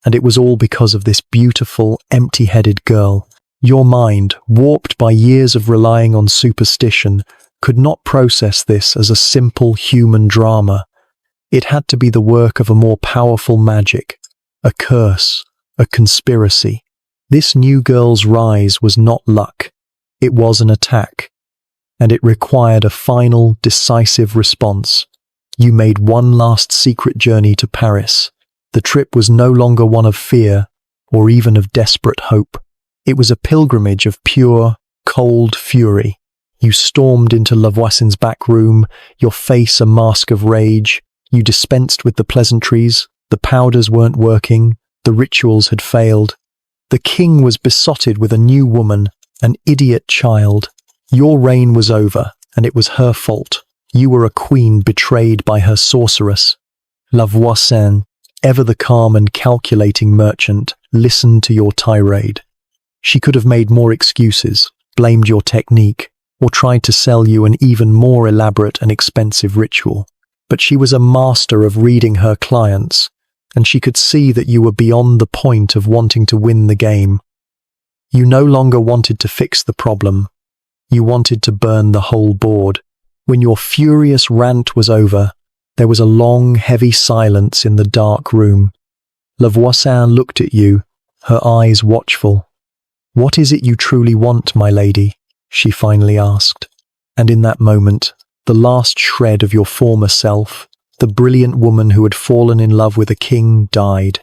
and it was all because of this beautiful, empty-headed girl. Your mind, warped by years of relying on superstition, could not process this as a simple human drama. It had to be the work of a more powerful magic, a curse, a conspiracy. This new girl's rise was not luck. It was an attack, and it required a final, decisive response. You made one last secret journey to Paris. The trip was no longer one of fear, or even of desperate hope. It was a pilgrimage of pure, cold fury. You stormed into La Voisin's back room, your face a mask of rage. You dispensed with the pleasantries, the powders weren't working, the rituals had failed. The king was besotted with a new woman, an idiot child. Your reign was over, and it was her fault. You were a queen betrayed by her sorceress. La Voisin, ever the calm and calculating merchant, listened to your tirade. She could have made more excuses, blamed your technique, or tried to sell you an even more elaborate and expensive ritual. But she was a master of reading her clients, and she could see that you were beyond the point of wanting to win the game. You no longer wanted to fix the problem. You wanted to burn the whole board. When your furious rant was over, there was a long, heavy silence in the dark room. Voisin looked at you, her eyes watchful. "What is it you truly want, my lady?" she finally asked. And in that moment, the last shred of your former self, the brilliant woman who had fallen in love with a king, died.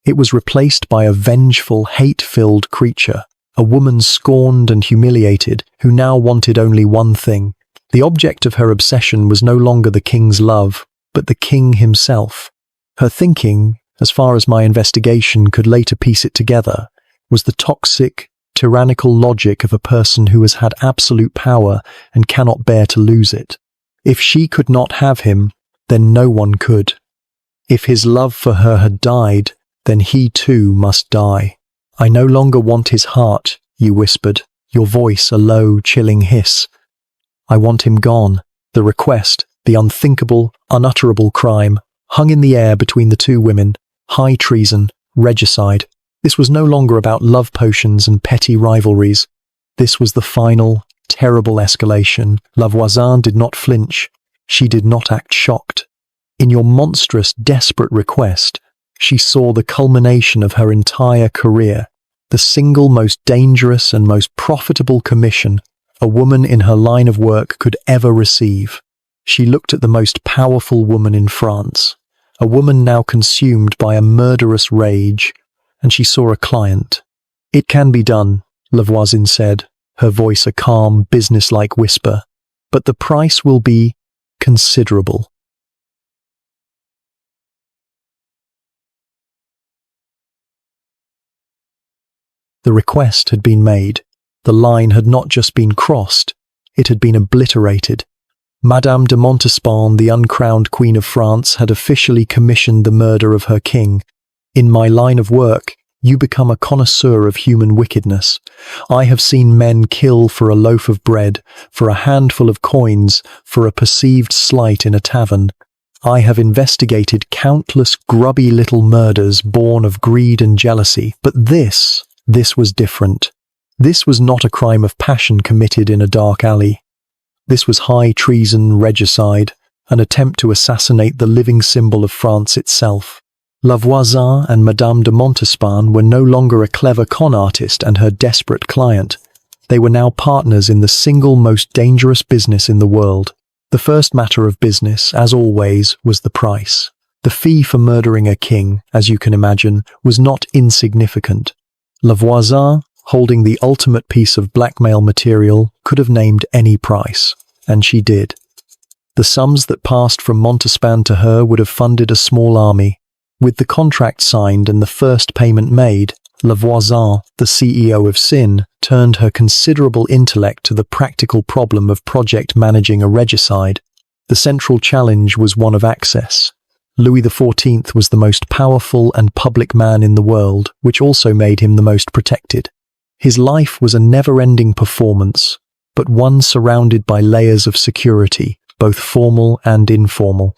It was replaced by a vengeful, hate-filled creature, a woman scorned and humiliated who now wanted only one thing. The object of her obsession was no longer the king's love, but the king himself. Her thinking, as far as my investigation could later piece it together, was the toxic, tyrannical logic of a person who has had absolute power and cannot bear to lose it. If she could not have him, then no one could. If his love for her had died, then he too must die. "I no longer want his heart," you whispered, your voice a low, chilling hiss. "I want him gone." The request, the unthinkable, unutterable crime, hung in the air between the two women. High treason, regicide. This was no longer about love potions and petty rivalries. This was the final, terrible escalation. Voisin did not flinch. She did not act shocked. In your monstrous, desperate request, she saw the culmination of her entire career, the single most dangerous and most profitable commission a woman in her line of work could ever receive. She looked at the most powerful woman in France, a woman now consumed by a murderous rage, and she saw a client. "It can be done," Voisin said, her voice a calm, businesslike whisper, "but the price will be considerable." The request had been made. The line had not just been crossed, it had been obliterated. Madame de Montespan, the uncrowned Queen of France, had officially commissioned the murder of her king. In my line of work, you become a connoisseur of human wickedness. I have seen men kill for a loaf of bread, for a handful of coins, for a perceived slight in a tavern. I have investigated countless grubby little murders born of greed and jealousy, but this was different. This was not a crime of passion committed in a dark alley. This was high treason, regicide, an attempt to assassinate the living symbol of France itself. Voisin and Madame de Montespan were no longer a clever con artist and her desperate client. They were now partners in the single most dangerous business in the world. The first matter of business, as always, was the price. The fee for murdering a king, as you can imagine, was not insignificant. Voisin, holding the ultimate piece of blackmail material, could have named any price, and she did. The sums that passed from Montespan to her would have funded a small army. With the contract signed and the first payment made, Voisin, the CEO of Sin, turned her considerable intellect to the practical problem of project managing a regicide. The central challenge was one of access. Louis XIV was the most powerful and public man in the world, which also made him the most protected. His life was a never-ending performance, but one surrounded by layers of security, both formal and informal.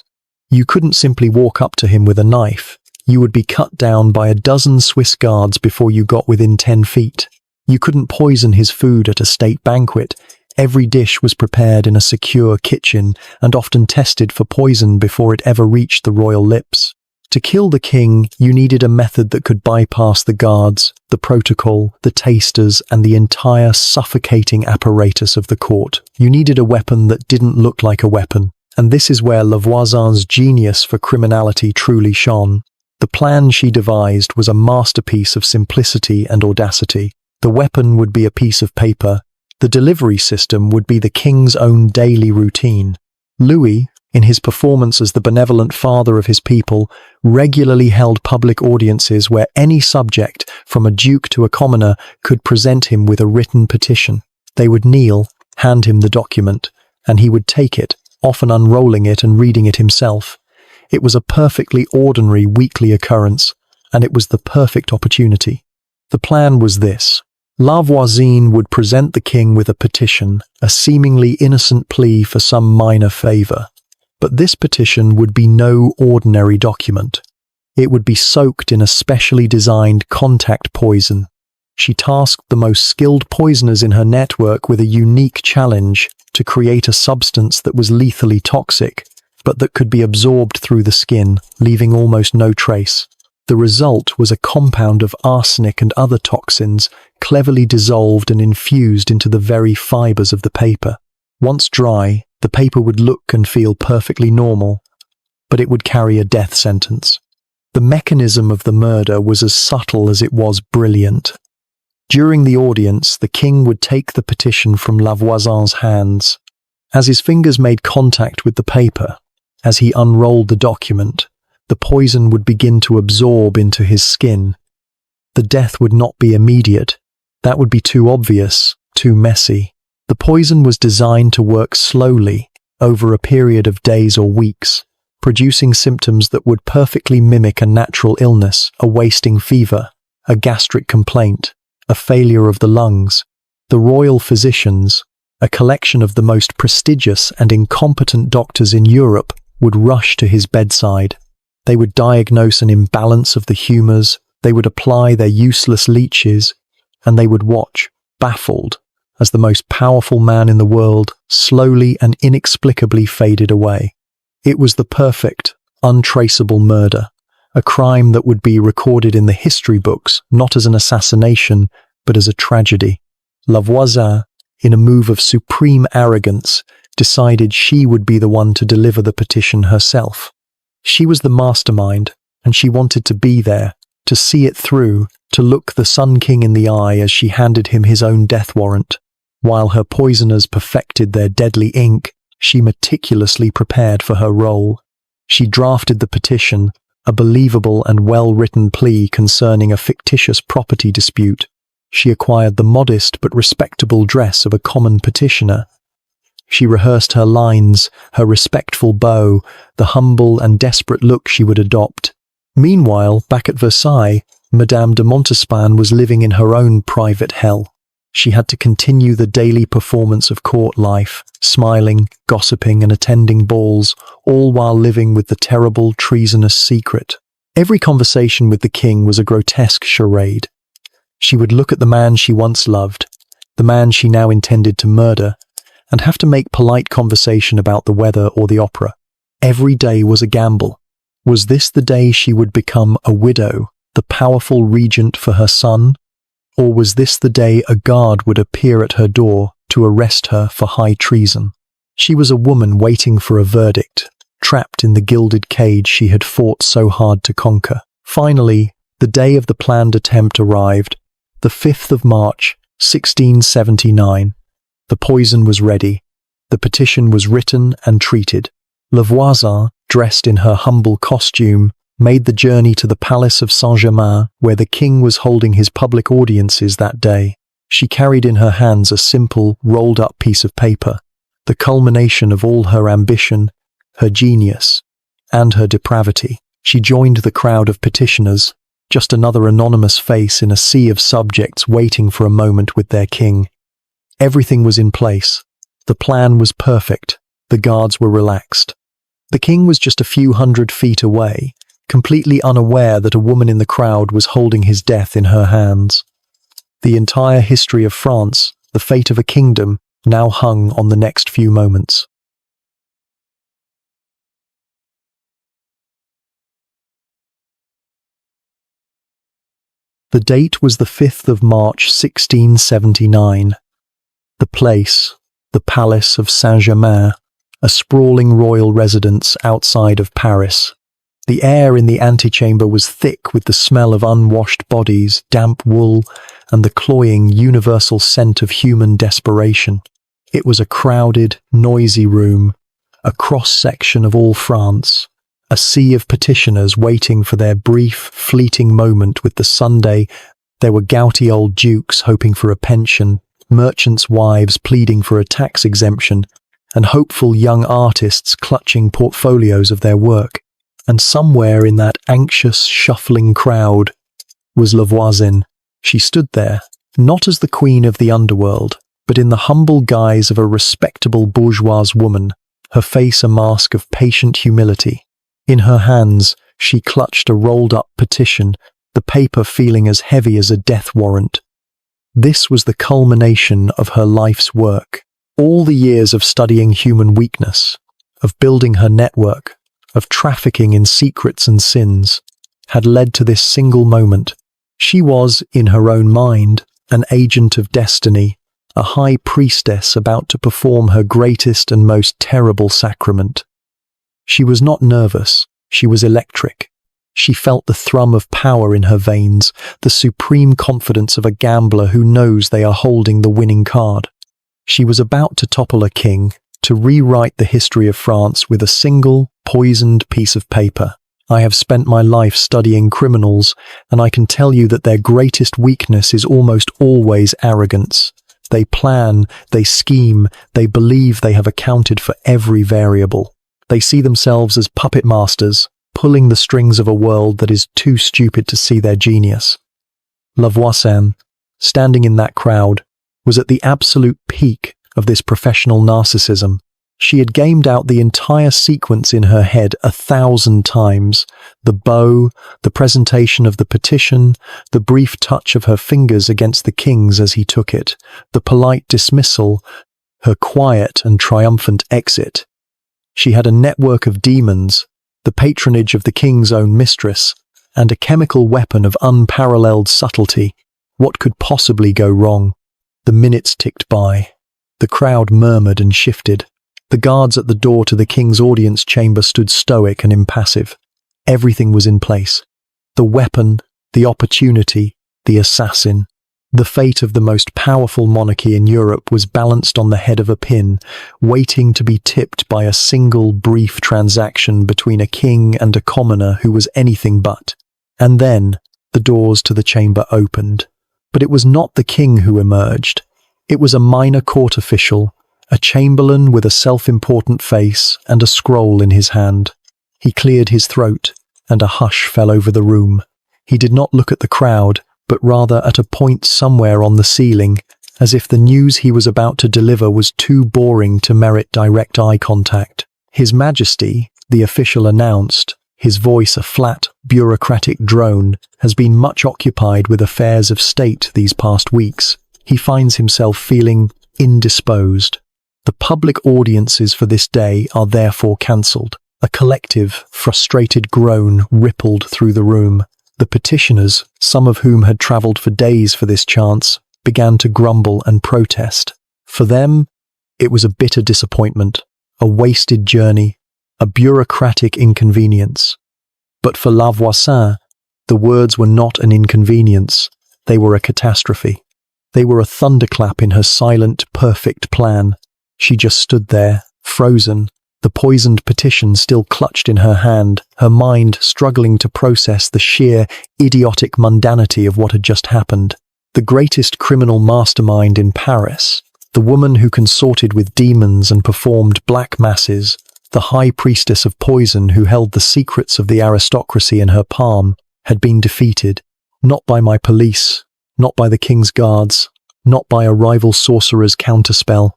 You couldn't simply walk up to him with a knife. You would be cut down by a dozen Swiss guards before you got within 10 feet. You couldn't poison his food at a state banquet. Every dish was prepared in a secure kitchen and often tested for poison before it ever reached the royal lips. To kill the king, you needed a method that could bypass the guards, the protocol, the tasters, and the entire suffocating apparatus of the court. You needed a weapon that didn't look like a weapon. And this is where Voisin's genius for criminality truly shone. The plan she devised was a masterpiece of simplicity and audacity. The weapon would be a piece of paper. The delivery system would be the king's own daily routine. Louis, in his performance as the benevolent father of his people, regularly held public audiences where any subject, from a duke to a commoner, could present him with a written petition. They would kneel, hand him the document, and he would take it, often unrolling it and reading it himself. It was a perfectly ordinary weekly occurrence, and it was the perfect opportunity. The plan was this. La Voisine would present the king with a petition, a seemingly innocent plea for some minor favor. But this petition would be no ordinary document. It would be soaked in a specially designed contact poison. She tasked the most skilled poisoners in her network with a unique challenge to create a substance that was lethally toxic, but that could be absorbed through the skin, leaving almost no trace. The result was a compound of arsenic and other toxins, cleverly dissolved and infused into the very fibers of the paper. Once dry, the paper would look and feel perfectly normal, but it would carry a death sentence. The mechanism of the murder was as subtle as it was brilliant. During the audience, the king would take the petition from La Voisin's hands. As his fingers made contact with the paper, as he unrolled the document, the poison would begin to absorb into his skin. The death would not be immediate. That would be too obvious, too messy. The poison was designed to work slowly, over a period of days or weeks, producing symptoms that would perfectly mimic a natural illness, a wasting fever, a gastric complaint, a failure of the lungs. The royal physicians, a collection of the most prestigious and incompetent doctors in Europe, would rush to his bedside. They would diagnose an imbalance of the humours, they would apply their useless leeches, and they would watch, baffled, as the most powerful man in the world slowly and inexplicably faded away. It was the perfect, untraceable murder, a crime that would be recorded in the history books, not as an assassination, but as a tragedy. La Voisin, in a move of supreme arrogance, decided she would be the one to deliver the petition herself. She was the mastermind, and she wanted to be there, to see it through, to look the Sun King in the eye as she handed him his own death warrant. While her poisoners perfected their deadly ink, she meticulously prepared for her role. She drafted the petition, a believable and well-written plea concerning a fictitious property dispute. She acquired the modest but respectable dress of a common petitioner. She rehearsed her lines, her respectful bow, the humble and desperate look she would adopt. Meanwhile, back at Versailles, Madame de Montespan was living in her own private hell. She had to continue the daily performance of court life, smiling, gossiping, and attending balls, all while living with the terrible, treasonous secret. Every conversation with the king was a grotesque charade. She would look at the man she once loved, the man she now intended to murder, and have to make polite conversation about the weather or the opera. Every day was a gamble. Was this the day she would become a widow, the powerful regent for her son? Or was this the day a guard would appear at her door to arrest her for high treason? She was a woman waiting for a verdict, trapped in the gilded cage she had fought so hard to conquer. Finally, the day of the planned attempt arrived, the 5th of March, 1679. The poison was ready. The petition was written and treated. La Voisin, dressed in her humble costume, made the journey to the Palace of Saint-Germain, where the king was holding his public audiences that day. She carried in her hands a simple, rolled-up piece of paper, the culmination of all her ambition, her genius, and her depravity. She joined the crowd of petitioners, just another anonymous face in a sea of subjects waiting for a moment with their king. Everything was in place. The plan was perfect. The guards were relaxed. The king was just a few hundred feet away, completely unaware that a woman in the crowd was holding his death in her hands. The entire history of France, the fate of a kingdom, now hung on the next few moments. The date was the 5th of March, 1679. The place, the Palace of Saint-Germain, a sprawling royal residence outside of Paris. The air in the antechamber was thick with the smell of unwashed bodies, damp wool, and the cloying, universal scent of human desperation. It was a crowded, noisy room, a cross-section of all France, a sea of petitioners waiting for their brief, fleeting moment with the Sunday. There were gouty old dukes hoping for a pension, merchants' wives pleading for a tax exemption, and hopeful young artists clutching portfolios of their work. And somewhere in that anxious, shuffling crowd was La Voisin. She stood there, not as the queen of the underworld, but in the humble guise of a respectable bourgeoise woman, her face a mask of patient humility. In her hands, she clutched a rolled-up petition, the paper feeling as heavy as a death warrant. This was the culmination of her life's work. All the years of studying human weakness, of building her network, of trafficking in secrets and sins, had led to this single moment. She was, in her own mind, an agent of destiny, a high priestess about to perform her greatest and most terrible sacrament. She was not nervous, she was electric. She felt the thrum of power in her veins, the supreme confidence of a gambler who knows they are holding the winning card. She was about to topple a king, to rewrite the history of France with a single, poisoned piece of paper. I have spent my life studying criminals, and I can tell you that their greatest weakness is almost always arrogance. They plan, they scheme, they believe they have accounted for every variable. They see themselves as puppet masters, pulling the strings of a world that is too stupid to see their genius. Voisin, standing in that crowd, was at the absolute peak of this professional narcissism. She had gamed out the entire sequence in her head 1,000 times. The bow, the presentation of the petition, the brief touch of her fingers against the king's as he took it, the polite dismissal, her quiet and triumphant exit. She had a network of demons, the patronage of the king's own mistress, and a chemical weapon of unparalleled subtlety. What could possibly go wrong? The minutes ticked by. The crowd murmured and shifted. The guards at the door to the king's audience chamber stood stoic and impassive. Everything was in place. The weapon, the opportunity, the assassin. The fate of the most powerful monarchy in Europe was balanced on the head of a pin, waiting to be tipped by a single brief transaction between a king and a commoner who was anything but. And then, the doors to the chamber opened. But it was not the king who emerged. It was a minor court official, a chamberlain with a self-important face and a scroll in his hand. He cleared his throat, and a hush fell over the room. He did not look at the crowd, but rather at a point somewhere on the ceiling, as if the news he was about to deliver was too boring to merit direct eye contact. His Majesty, the official announced, his voice a flat, bureaucratic drone, has been much occupied with affairs of state these past weeks. He finds himself feeling indisposed. The public audiences for this day are therefore cancelled. A collective, frustrated groan rippled through the room. The petitioners, some of whom had travelled for days for this chance, began to grumble and protest. For them, it was a bitter disappointment, a wasted journey, a bureaucratic inconvenience. But for Voisin, the words were not an inconvenience, they were a catastrophe. They were a thunderclap in her silent, perfect plan. She just stood there, frozen, the poisoned petition still clutched in her hand, her mind struggling to process the sheer, idiotic mundanity of what had just happened. The greatest criminal mastermind in Paris, the woman who consorted with demons and performed black masses, the high priestess of poison who held the secrets of the aristocracy in her palm, had been defeated, not by my police, not by the king's guards, not by a rival sorcerer's counterspell.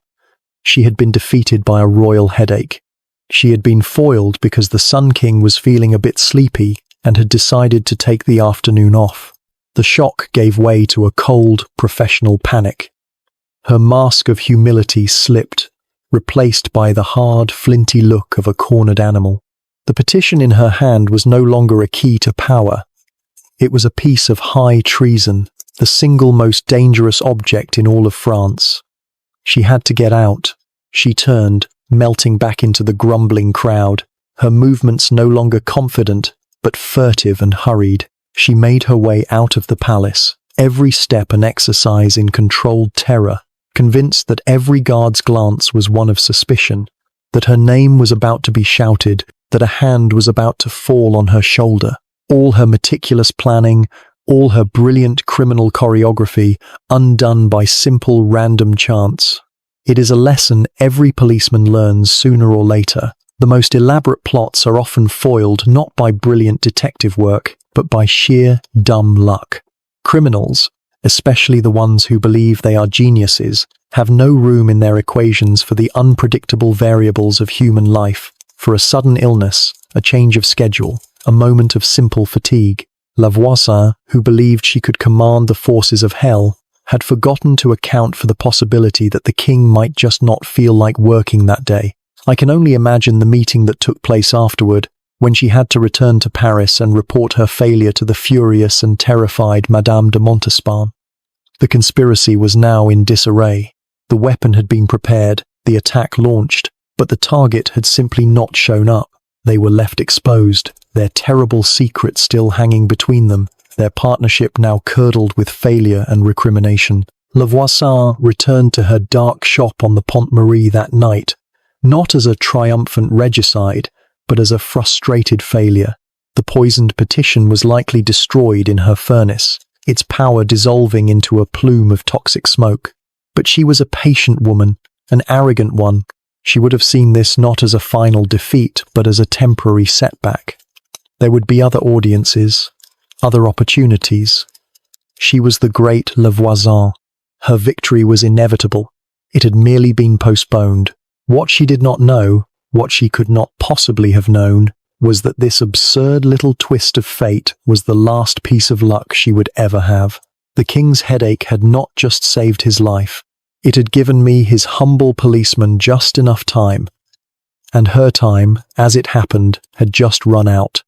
She had been defeated by a royal headache. She had been foiled because the Sun King was feeling a bit sleepy and had decided to take the afternoon off. The shock gave way to a cold, professional panic. Her mask of humility slipped, replaced by the hard, flinty look of a cornered animal. The petition in her hand was no longer a key to power. It was a piece of high treason, the single most dangerous object in all of France. She had to get out. She turned, melting back into the grumbling crowd, her movements no longer confident, but furtive and hurried. She made her way out of the palace, every step an exercise in controlled terror, convinced that every guard's glance was one of suspicion, that her name was about to be shouted, that a hand was about to fall on her shoulder. All her meticulous planning, all her brilliant criminal choreography, undone by simple random chance. It is a lesson every policeman learns sooner or later. The most elaborate plots are often foiled not by brilliant detective work, but by sheer dumb luck. Criminals, especially the ones who believe they are geniuses, have no room in their equations for the unpredictable variables of human life, for a sudden illness, a change of schedule, a moment of simple fatigue. Voisin, who believed she could command the forces of hell, had forgotten to account for the possibility that the king might just not feel like working that day. I can only imagine the meeting that took place afterward, when she had to return to Paris and report her failure to the furious and terrified Madame de Montespan. The conspiracy was now in disarray. The weapon had been prepared, the attack launched, but the target had simply not shown up. They were left exposed, their terrible secret still hanging between them, their partnership now curdled with failure and recrimination. Voisin returned to her dark shop on the Pont Marie that night, not as a triumphant regicide, but as a frustrated failure. The poisoned petition was likely destroyed in her furnace, its power dissolving into a plume of toxic smoke. But she was a patient woman, an arrogant one. She would have seen this not as a final defeat, but as a temporary setback. There would be other audiences, other opportunities. She was the great Voisin. Her victory was inevitable. It had merely been postponed. What she did not know, what she could not possibly have known, was that this absurd little twist of fate was the last piece of luck she would ever have. The king's headache had not just saved his life. It had given me, his humble policeman, just enough time. And her time, as it happened, had just run out.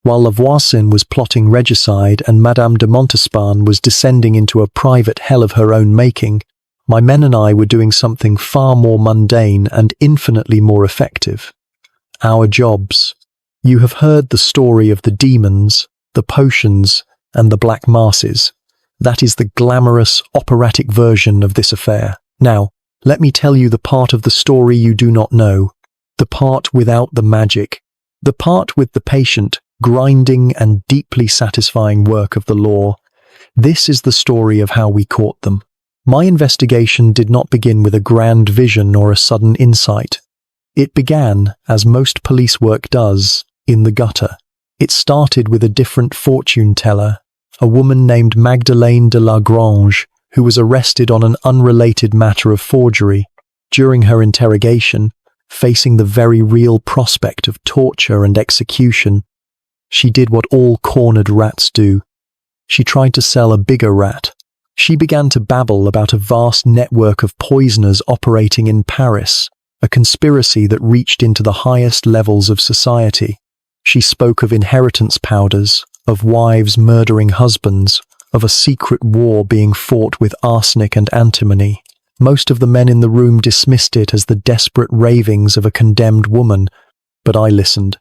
While Voisin was plotting regicide and Madame de Montespan was descending into a private hell of her own making, my men and I were doing something far more mundane and infinitely more effective. Our jobs. You have heard the story of the demons, the potions, and the black masses. That is the glamorous, operatic version of this affair. Now, let me tell you the part of the story you do not know, the part without the magic, the part with the patient, grinding and deeply satisfying work of the law. This is the story of how we caught them. My investigation did not begin with a grand vision or a sudden insight. It began, as most police work does, in the gutter. It started with a different fortune teller, a woman named Magdalene de la Grange, who was arrested on an unrelated matter of forgery. During her interrogation, facing the very real prospect of torture and execution, she did what all cornered rats do. She tried to sell a bigger rat. She began to babble about a vast network of poisoners operating in Paris, a conspiracy that reached into the highest levels of society. She spoke of inheritance powders, of wives murdering husbands, of a secret war being fought with arsenic and antimony. Most of the men in the room dismissed it as the desperate ravings of a condemned woman, but I listened,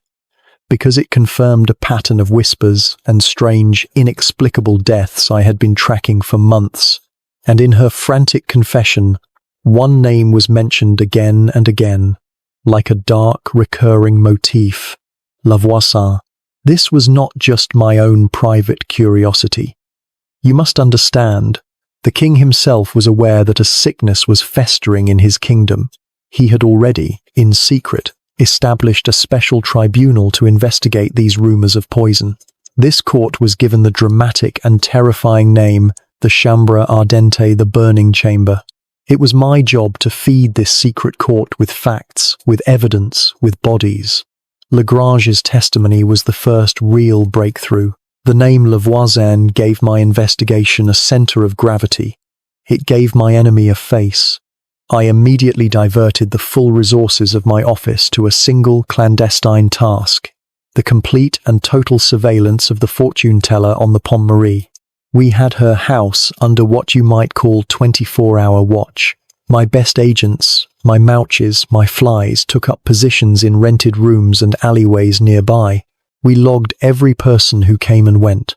because it confirmed a pattern of whispers and strange, inexplicable deaths I had been tracking for months. And in her frantic confession, one name was mentioned again and again, like a dark, recurring motif: Voisin. This was not just my own private curiosity. You must understand, the king himself was aware that a sickness was festering in his kingdom. He had already, in secret, established a special tribunal to investigate these rumors of poison. This court was given the dramatic and terrifying name, the Chambre Ardente, the burning chamber. It was my job to feed this secret court with facts, with evidence, with bodies. Lagrange's testimony was the first real breakthrough. The name Voisin gave my investigation a center of gravity. It gave my enemy a face. I immediately diverted the full resources of my office to a single clandestine task: the complete and total surveillance of the fortune teller on the Pont Marie. We had her house under what you might call 24-hour watch. My best agents, my mouches, my flies took up positions in rented rooms and alleyways nearby. We logged every person who came and went.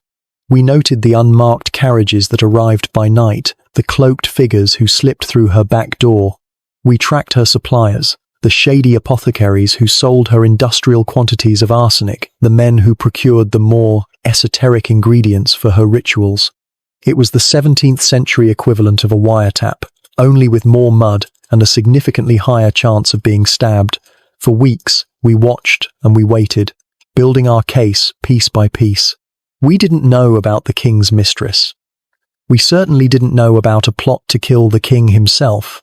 We noted the unmarked carriages that arrived by night, the cloaked figures who slipped through her back door. We tracked her suppliers, the shady apothecaries who sold her industrial quantities of arsenic, the men who procured the more esoteric ingredients for her rituals. It was the 17th century equivalent of a wiretap, only with more mud and a significantly higher chance of being stabbed. For weeks, We watched and we waited, building our case piece by piece. We didn't know about the king's mistress. We certainly didn't know about a plot to kill the king himself.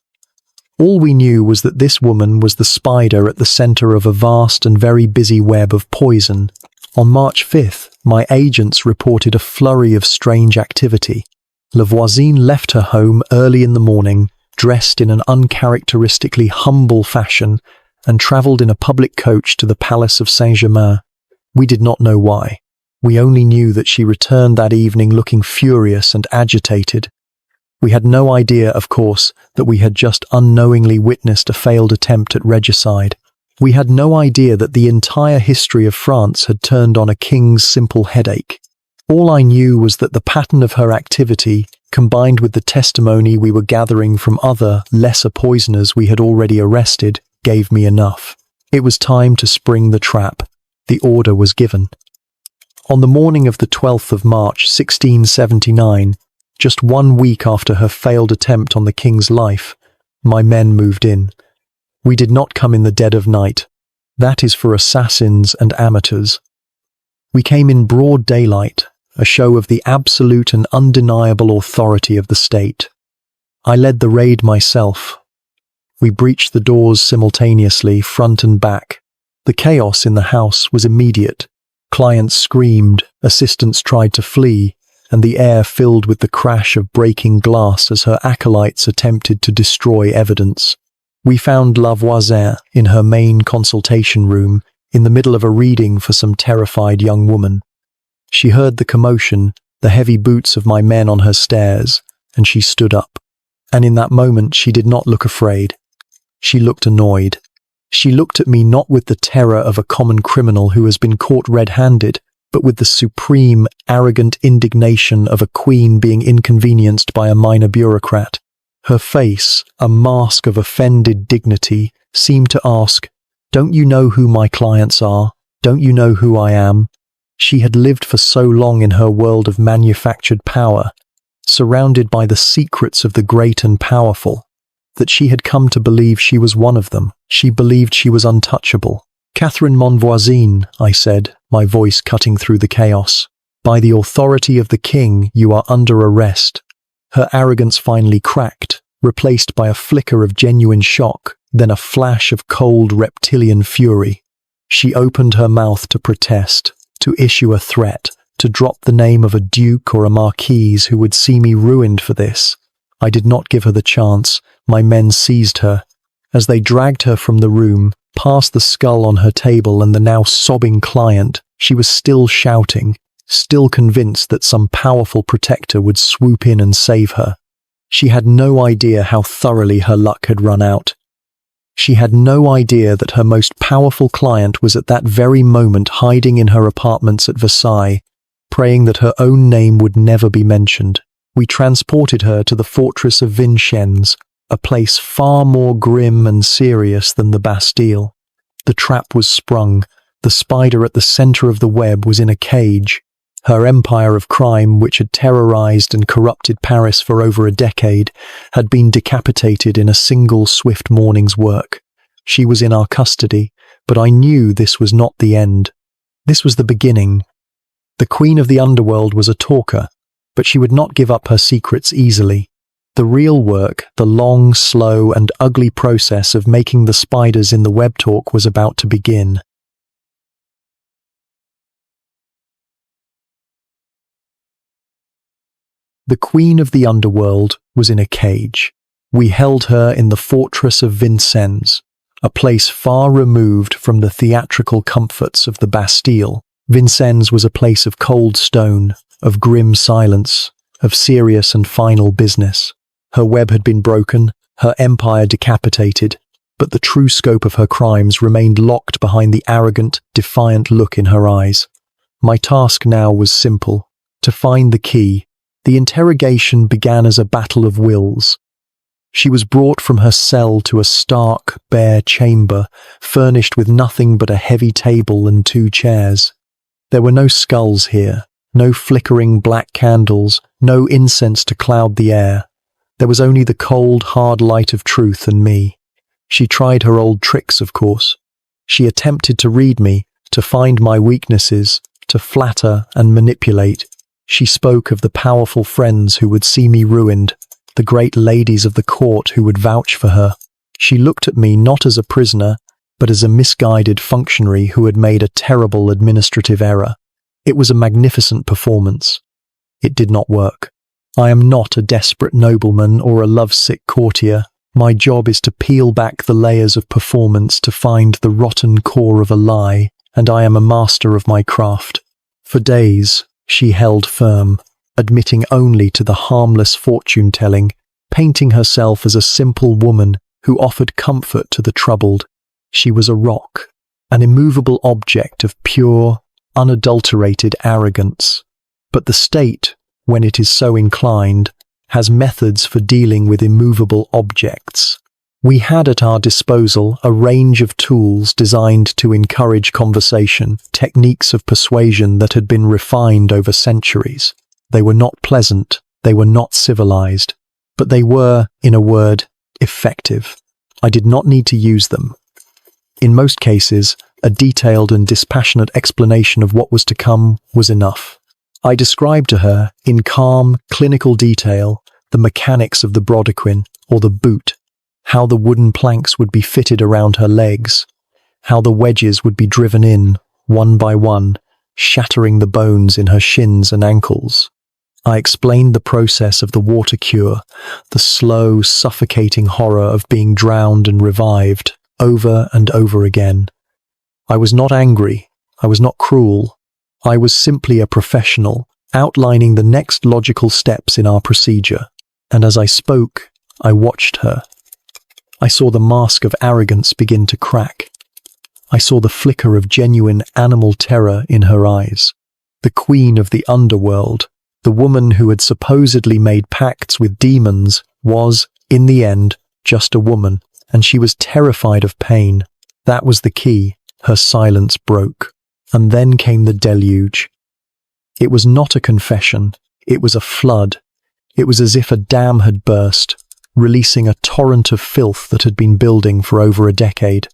All we knew was that this woman was the spider at the center of a vast and very busy web of poison. On March 5th, my agents reported a flurry of strange activity. Voisin left her home early in the morning, dressed in an uncharacteristically humble fashion, and travelled in a public coach to the Palace of Saint-Germain. We did not know why. We only knew that she returned that evening looking furious and agitated. We had no idea, of course, that we had just unknowingly witnessed a failed attempt at regicide. We had no idea that the entire history of France had turned on a king's simple headache. All I knew was that the pattern of her activity, combined with the testimony we were gathering from other, lesser poisoners we had already arrested, gave me enough. It was time to spring the trap. The order was given. On the morning of the 12th of March 1679, just 1 week after her failed attempt on the king's life, my men moved in. We did not come in the dead of night. That is for assassins and amateurs. We came in broad daylight, a show of the absolute and undeniable authority of the state. I led the raid myself. We breached the doors simultaneously, front and back. The chaos in the house was immediate. Clients screamed, assistants tried to flee, and the air filled with the crash of breaking glass as her acolytes attempted to destroy evidence. We found Voisin in her main consultation room, in the middle of a reading for some terrified young woman. She heard the commotion, the heavy boots of my men on her stairs, and she stood up. And in that moment she did not look afraid. She looked annoyed. She looked at me not with the terror of a common criminal who has been caught red-handed, but with the supreme, arrogant indignation of a queen being inconvenienced by a minor bureaucrat. Her face, a mask of offended dignity, seemed to ask, "Don't you know who my clients are? Don't you know who I am?" She had lived for so long in her world of manufactured power, surrounded by the secrets of the great and powerful, that she had come to believe she was one of them. She believed she was untouchable. "Catherine Montvoisin," I said, my voice cutting through the chaos. "By the authority of the king, you are under arrest." Her arrogance finally cracked, replaced by a flicker of genuine shock, then a flash of cold reptilian fury. She opened her mouth to protest, to issue a threat, to drop the name of a duke or a marquise who would see me ruined for this. I did not give her the chance. My men seized her. As they dragged her from the room, past the skull on her table and the now sobbing client, she was still shouting, still convinced that some powerful protector would swoop in and save her. She had no idea how thoroughly her luck had run out. She had no idea that her most powerful client was at that very moment hiding in her apartments at Versailles, praying that her own name would never be mentioned. We transported her to the fortress of Vincennes, a place far more grim and serious than the Bastille. The trap was sprung. The spider at the center of the web was in a cage. Her empire of crime, which had terrorized and corrupted Paris for over a decade, had been decapitated in a single swift morning's work. She was in our custody, but I knew this was not the end. This was the beginning. The queen of the underworld was a talker, but she would not give up her secrets easily. The real work, the long, slow, and ugly process of making the spiders in the web talk was about to begin. The queen of the underworld was in a cage. We held her in the fortress of Vincennes, a place far removed from the theatrical comforts of the Bastille. Vincennes was a place of cold stone, of grim silence, of serious and final business. Her web had been broken, her empire decapitated, but the true scope of her crimes remained locked behind the arrogant, defiant look in her eyes. My task now was simple: to find the key. The interrogation began as a battle of wills. She was brought from her cell to a stark, bare chamber, furnished with nothing but a heavy table and 2 chairs. There were no skulls here, no flickering black candles, no incense to cloud the air. There was only the cold, hard light of truth and me. She tried her old tricks, of course. She attempted to read me, to find my weaknesses, to flatter and manipulate. She spoke of the powerful friends who would see me ruined, the great ladies of the court who would vouch for her. She looked at me not as a prisoner, but as a misguided functionary who had made a terrible administrative error. It was a magnificent performance. It did not work. I am not a desperate nobleman or a lovesick courtier. My job is to peel back the layers of performance to find the rotten core of a lie, and I am a master of my craft. For days, she held firm, admitting only to the harmless fortune-telling, painting herself as a simple woman who offered comfort to the troubled. She was a rock, an immovable object of pure, unadulterated arrogance. But the state, when it is so inclined, has methods for dealing with immovable objects. We had at our disposal a range of tools designed to encourage conversation, techniques of persuasion that had been refined over centuries. They were not pleasant, they were not civilized, but they were, in a word, effective. I did not need to use them. In most cases, a detailed and dispassionate explanation of what was to come was enough. I described to her, in calm, clinical detail, the mechanics of the brodequin, or the boot, how the wooden planks would be fitted around her legs, how the wedges would be driven in, one by one, shattering the bones in her shins and ankles. I explained the process of the water cure, the slow, suffocating horror of being drowned and revived, over and over again. I was not angry, I was not cruel. I was simply a professional, outlining the next logical steps in our procedure. And as I spoke, I watched her. I saw the mask of arrogance begin to crack. I saw the flicker of genuine animal terror in her eyes. The queen of the underworld, the woman who had supposedly made pacts with demons, was, in the end, just a woman, and she was terrified of pain. That was the key. Her silence broke. And then came the deluge. It was not a confession, it was a flood. It was as if a dam had burst, releasing a torrent of filth that had been building for over a decade.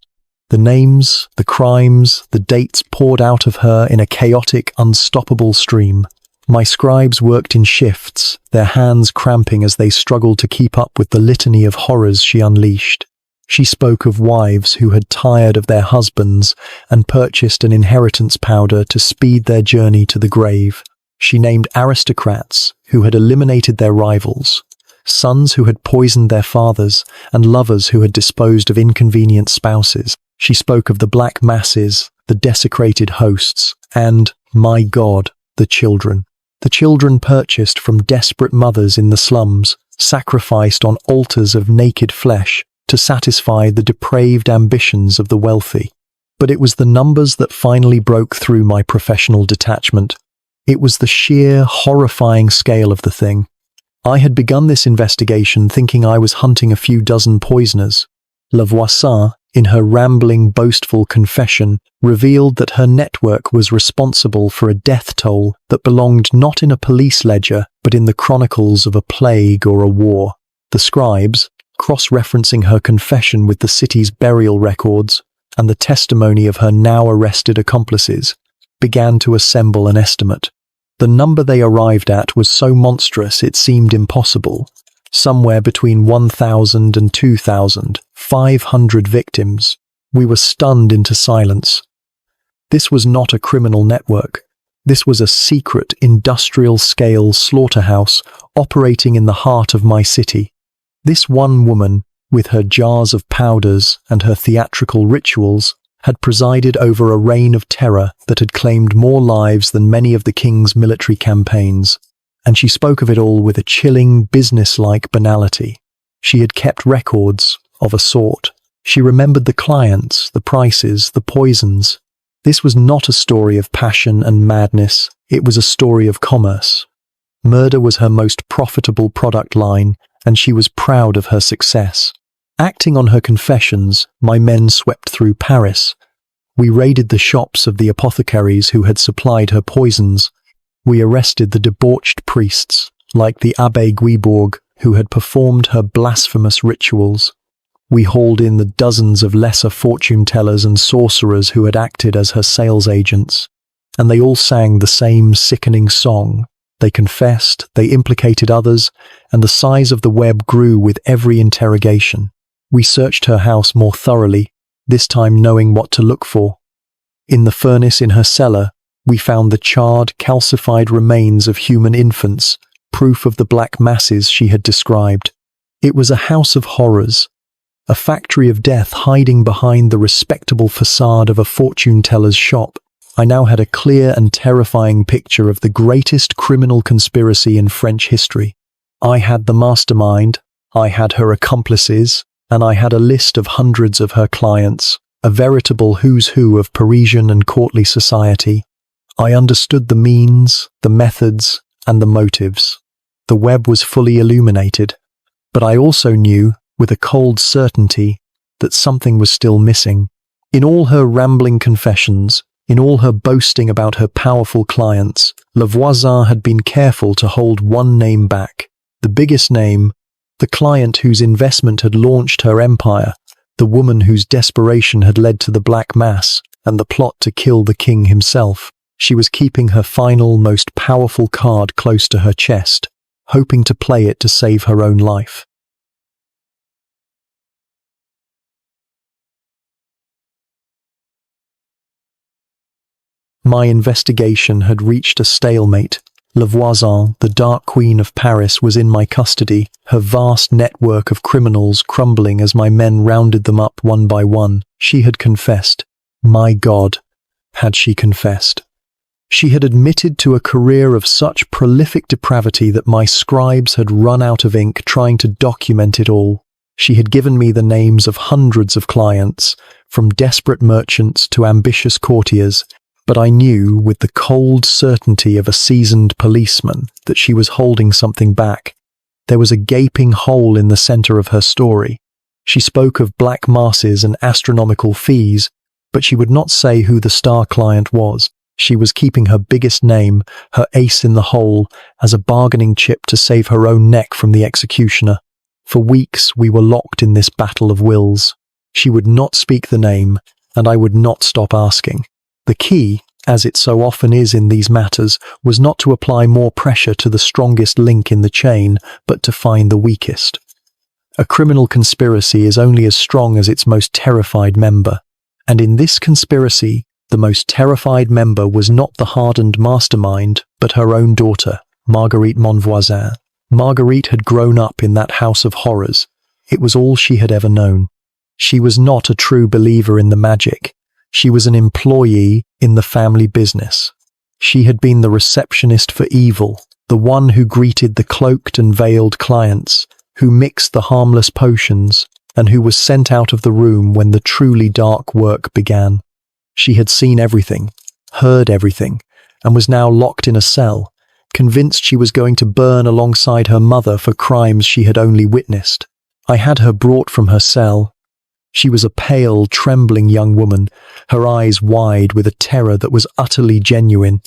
The names, the crimes, the dates poured out of her in a chaotic, unstoppable stream. My scribes worked in shifts, their hands cramping as they struggled to keep up with the litany of horrors she unleashed. She spoke of wives who had tired of their husbands and purchased an inheritance powder to speed their journey to the grave. She named aristocrats who had eliminated their rivals, sons who had poisoned their fathers, and lovers who had disposed of inconvenient spouses. She spoke of the black masses, the desecrated hosts, and, my God, the children. The children purchased from desperate mothers in the slums, sacrificed on altars of naked flesh, to satisfy the depraved ambitions of the wealthy. But it was the numbers that finally broke through my professional detachment. It was the sheer, horrifying scale of the thing. I had begun this investigation thinking I was hunting a few dozen poisoners. Voisin, in her rambling, boastful confession, revealed that her network was responsible for a death toll that belonged not in a police ledger, but in the chronicles of a plague or a war. The scribes, cross-referencing her confession with the city's burial records and the testimony of her now-arrested accomplices, began to assemble an estimate. The number they arrived at was so monstrous it seemed impossible. Somewhere between 1,000 and 2,500 victims. We were stunned into silence. This was not a criminal network. This was a secret, industrial-scale slaughterhouse operating in the heart of my city. This one woman, with her jars of powders and her theatrical rituals, had presided over a reign of terror that had claimed more lives than many of the king's military campaigns, and she spoke of it all with a chilling, business-like banality. She had kept records, of a sort. She remembered the clients, the prices, the poisons. This was not a story of passion and madness, it was a story of commerce. Murder was her most profitable product line, and she was proud of her success. Acting on her confessions, my men swept through Paris. We raided the shops of the apothecaries who had supplied her poisons. We arrested the debauched priests, like the Abbé Guibourg, who had performed her blasphemous rituals. We hauled in the dozens of lesser fortune tellers and sorcerers who had acted as her sales agents, and they all sang the same sickening song. They confessed, they implicated others, and the size of the web grew with every interrogation. We searched her house more thoroughly, this time knowing what to look for. In the furnace in her cellar, we found the charred, calcified remains of human infants, proof of the black masses she had described. It was a house of horrors, a factory of death hiding behind the respectable facade of a fortune teller's shop. I now had a clear and terrifying picture of the greatest criminal conspiracy in French history. I had the mastermind, I had her accomplices, and I had a list of hundreds of her clients, a veritable who's who of Parisian and courtly society. I understood the means, the methods, and the motives. The web was fully illuminated, but I also knew, with a cold certainty, that something was still missing. In all her rambling confessions, in all her boasting about her powerful clients, Voisin had been careful to hold one name back, the biggest name, the client whose investment had launched her empire, the woman whose desperation had led to the Black Mass and the plot to kill the king himself. She was keeping her final, most powerful card close to her chest, hoping to play it to save her own life. My investigation had reached a stalemate. Voisin, the Dark Queen of Paris, was in my custody, her vast network of criminals crumbling as my men rounded them up one by one. She had confessed. My God, had she confessed? She had admitted to a career of such prolific depravity that my scribes had run out of ink trying to document it all. She had given me the names of hundreds of clients, from desperate merchants to ambitious courtiers, but I knew, with the cold certainty of a seasoned policeman, that she was holding something back. There was a gaping hole in the center of her story. She spoke of black masses and astronomical fees, but she would not say who the star client was. She was keeping her biggest name, her ace in the hole, as a bargaining chip to save her own neck from the executioner. For weeks we were locked in this battle of wills. She would not speak the name, and I would not stop asking. The key, as it so often is in these matters, was not to apply more pressure to the strongest link in the chain, but to find the weakest. A criminal conspiracy is only as strong as its most terrified member, and in this conspiracy, the most terrified member was not the hardened mastermind, but her own daughter, Marguerite Montvoisin. Marguerite had grown up in that house of horrors. It was all she had ever known. She was not a true believer in the magic. She was an employee in the family business. She had been the receptionist for evil, the one who greeted the cloaked and veiled clients, who mixed the harmless potions, and who was sent out of the room when the truly dark work began. She had seen everything, heard everything, and was now locked in a cell, convinced she was going to burn alongside her mother for crimes she had only witnessed. I had her brought from her cell. She was a pale, trembling young woman, her eyes wide with a terror that was utterly genuine.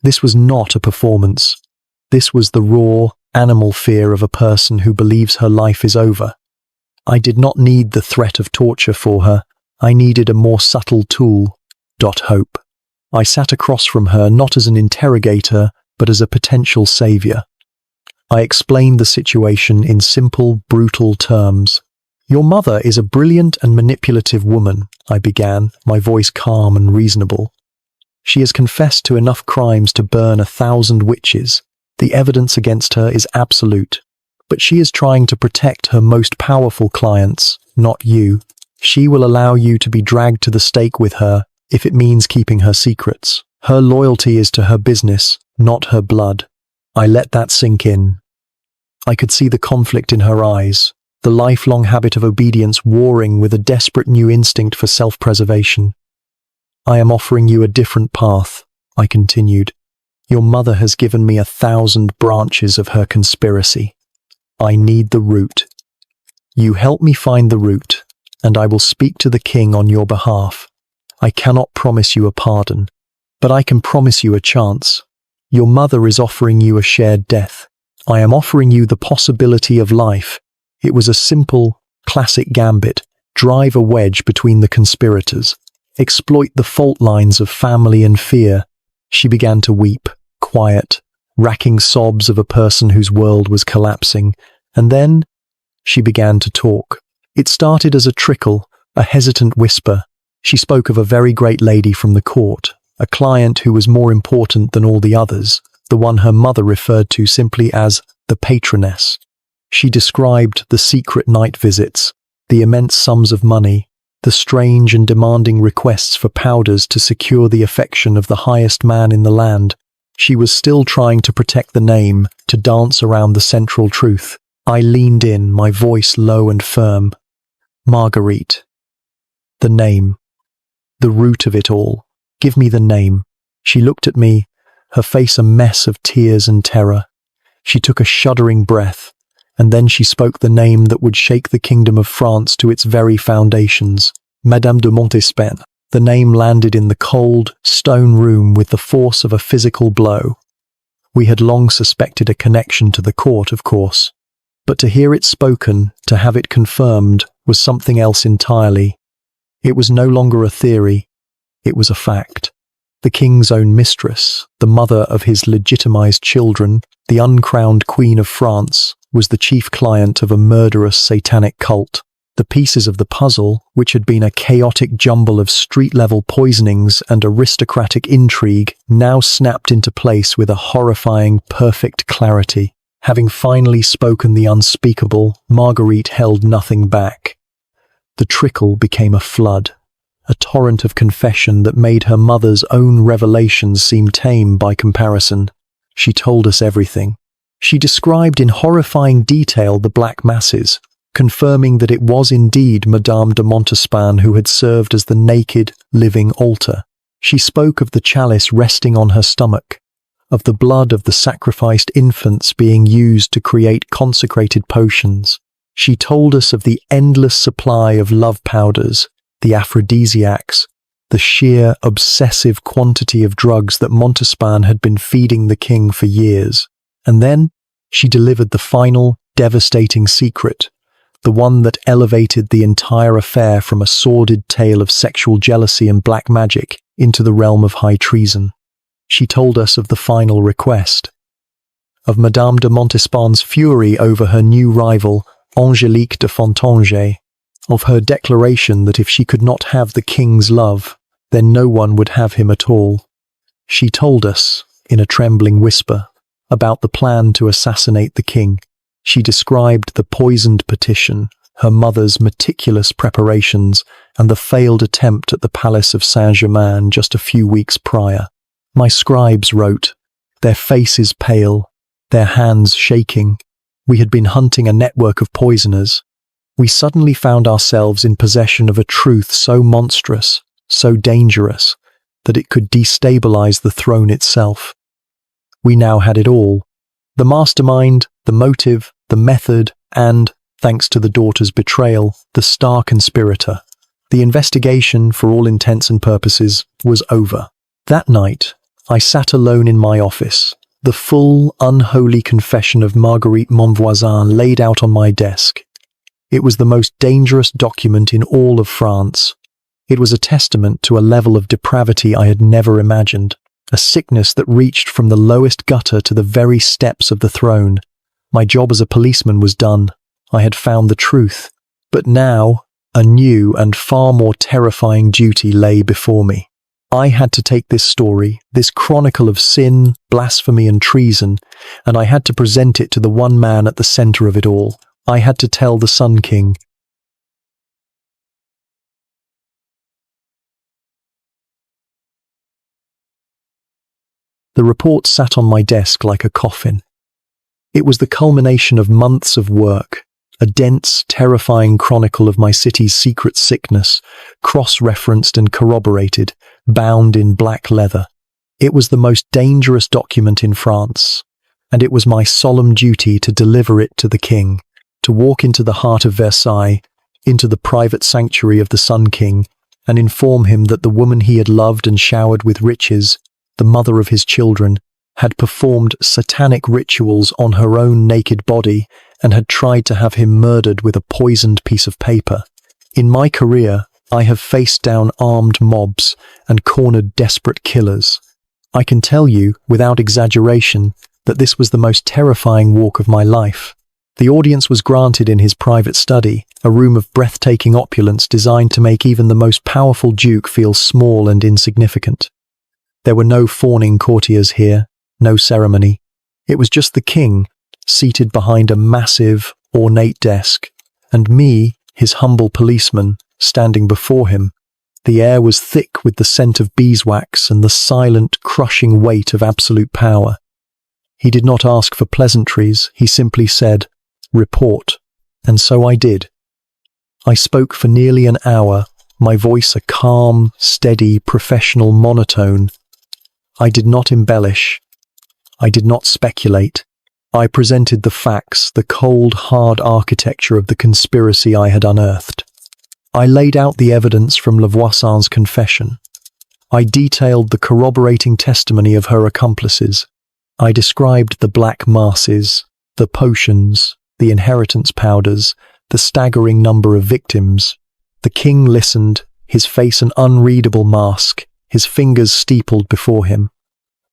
This was not a performance. This was the raw, animal fear of a person who believes her life is over. I did not need the threat of torture for her. I needed a more subtle tool. Hope. I sat across from her not as an interrogator, but as a potential savior. I explained the situation in simple, brutal terms. Your mother is a brilliant and manipulative woman, I began, my voice calm and reasonable. She has confessed to enough crimes to burn 1,000 witches. The evidence against her is absolute. But she is trying to protect her most powerful clients, not you. She will allow you to be dragged to the stake with her if it means keeping her secrets. Her loyalty is to her business, not her blood. I let that sink in. I could see the conflict in her eyes, the lifelong habit of obedience warring with a desperate new instinct for self-preservation. I am offering you a different path, I continued. Your mother has given me 1,000 branches of her conspiracy. I need the root. You help me find the root, and I will speak to the king on your behalf. I cannot promise you a pardon, but I can promise you a chance. Your mother is offering you a shared death. I am offering you the possibility of life. It was a simple, Classic gambit: drive a wedge between the conspirators. Exploit the fault lines of family and fear. She began to weep, quiet, racking sobs of a person whose world was collapsing. And then she began to talk. It started as a trickle, a hesitant whisper. She spoke of a very great lady from the court, a client who was more important than all the others, the one her mother referred to simply as the patroness. She described the secret night visits, the immense sums of money, the strange and demanding requests for powders to secure the affection of the highest man in the land. She was still trying to protect the name, to dance around the central truth. I leaned in, my voice low and firm. Marguerite. The name. The root of it all. Give me the name. She looked at me, her face a mess of tears and terror. She took a shuddering breath, and then she spoke the name that would shake the kingdom of France to its very foundations. Madame de Montespan. The name landed in the cold, stone room with the force of a physical blow. We had long suspected a connection to the court, of course. But to hear it spoken, to have it confirmed, was something else entirely. It was no longer a theory. It was a fact. The king's own mistress, the mother of his legitimized children, the uncrowned queen of France, was the chief client of a murderous satanic cult. The pieces of the puzzle, which had been a chaotic jumble of street-level poisonings and aristocratic intrigue, now snapped into place with a horrifying, perfect clarity. Having finally spoken the unspeakable, Marguerite held nothing back. The trickle became a flood, a torrent of confession that made her mother's own revelations seem tame by comparison. She told us everything. She described in horrifying detail the black masses, confirming that it was indeed Madame de Montespan who had served as the naked, living altar. She spoke of the chalice resting on her stomach, of the blood of the sacrificed infants being used to create consecrated potions. She told us of the endless supply of love powders, the aphrodisiacs, the sheer, obsessive quantity of drugs that Montespan had been feeding the king for years. And then she delivered the final, devastating secret, the one that elevated the entire affair from a sordid tale of sexual jealousy and black magic into the realm of high treason. She told us of the final request, of Madame de Montespan's fury over her new rival, Angélique de Fontainebleau, of her declaration that if she could not have the king's love, then no one would have him at all. She told us, in a trembling whisper, about the plan to assassinate the king. She described the poisoned petition, her mother's meticulous preparations, and the failed attempt at the Palace of Saint-Germain just a few weeks prior. My scribes wrote, their faces pale, their hands shaking. We had been hunting a network of poisoners. We suddenly found ourselves in possession of a truth so monstrous, so dangerous, that it could destabilize the throne itself. We now had it all: the mastermind, the motive, the method, and, thanks to the daughter's betrayal, the star conspirator. The investigation, for all intents and purposes, was over. That night, I sat alone in my office, the full, unholy confession of Marguerite Voisin laid out on my desk. It was the most dangerous document in all of France. It was a testament to a level of depravity I had never imagined, a sickness that reached from the lowest gutter to the very steps of the throne. My job as a policeman was done. I had found the truth. But now, a new and far more terrifying duty lay before me. I had to take this story, this chronicle of sin, blasphemy and treason, and I had to present it to the one man at the center of it all. I had to tell the Sun King. The report sat on my desk like a coffin. It was the culmination of months of work, a dense, terrifying chronicle of my city's secret sickness, cross-referenced and corroborated, bound in black leather. It was the most dangerous document in France, and it was my solemn duty to deliver it to the king, to walk into the heart of Versailles, into the private sanctuary of the Sun King, and inform him that the woman he had loved and showered with riches, the mother of his children, had performed satanic rituals on her own naked body and had tried to have him murdered with a poisoned piece of paper. In my career, I have faced down armed mobs and cornered desperate killers. I can tell you, without exaggeration, that this was the most terrifying walk of my life. The audience was granted in his private study, a room of breathtaking opulence designed to make even the most powerful duke feel small and insignificant. There were no fawning courtiers here, no ceremony. It was just the king, seated behind a massive, ornate desk, and me, his humble policeman, standing before him. The air was thick with the scent of beeswax and the silent, crushing weight of absolute power. He did not ask for pleasantries, he simply said, "Report," and so I did. I spoke for nearly an hour, my voice a calm, steady, professional monotone. I did not embellish. I did not speculate. I presented the facts, the cold, hard architecture of the conspiracy I had unearthed. I laid out the evidence from Voisin's confession. I detailed the corroborating testimony of her accomplices. I described the black masses, the potions, the inheritance powders, the staggering number of victims. The king listened, his face an unreadable mask, his fingers steepled before him.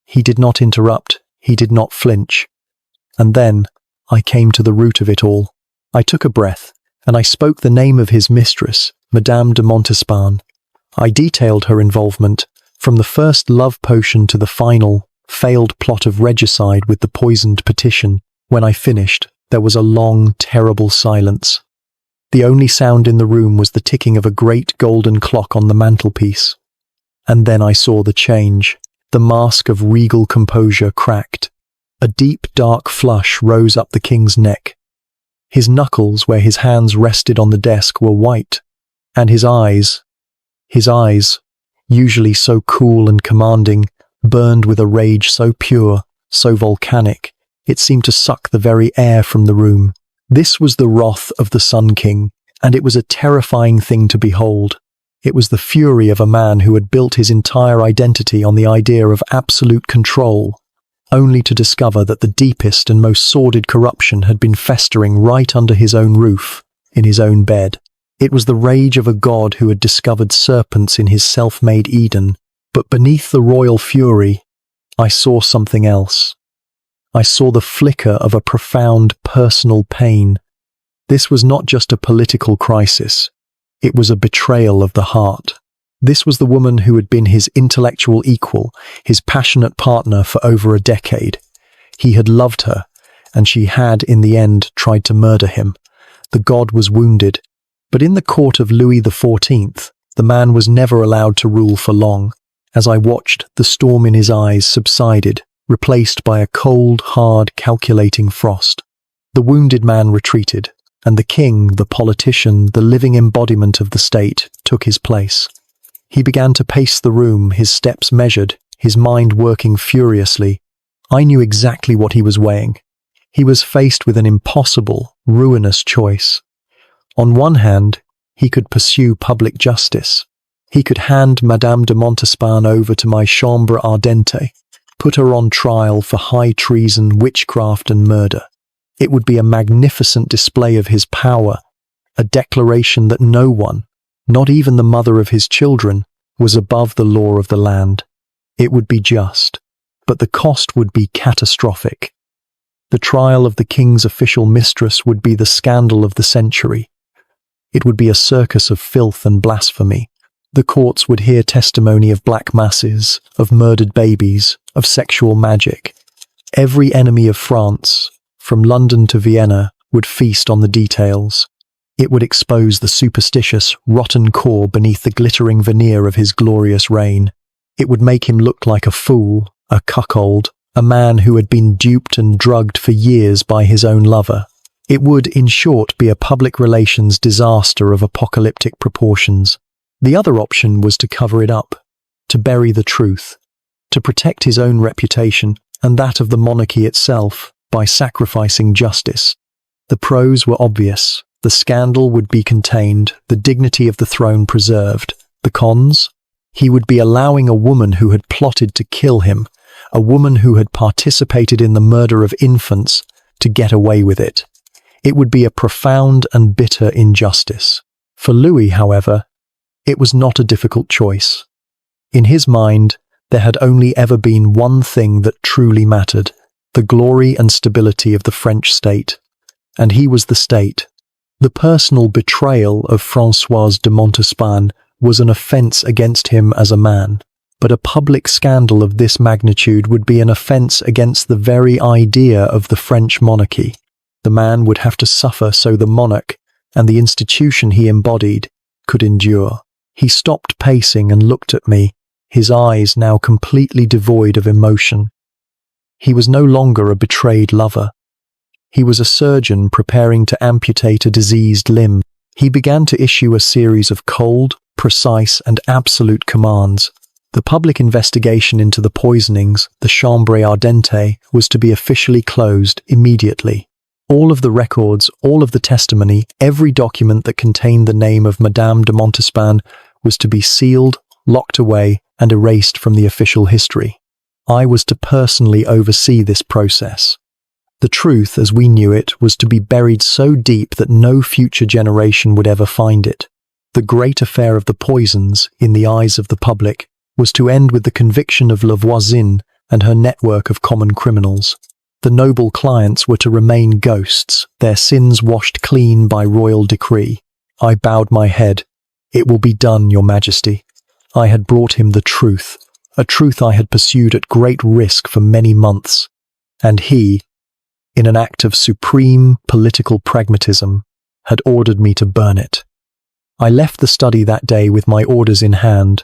He did not interrupt, he did not flinch. And then I came to the root of it all. I took a breath, and I spoke the name of his mistress, Madame de Montespan. I detailed her involvement, from the first love potion to the final, failed plot of regicide with the poisoned petition. When I finished, there was a long, terrible silence. The only sound in the room was the ticking of a great golden clock on the mantelpiece. And then I saw the change. The mask of regal composure cracked. A deep, dark flush rose up the king's neck. His knuckles, where his hands rested on the desk, were white, and his eyes, usually so cool and commanding, burned with a rage so pure, so volcanic, it seemed to suck the very air from the room. This was the wrath of the Sun King, and it was a terrifying thing to behold. It was the fury of a man who had built his entire identity on the idea of absolute control, only to discover that the deepest and most sordid corruption had been festering right under his own roof, in his own bed. It was the rage of a god who had discovered serpents in his self-made Eden, but beneath the royal fury, I saw something else. I saw the flicker of a profound personal pain. This was not just a political crisis. It was a betrayal of the heart. This was the woman who had been his intellectual equal, his passionate partner for over a decade. He had loved her, and she had, in the end, tried to murder him. The god was wounded, but in the court of Louis XIV, the man was never allowed to rule for long. As I watched, the storm in his eyes subsided, replaced by a cold, hard, calculating frost. The wounded man retreated, and the king, the politician, the living embodiment of the state, took his place. He began to pace the room, his steps measured, his mind working furiously. I knew exactly what he was weighing. He was faced with an impossible, ruinous choice. On one hand, he could pursue public justice. He could hand Madame de Montespan over to my chambre ardente, put her on trial for high treason, witchcraft and murder. It would be a magnificent display of his power, a declaration that no one, not even the mother of his children, was above the law of the land. It would be just, but the cost would be catastrophic. The trial of the king's official mistress would be the scandal of the century. It would be a circus of filth and blasphemy. The courts would hear testimony of black masses, of murdered babies, of sexual magic. Every enemy of France, from London to Vienna, would feast on the details. It would expose the superstitious, rotten core beneath the glittering veneer of his glorious reign. It would make him look like a fool, a cuckold, a man who had been duped and drugged for years by his own lover. It would, in short, be a public relations disaster of apocalyptic proportions. The other option was to cover it up, to bury the truth, to protect his own reputation and that of the monarchy itself by sacrificing justice. The pros were obvious. The scandal would be contained, the dignity of the throne preserved. The cons? He would be allowing a woman who had plotted to kill him, a woman who had participated in the murder of infants, to get away with it. It would be a profound and bitter injustice. For Louis, however, it was not a difficult choice. In his mind, there had only ever been one thing that truly mattered: the glory and stability of the French state. And he was the state. The personal betrayal of Françoise de Montespan was an offence against him as a man, but a public scandal of this magnitude would be an offence against the very idea of the French monarchy. The man would have to suffer so the monarch, and the institution he embodied, could endure. He stopped pacing and looked at me, his eyes now completely devoid of emotion. He was no longer a betrayed lover. He was a surgeon preparing to amputate a diseased limb. He began to issue a series of cold, precise, and absolute commands. The public investigation into the poisonings, the chambre ardente, was to be officially closed immediately. All of the records, all of the testimony, every document that contained the name of Madame de Montespan was to be sealed, locked away, and erased from the official history. I was to personally oversee this process. The truth, as we knew it, was to be buried so deep that no future generation would ever find it. The great affair of the poisons, in the eyes of the public, was to end with the conviction of Voisin and her network of common criminals. The noble clients were to remain ghosts, their sins washed clean by royal decree. I bowed my head. "It will be done, Your Majesty." I had brought him the truth, a truth I had pursued at great risk for many months. And he, in an act of supreme political pragmatism, had ordered me to burn it. I left the study that day with my orders in hand.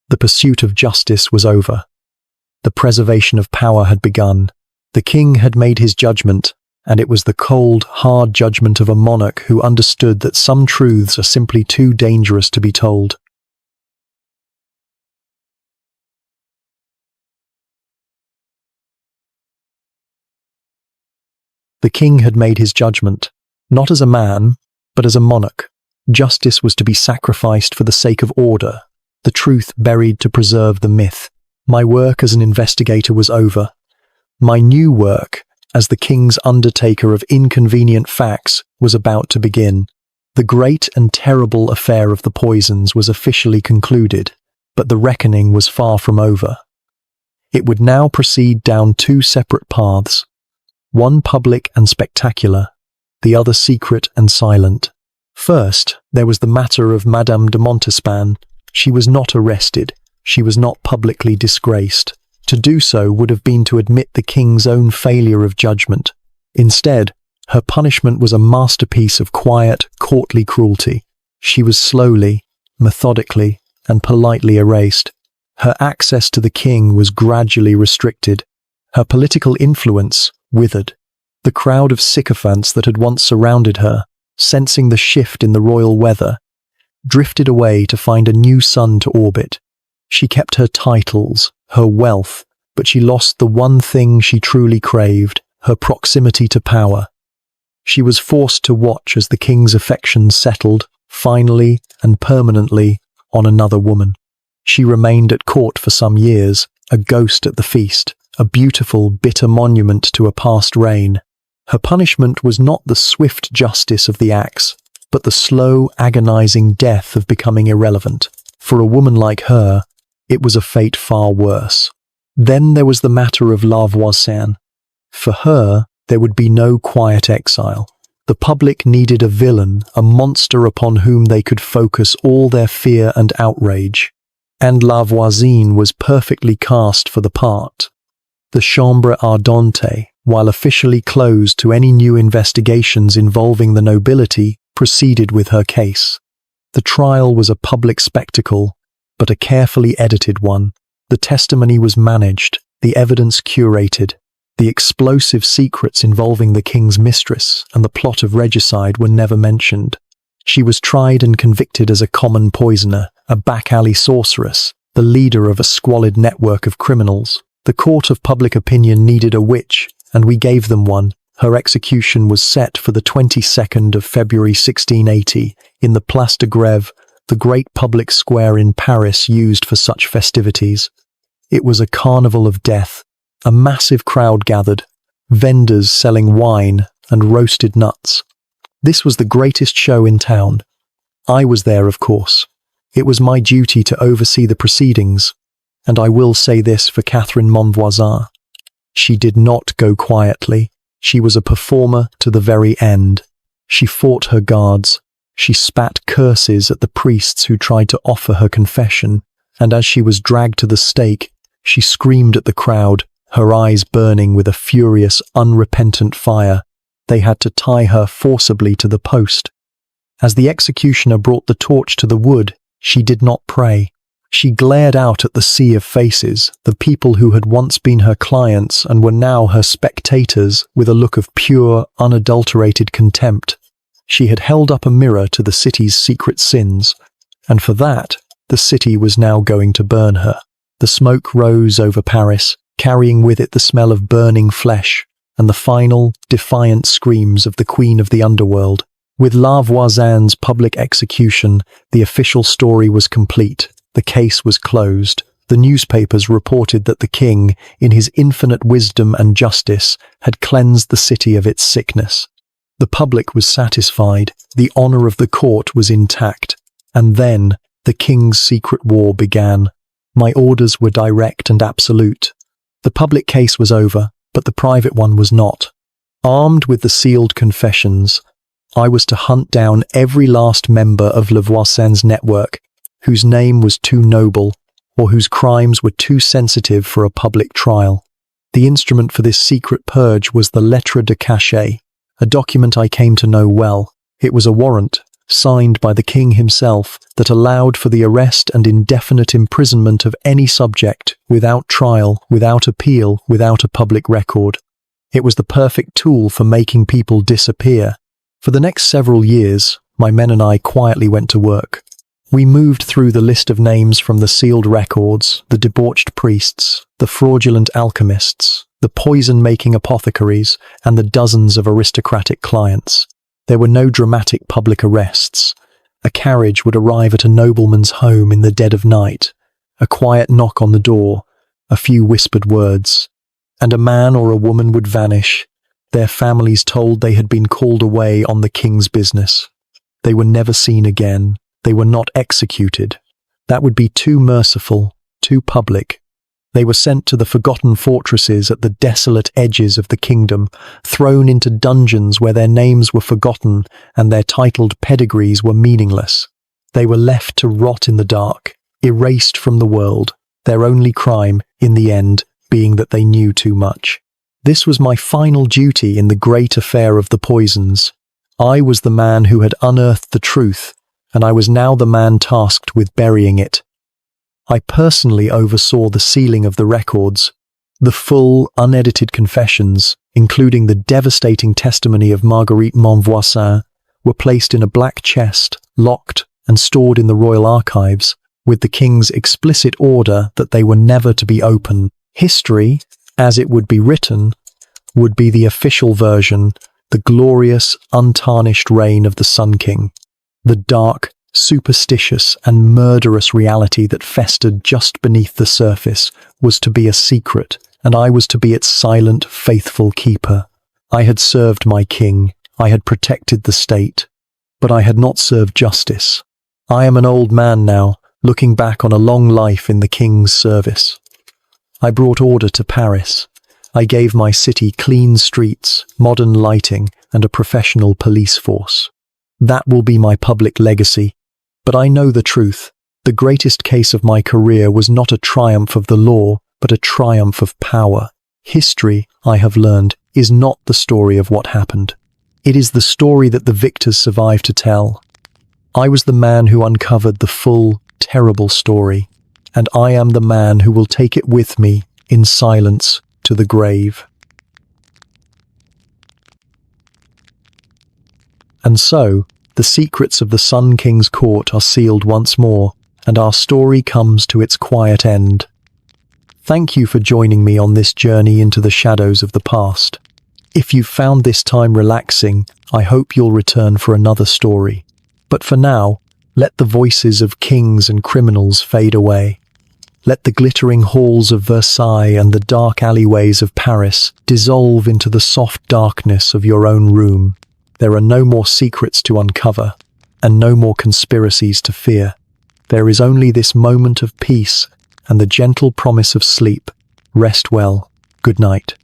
The pursuit of justice was over. The preservation of power had begun. The king had made his judgment, and it was the cold, hard judgment of a monarch who understood that some truths are simply too dangerous to be told. The king had made his judgment, not as a man, but as a monarch. Justice was to be sacrificed for the sake of order, the truth buried to preserve the myth. My work as an investigator was over. My new work, as the king's undertaker of inconvenient facts, was about to begin. The great and terrible affair of the poisons was officially concluded, but the reckoning was far from over. It would now proceed down two separate paths, one public and spectacular, the other secret and silent. First, there was the matter of Madame de Montespan. She was not arrested. She was not publicly disgraced. To do so would have been to admit the king's own failure of judgment. Instead, her punishment was a masterpiece of quiet, courtly cruelty. She was slowly, methodically, and politely erased. Her access to the king was gradually restricted. Her political influence withered. The crowd of sycophants that had once surrounded her, sensing the shift in the royal weather, drifted away to find a new sun to orbit. She kept her titles, her wealth, but she lost the one thing she truly craved, her proximity to power. She was forced to watch as the king's affections settled, finally and permanently, on another woman. She remained at court for some years, a ghost at the feast, a beautiful, bitter monument to a past reign. Her punishment was not the swift justice of the axe, but the slow, agonizing death of becoming irrelevant. For a woman like her, it was a fate far worse. Then there was the matter of Voisin. For her, there would be no quiet exile. The public needed a villain, a monster upon whom they could focus all their fear and outrage. And Voisin was perfectly cast for the part. The chambre ardente, while officially closed to any new investigations involving the nobility, proceeded with her case. The trial was a public spectacle, but a carefully edited one. The testimony was managed, the evidence curated. The explosive secrets involving the king's mistress and the plot of regicide were never mentioned. She was tried and convicted as a common poisoner, a back-alley sorceress, the leader of a squalid network of criminals. The court of public opinion needed a witch, and we gave them one. Her execution was set for the 22nd of February 1680 in the Place de Grève, the great public square in Paris used for such festivities. It was a carnival of death. A massive crowd gathered, vendors selling wine, and roasted nuts. This was the greatest show in town. I was there, of course. It was my duty to oversee the proceedings, and I will say this for Catherine Voisin. She did not go quietly. She was a performer to the very end. She fought her guards. She spat curses at the priests who tried to offer her confession, and as she was dragged to the stake, she screamed at the crowd, her eyes burning with a furious, unrepentant fire. They had to tie her forcibly to the post. As the executioner brought the torch to the wood, she did not pray. She glared out at the sea of faces, the people who had once been her clients and were now her spectators, with a look of pure, unadulterated contempt. She had held up a mirror to the city's secret sins, and for that, the city was now going to burn her. The smoke rose over Paris, carrying with it the smell of burning flesh, and the final, defiant screams of the Queen of the Underworld. With La Voisin's public execution, the official story was complete. The case was closed. The newspapers reported that the king, in his infinite wisdom and justice, had cleansed the city of its sickness. The public was satisfied. The honor of the court was intact. And then, the king's secret war began. My orders were direct and absolute. The public case was over, but the private one was not. Armed with the sealed confessions, I was to hunt down every last member of Le Voisin's network, whose name was too noble, or whose crimes were too sensitive for a public trial. The instrument for this secret purge was the lettre de cachet, a document I came to know well. It was a warrant, signed by the king himself, that allowed for the arrest and indefinite imprisonment of any subject, without trial, without appeal, without a public record. It was the perfect tool for making people disappear. For the next several years, my men and I quietly went to work. We moved through the list of names from the sealed records, the debauched priests, the fraudulent alchemists, the poison-making apothecaries, and the dozens of aristocratic clients. There were no dramatic public arrests. A carriage would arrive at a nobleman's home in the dead of night, a quiet knock on the door, a few whispered words, and a man or a woman would vanish, their families told they had been called away on the king's business. They were never seen again. They were not executed. That would be too merciful, too public. They were sent to the forgotten fortresses at the desolate edges of the kingdom, thrown into dungeons where their names were forgotten and their titled pedigrees were meaningless. They were left to rot in the dark, erased from the world, their only crime, in the end, being that they knew too much. This was my final duty in the great affair of the poisons. I was the man who had unearthed the truth, and I was now the man tasked with burying it. I personally oversaw the sealing of the records. The full, unedited confessions, including the devastating testimony of Marguerite Montvoisin, were placed in a black chest, locked, and stored in the royal archives, with the king's explicit order that they were never to be opened. History, as it would be written, would be the official version, the glorious, untarnished reign of the Sun King. The dark, superstitious and murderous reality that festered just beneath the surface was to be a secret, and I was to be its silent, faithful keeper. I had served my king, I had protected the state, but I had not served justice. I am an old man now, looking back on a long life in the king's service. I brought order to Paris. I gave my city clean streets, modern lighting, and a professional police force. That will be my public legacy. But I know the truth. The greatest case of my career was not a triumph of the law, but a triumph of power. History, I have learned, is not the story of what happened. It is the story that the victors survive to tell. I was the man who uncovered the full, terrible story, and I am the man who will take it with me, in silence, to the grave. And so, the secrets of the Sun King's court are sealed once more, and our story comes to its quiet end. Thank you for joining me on this journey into the shadows of the past. If you've found this time relaxing, I hope you'll return for another story. But for now, let the voices of kings and criminals fade away. Let the glittering halls of Versailles and the dark alleyways of Paris dissolve into the soft darkness of your own room. There are no more secrets to uncover, and no more conspiracies to fear. There is only this moment of peace and the gentle promise of sleep. Rest well. Good night.